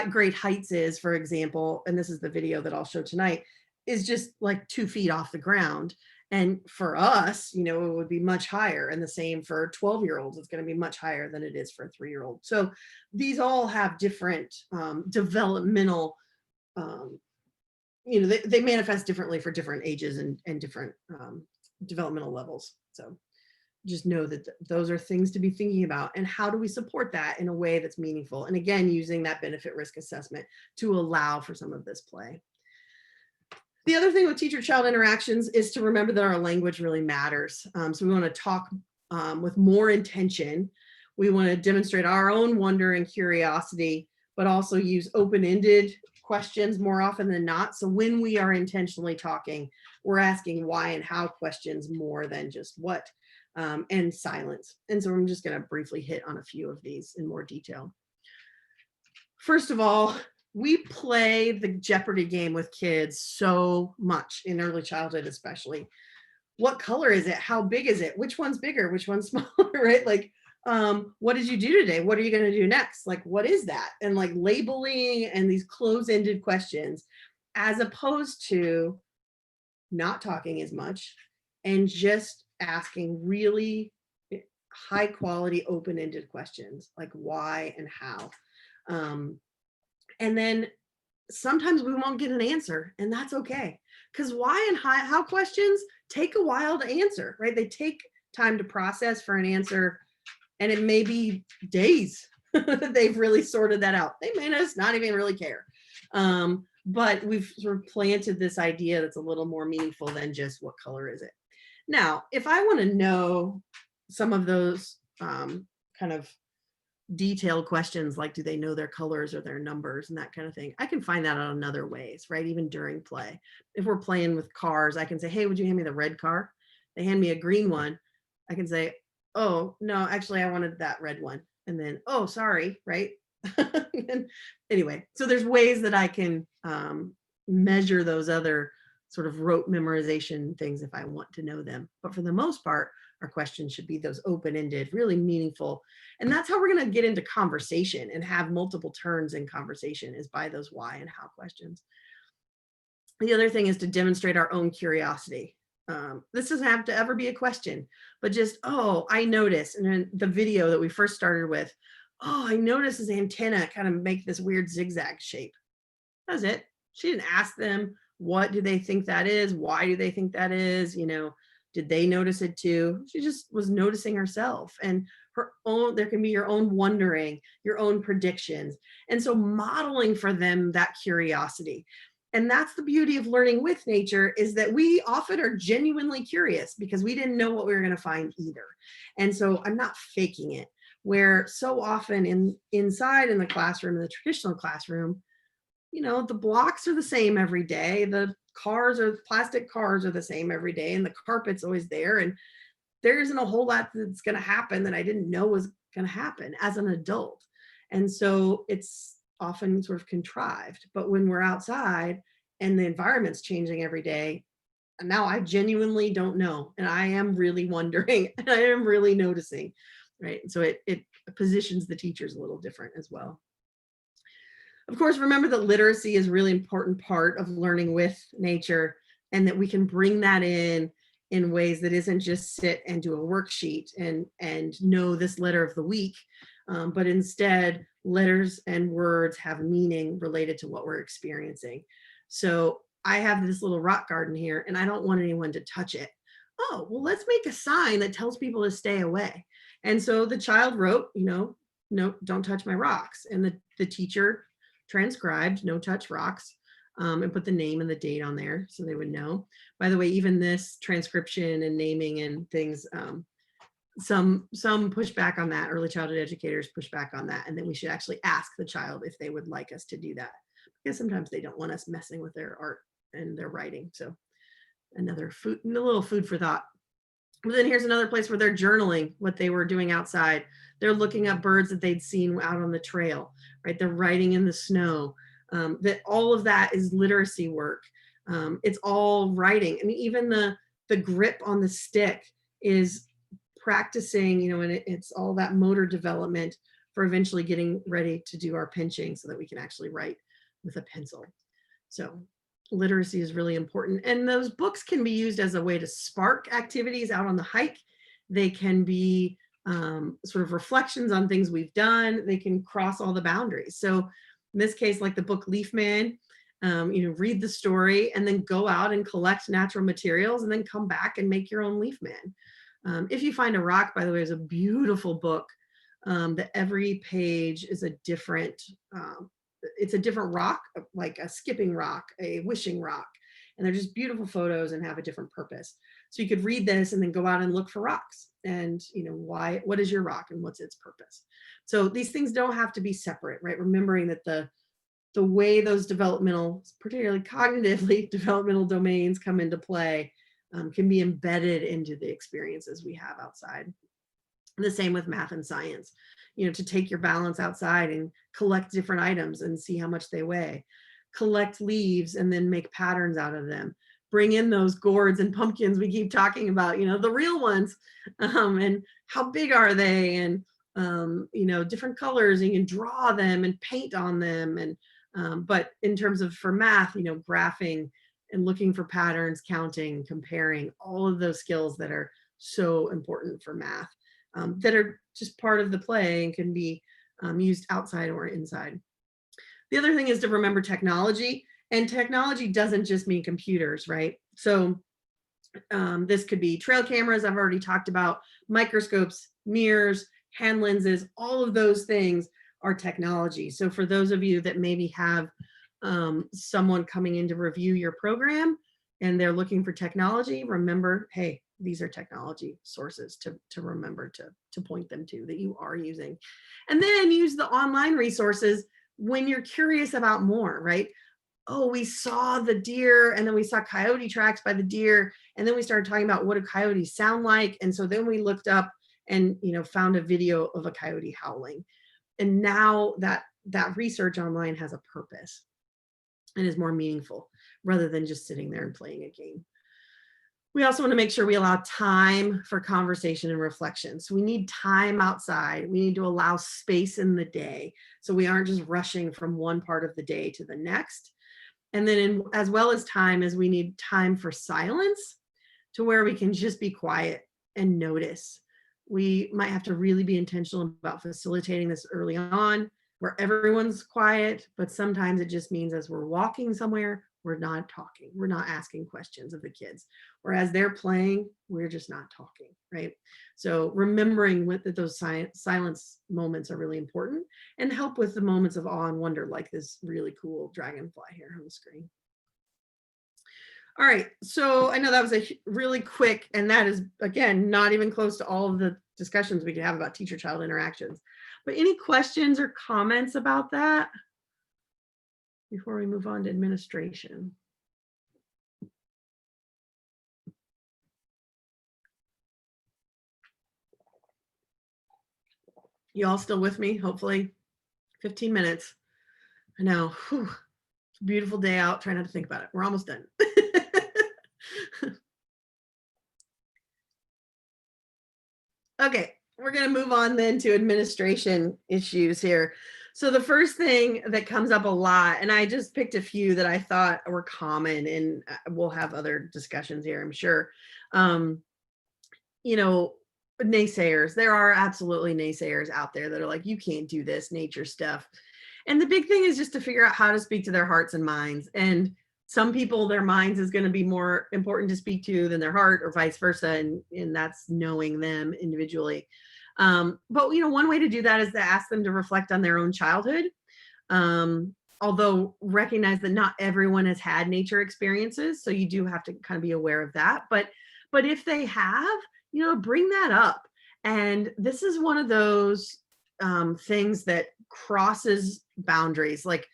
great heights is, for example, and this is the video that I'll show tonight, is just like 2 feet off the ground. And for us, you know, it would be much higher. And the same for 12-year-olds, it's going to be much higher than it is for a 3-year-old. So these all have different developmental, you know, they manifest differently for different ages and different developmental levels. So just know that those are things to be thinking about. And how do we support that in a way that's meaningful? And again, using that benefit risk assessment to allow for some of this play. The other thing with teacher-child interactions is to remember that our language really matters. So we want to talk with more intention. We want to demonstrate our own wonder and curiosity, but also use open-ended questions more often than not. So when we are intentionally talking, we're asking why and how questions more than just what, and silence. And so I'm just going to briefly hit on a few of these in more detail. First of all, we play the Jeopardy game with kids so much in early childhood, especially. What color is it? How big is it? Which one's bigger? Which one's smaller, right? Like, what did you do today? What are you going to do next? Like, what is that? And like labeling and these close-ended questions, as opposed to not talking as much and just asking really high quality, open-ended questions like why and how. And then sometimes we won't get an answer, and that's okay. Because why and how questions take a while to answer, right? They take time to process for an answer, and it may be days that they've really sorted that out. They may just not even really care. But we've sort of planted this idea that's a little more meaningful than just what color is it. Now, if I want to know some of those kind of detailed questions, like do they know their colors or their numbers and that kind of thing, I can find that out in other ways, right? Even during play. If we're playing with cars, I can say, hey, would you hand me the red car? They hand me a green one. I can say, oh, no, actually, I wanted that red one. And then, oh, sorry, right? And anyway, so there's ways that I can measure those other sort of rote memorization things if I want to know them. But for the most part, our questions should be those open-ended, really meaningful. And that's how we're going to get into conversation and have multiple turns in conversation, is by those why and how questions. The other thing is to demonstrate our own curiosity. This doesn't have to ever be a question, but just, oh, I noticed. And then the video that we first started with, oh, I noticed his antenna kind of make this weird zigzag shape. That's it. She didn't ask them, what do they think that is? Why do they think that is? You know, did they notice it too? She just was noticing herself, and her own, there can be your own wondering, your own predictions. And so modeling for them that curiosity. And that's the beauty of learning with nature, is that we often are genuinely curious because we didn't know what we were going to find either. And so I'm not faking it, where so often inside in the classroom, in the traditional classroom, you know, the blocks are the same every day. The cars or plastic cars are the same every day, and the carpet's always there. And there isn't a whole lot that's going to happen that I didn't know was going to happen as an adult. And so it's often sort of contrived. But when we're outside and the environment's changing every day, and now I genuinely don't know. And I am really wondering, and I am really noticing, right? And so it positions the teachers a little different as well. Of course, remember that literacy is a really important part of learning with nature, and that we can bring that in ways that isn't just sit and do a worksheet and know this letter of the week, but instead letters and words have meaning related to what we're experiencing. So I have this little rock garden here, and I don't want anyone to touch it. Oh, well, let's make a sign that tells people to stay away. And so the child wrote, you know, no, don't touch my rocks. And the teacher transcribed no touch rocks, and put the name and the date on there so they would know. By the way, even this transcription and naming and things, some push back on that. Early childhood educators push back on that, and then we should actually ask the child if they would like us to do that, because sometimes they don't want us messing with their art and their writing. So a little food for thought. But then here's another place where they're journaling what they were doing outside. They're looking up birds that they'd seen out on the trail, right? They're writing in the snow. That all of that is literacy work. It's all writing. I mean, even the grip on the stick is practicing, you know, and it's all that motor development for eventually getting ready to do our pinching so that we can actually write with a pencil. So literacy is really important. And those books can be used as a way to spark activities out on the hike. They can be sort of reflections on things we've done. They can cross all the boundaries. So in this case, like the book Leaf Man, you know, read the story and then go out and collect natural materials and then come back and make your own leaf man. If You Find a Rock, by the way, is a beautiful book that every page is a different, it's a different rock, like a skipping rock, a wishing rock. And they're just beautiful photos and have a different purpose. So you could read this and then go out and look for rocks and, you know, what is your rock and what's its purpose? So these things don't have to be separate, right? Remembering that the way those developmental, particularly cognitively developmental domains come into play can be embedded into the experiences we have outside. The same with math and science, you know, to take your balance outside and collect different items and see how much they weigh, collect leaves and then make patterns out of them, bring in those gourds and pumpkins we keep talking about, you know, the real ones, and how big are they, and you know, different colors, and you can draw them and paint on them. And but in terms of for math, you know, graphing and looking for patterns, counting, comparing, all of those skills that are so important for math, that are just part of the play and can be used outside or inside. The other thing is to remember technology, and technology doesn't just mean computers, right? So this could be trail cameras, I've already talked about, microscopes, mirrors, hand lenses, all of those things are technology. So for those of you that maybe have someone coming in to review your program and they're looking for technology, remember, hey, these are technology sources to remember to point them to that you are using. And then use the online resources when you're curious about more, right? Oh, we saw the deer and then we saw coyote tracks by the deer. And then we started talking about what do coyotes sound like. And so then we looked up and, you know, found a video of a coyote howling. And now that research online has a purpose and is more meaningful rather than just sitting there and playing a game. We also want to make sure we allow time for conversation and reflection. So we need time outside. We need to allow space in the day, so we aren't just rushing from one part of the day to the next. And then as well as time, as we need time for silence, to where we can just be quiet and notice. We might have to really be intentional about facilitating this early on, where everyone's quiet, but sometimes it just means as we're walking somewhere, we're not talking, we're not asking questions of the kids, or as they're playing, we're just not talking, right? So remembering that those silence moments are really important, and help with the moments of awe and wonder, like this really cool dragonfly here on the screen. All right, so I know that was a really quick, and that is, again, not even close to all of the discussions we could have about teacher-child interactions. But any questions or comments about that before we move on to administration? You all still with me? Hopefully. 15 minutes. I know. Whew. It's a beautiful day out. Try not to think about it. We're almost done. Okay, we're going to move on then to administration issues here. So the first thing that comes up a lot, and I just picked a few that I thought were common, and we'll have other discussions here, I'm sure. You know, naysayers. There are absolutely naysayers out there that are like, you can't do this nature stuff. And the big thing is just to figure out how to speak to their hearts and minds. And some people, their minds is going to be more important to speak to than their heart, or vice versa. And that's knowing them individually. But, you know, one way to do that is to ask them to reflect on their own childhood. Although recognize that not everyone has had nature experiences. So you do have to kind of be aware of that. But if they have, you know, bring that up. And this is one of those things that crosses boundaries. Like,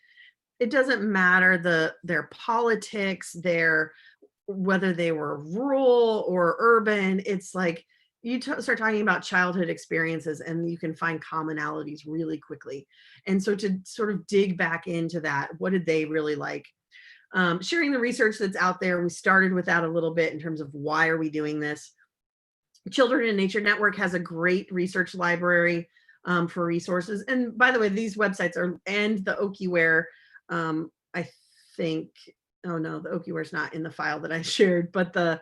it doesn't matter their politics, whether they were rural or urban. It's like you start talking about childhood experiences and you can find commonalities really quickly. And so to sort of dig back into that, what did they really like? Sharing the research that's out there. We started with that a little bit in terms of why are we doing this. Children in Nature Network has a great research library for resources. And by the way, these websites and the Okiware, I think, oh no, the Okiware is not in the file that I shared, but the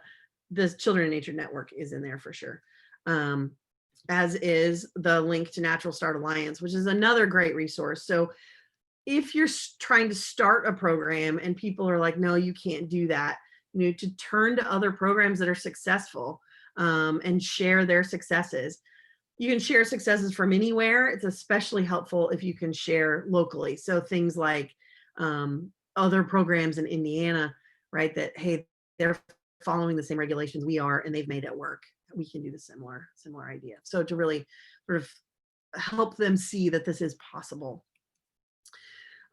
Children in Nature Network is in there for sure. As is the link to Natural Start Alliance, which is another great resource. So if you're trying to start a program and people are like, no, you can't do that, you know, to turn to other programs that are successful and share their successes. You can share successes from anywhere. It's especially helpful if you can share locally. So things like other programs in Indiana, right? That, hey, they're following the same regulations we are and they've made it work. We can do the similar idea. So to really sort of help them see that this is possible.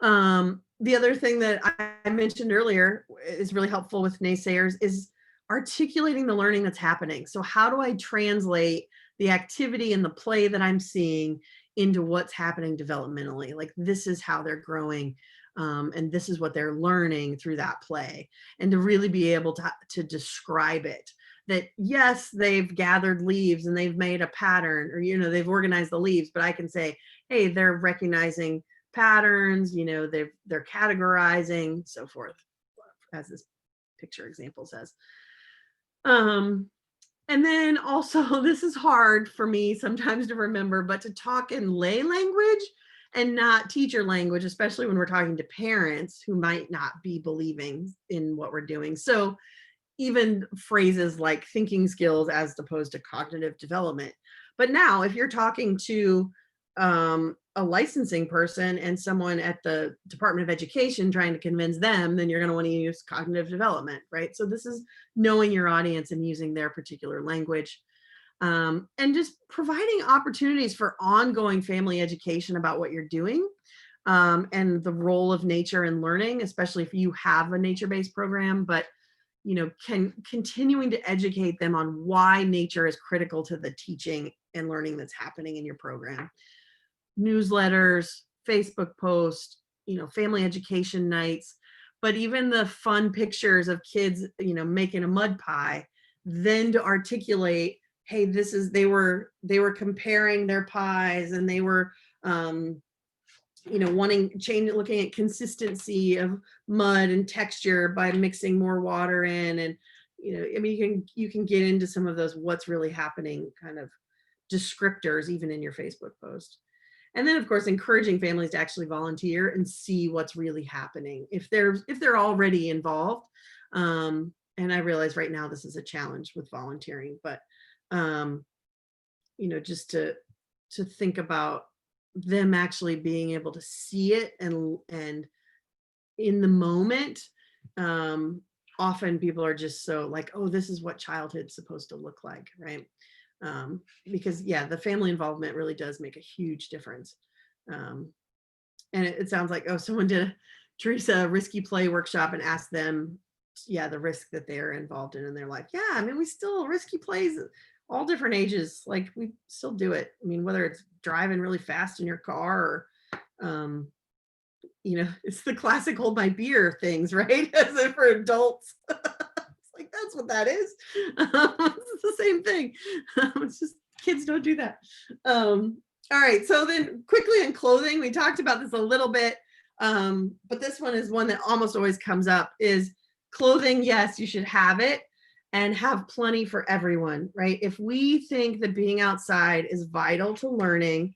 The other thing that I mentioned earlier is really helpful with naysayers is articulating the learning that's happening. So how do I translate the activity and the play that I'm seeing into what's happening developmentally. Like, this is how they're growing, and this is what they're learning through that play, and to really be able to describe it. That yes, they've gathered leaves and they've made a pattern, or, you know, they've organized the leaves, but I can say, hey, they're recognizing patterns, you know, they're categorizing, so forth, as this picture example says. And then also, this is hard for me sometimes to remember, but to talk in lay language and not teacher language, especially when we're talking to parents who might not be believing in what we're doing. So even phrases like thinking skills as opposed to cognitive development. But now if you're talking to a licensing person and someone at the Department of Education trying to convince them, then you're going to want to use cognitive development, right? So this is knowing your audience and using their particular language, and just providing opportunities for ongoing family education about what you're doing, and the role of nature in learning, especially if you have a nature-based program, but you know, continuing to educate them on why nature is critical to the teaching and learning that's happening in your program. Newsletters, Facebook posts, you know, family education nights, but even the fun pictures of kids, you know, making a mud pie, then to articulate, hey, this is, they were comparing their pies, and they were, you know, looking at consistency of mud and texture by mixing more water in. And, you know, I mean, you can get into some of those what's really happening kind of descriptors even in your Facebook post. And then of course, encouraging families to actually volunteer and see what's really happening if they're already involved. And I realize right now this is a challenge with volunteering, but you know, just to think about them actually being able to see it and in the moment. Often people are just so like, oh, this is what childhood's supposed to look like, right? Because yeah, the family involvement really does make a huge difference. And it sounds like, oh, someone did a risky play workshop and asked them, yeah, the risk that they're involved in, and they're like, yeah, I mean, we still risky plays, all different ages, like we still do it. I mean, whether it's driving really fast in your car or you know, it's the classic hold my beer things, right? As if for adults. It's like, that's what that is. It's the same thing. It's just kids don't do that. All right, so then quickly in clothing, we talked about this a little bit, but this one is one that almost always comes up, is clothing. Yes, you should have it and have plenty for everyone, right? If we think that being outside is vital to learning,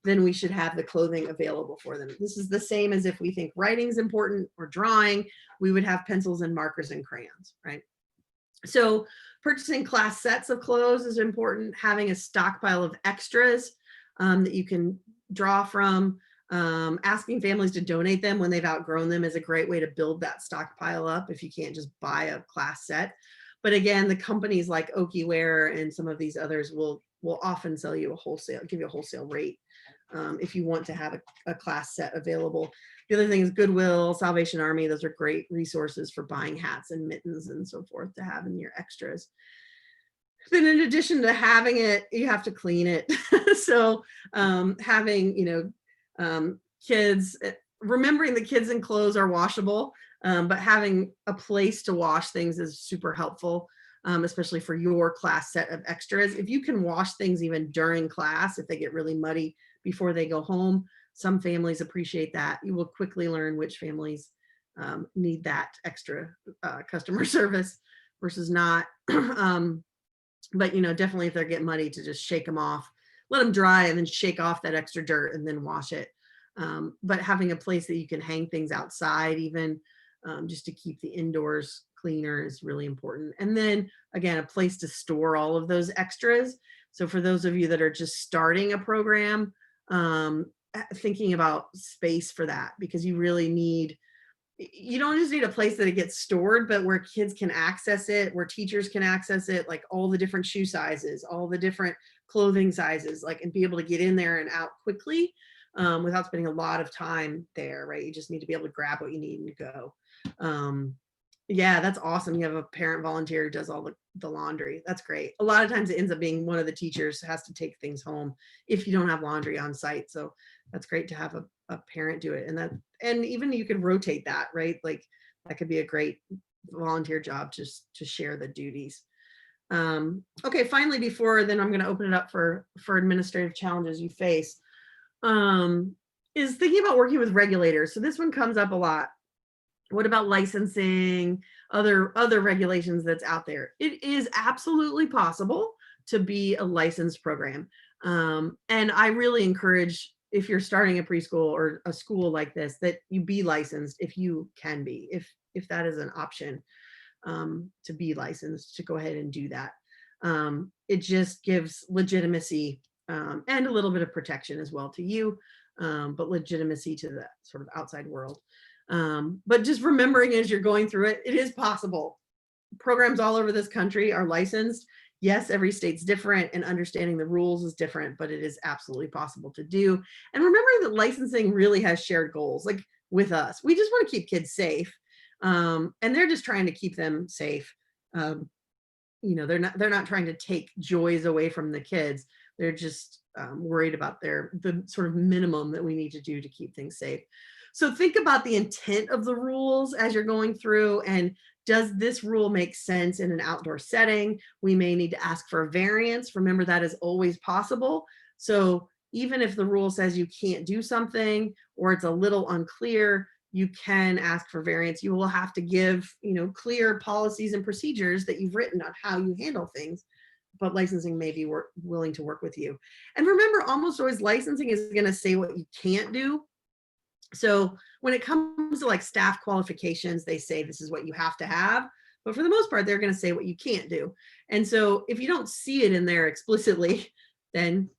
then we should have the clothing available for them. This is the same as if we think writing is important or drawing, we would have pencils and markers and crayons, right? So purchasing class sets of clothes is important. Having a stockpile of extras that you can draw from. Asking families to donate them when they've outgrown them is a great way to build that stockpile up if you can't just buy a class set. But again, the companies like Okiwear and some of these others will often sell you give you a wholesale rate if you want to have a class set available. The other thing is Goodwill, Salvation Army. Those are great resources for buying hats and mittens and so forth to have in your extras. Then in addition to having it, you have to clean it. So having, you know, kids, remembering the kids and clothes are washable, but having a place to wash things is super helpful, especially for your class set of extras. If you can wash things even during class, if they get really muddy before they go home, some families appreciate that. You will quickly learn which families need that extra customer service versus not. But, you know, definitely if they're getting muddy, to just shake them off, let them dry, and then shake off that extra dirt and then wash it. But having a place that you can hang things outside, even just to keep the indoors cleaner, is really important. And then again, a place to store all of those extras. So for those of you that are just starting a program, thinking about space for that, because you really need, you don't just need a place that it gets stored, but where kids can access it, where teachers can access it, like all the different shoe sizes, all the different clothing sizes, like, and be able to get in there and out quickly without spending a lot of time there, right? You just need to be able to grab what you need and go. Yeah, that's awesome. You have a parent volunteer who does all the laundry. That's great. A lot of times it ends up being one of the teachers has to take things home if you don't have laundry on site. So that's great to have a parent do it. And even you could rotate that, right? Like that could be a great volunteer job just to share the duties. Okay, finally, then I'm going to open it up for administrative challenges you face. Is thinking about working with regulators. So this one comes up a lot. What about licensing, other regulations that's out there? It is absolutely possible to be a licensed program. And I really encourage, if you're starting a preschool or a school like this, that you be licensed if you can be, if that is an option, to be licensed, to go ahead and do that. It just gives legitimacy and a little bit of protection as well to you, but legitimacy to the sort of outside world. But just remembering as you're going through it, it is possible. Programs all over this country are licensed. Yes, every state's different and understanding the rules is different, but it is absolutely possible to do. And remember that licensing really has shared goals, like with us. We just want to keep kids safe. And they're just trying to keep them safe. You know, they're not trying to take joys away from the kids. They're just worried about the sort of minimum that we need to do to keep things safe. So think about the intent of the rules as you're going through, and does this rule make sense in an outdoor setting? We may need to ask for a variance. Remember, that is always possible. So even if the rule says you can't do something or it's a little unclear, you can ask for variance. You will have to give, clear policies and procedures that you've written on how you handle things, but licensing may be willing to work with you. And remember, almost always licensing is going to say what you can't do. So when it comes to like staff qualifications, they say this is what you have to have, but for the most part, they're going to say what you can't do. And so if you don't see it in there explicitly, then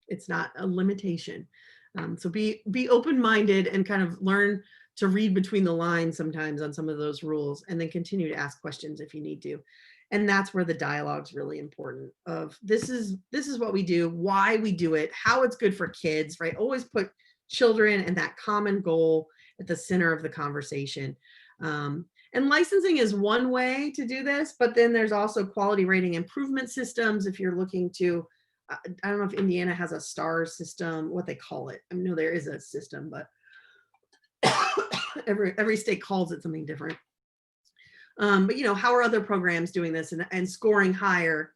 it's not a limitation. So be open-minded and kind of learn to read between the lines sometimes on some of those rules, and then continue to ask questions if you need to. And that's where the dialogue is really important. Of this is what we do, why we do it, how it's good for kids, right? Always put children and that common goal at the center of the conversation. And licensing is one way to do this, but then there's also quality rating improvement systems. If you're looking to, I don't know if Indiana has a STAR system, what they call it. I know there is a system, but every state calls it something different. But how are other programs doing this and scoring higher?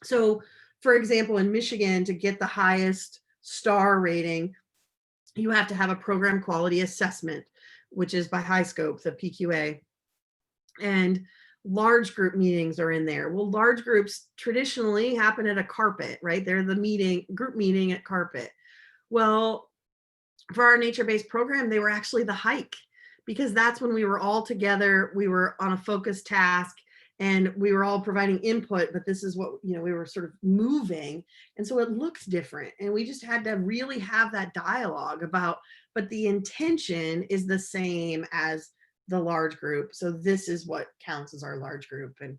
So for example, in Michigan, to get the highest STAR rating, you have to have a program quality assessment, which is by High Scope, the PQA. And large group meetings are in there. Well, large groups traditionally happen at a carpet, right? They're the group meeting at carpet. Well, for our nature-based program, they were actually the hike, because that's when we were all together, we were on a focused task, and we were all providing input, but this is what, we were sort of moving. And so it looks different. And we just had to really have that dialogue about, but the intention is the same as the large group. So this is what counts as our large group. And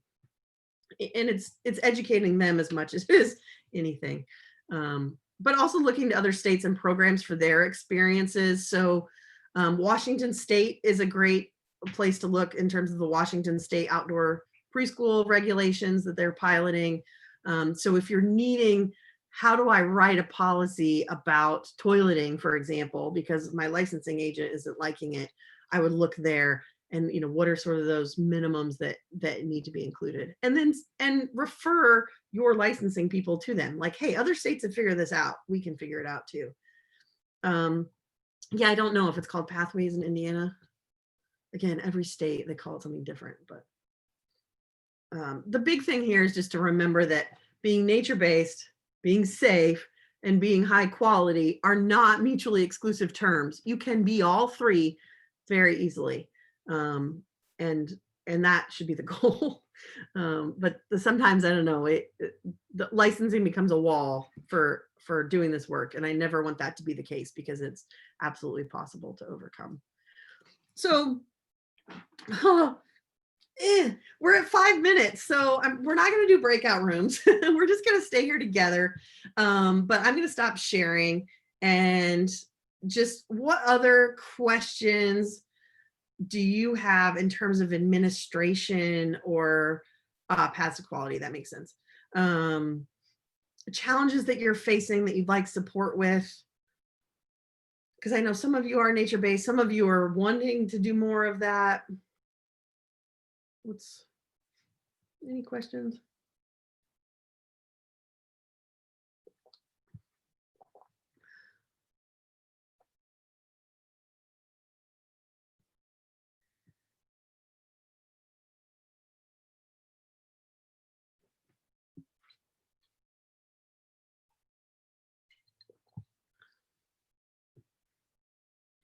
it's educating them as much as it is anything. But also looking to other states and programs for their experiences. So Washington State is a great place to look in terms of the Washington State outdoor preschool regulations that they're piloting. So if you're needing, how do I write a policy about toileting, for example, because my licensing agent isn't liking it, I would look there and, what are sort of those minimums that need to be included, and refer your licensing people to them. Like, hey, other states have figured this out. We can figure it out too. Yeah, I don't know if it's called Pathways in Indiana. Again, every state, they call it something different, but the big thing here is just to remember that being nature-based, being safe, and being high quality are not mutually exclusive terms. You can be all three very easily. And that should be the goal. But sometimes, I don't know, the licensing becomes a wall for doing this work. And I never want that to be the case, because it's absolutely possible to overcome. So, we're at 5 minutes, so we're not going to do breakout rooms. We're just going to stay here together. But I'm going to stop sharing, and just what other questions do you have in terms of administration or paths to quality? That makes sense. Challenges that you're facing that you'd like support with? Because I know some of you are nature-based, some of you are wanting to do more of that. Any questions?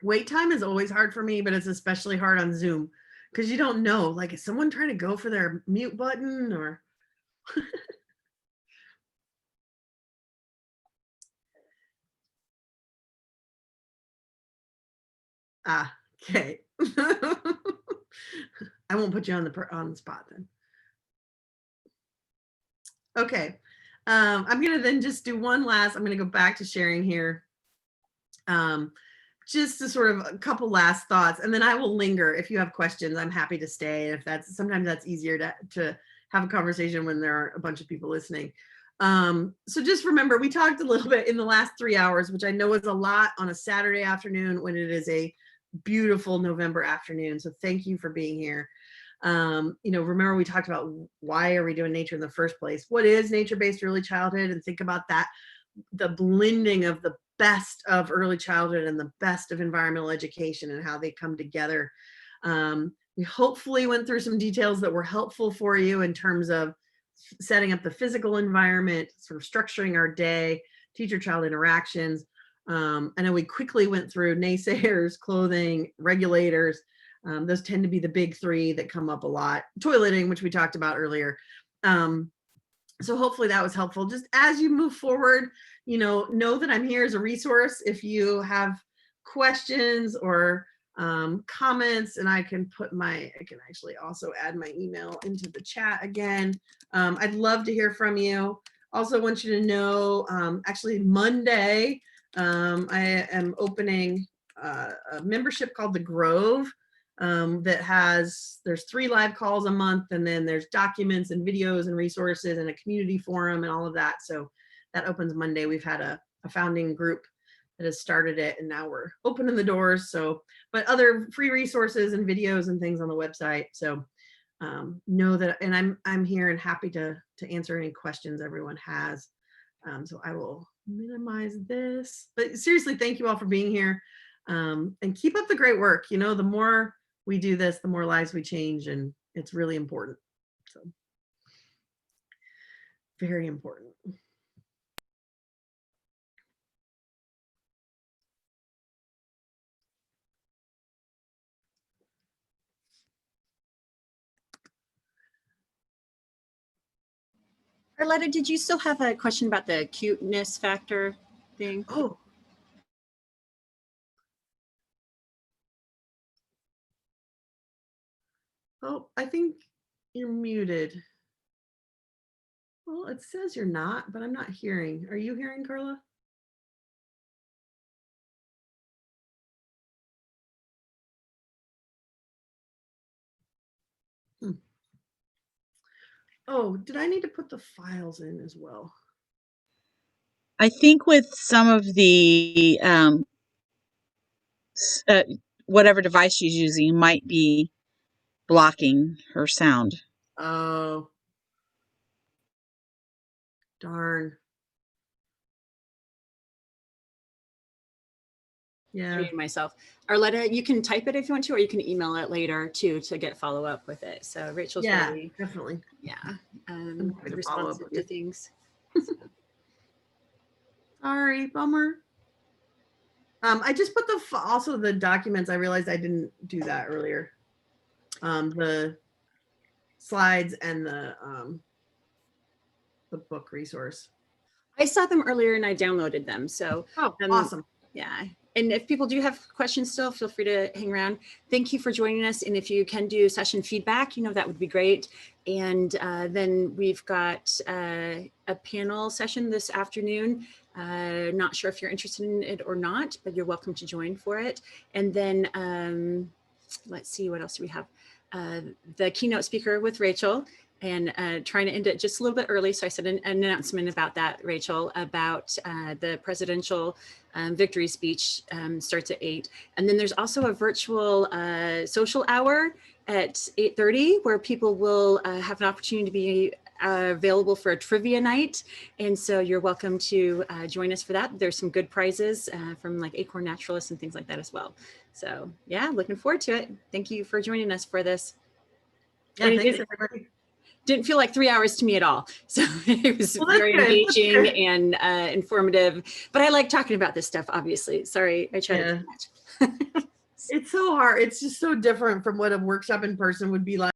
Wait time is always hard for me, but it's especially hard on Zoom because you don't know, like, is someone trying to go for their mute button or? Okay. I won't put you on the spot then. Okay. I'm gonna then just do one last, I'm gonna go back to sharing here. Just to sort of a couple last thoughts, and then I will linger. If you have questions, I'm happy to stay. If sometimes that's easier to have a conversation when there are a bunch of people listening. So just remember, we talked a little bit in the last 3 hours, which I know is a lot on a Saturday afternoon when it is a beautiful November afternoon. So thank you for being here. Remember we talked about why are we doing nature in the first place? What is nature-based early childhood? And think about that, the blending of the best of early childhood and the best of environmental education and how they come together. We hopefully went through some details that were helpful for you in terms of setting up the physical environment, sort of structuring our day, teacher-child interactions. I know we quickly went through naysayers, clothing, regulators. Those tend to be the big three that come up a lot. Toileting, which we talked about earlier. So hopefully that was helpful. Just as you move forward, know that I'm here as a resource. If you have questions or comments, and I can actually also add my email into the chat again. I'd love to hear from you. Also want you to know, actually Monday, I am opening a membership called The Grove. There's 3 live calls a month, and then there's documents and videos and resources and a community forum and all of that. So that opens Monday. We've had a founding group that has started it, and now we're opening the doors. So, but other free resources and videos and things on the website. So know that, and I'm here and happy to answer any questions everyone has. So I will minimize this, but seriously, thank you all for being here, and keep up the great work. The more we do this, the more lives we change, and it's really important. So very important. Arletta, did you still have a question about the cuteness factor thing? Oh, I think you're muted. Well, it says you're not, but I'm not hearing. Are you hearing, Carla? Oh, did I need to put the files in as well? I think with some of the whatever device she's using might be blocking her sound. Oh, darn. Yeah. Myself. Arletta, you can type it if you want to, or you can email it later too to get follow up with it. So Rachel's really, definitely. Yeah. Responsive to things. Sorry, bummer. I just put also the documents. I realized I didn't do that earlier. The slides and the book resource. I saw them earlier and I downloaded them. So awesome. Yeah. And if people do have questions still, feel free to hang around. Thank you for joining us. And if you can do session feedback, that would be great. And then we've got a panel session this afternoon. Not sure if you're interested in it or not, but you're welcome to join for it. And then let's see, what else do we have? The keynote speaker with Rachel, and trying to end it just a little bit early. So I said an announcement about that, Rachel, about the presidential victory speech starts at 8. And then there's also a virtual social hour at 8:30 where people will have an opportunity to be available for a trivia night. And so you're welcome to join us for that. There's some good prizes from like Acorn Naturalists and things like that as well. So yeah, looking forward to it. Thank you for joining us for this. Yeah, And thanks everybody. didn't feel like 3 hours to me at all. So it was Well, that's very good. That's engaging good. and informative, but I like talking about this stuff, obviously. Sorry, I tried to too much. It's so hard. It's just so different from what a workshop in person would be like.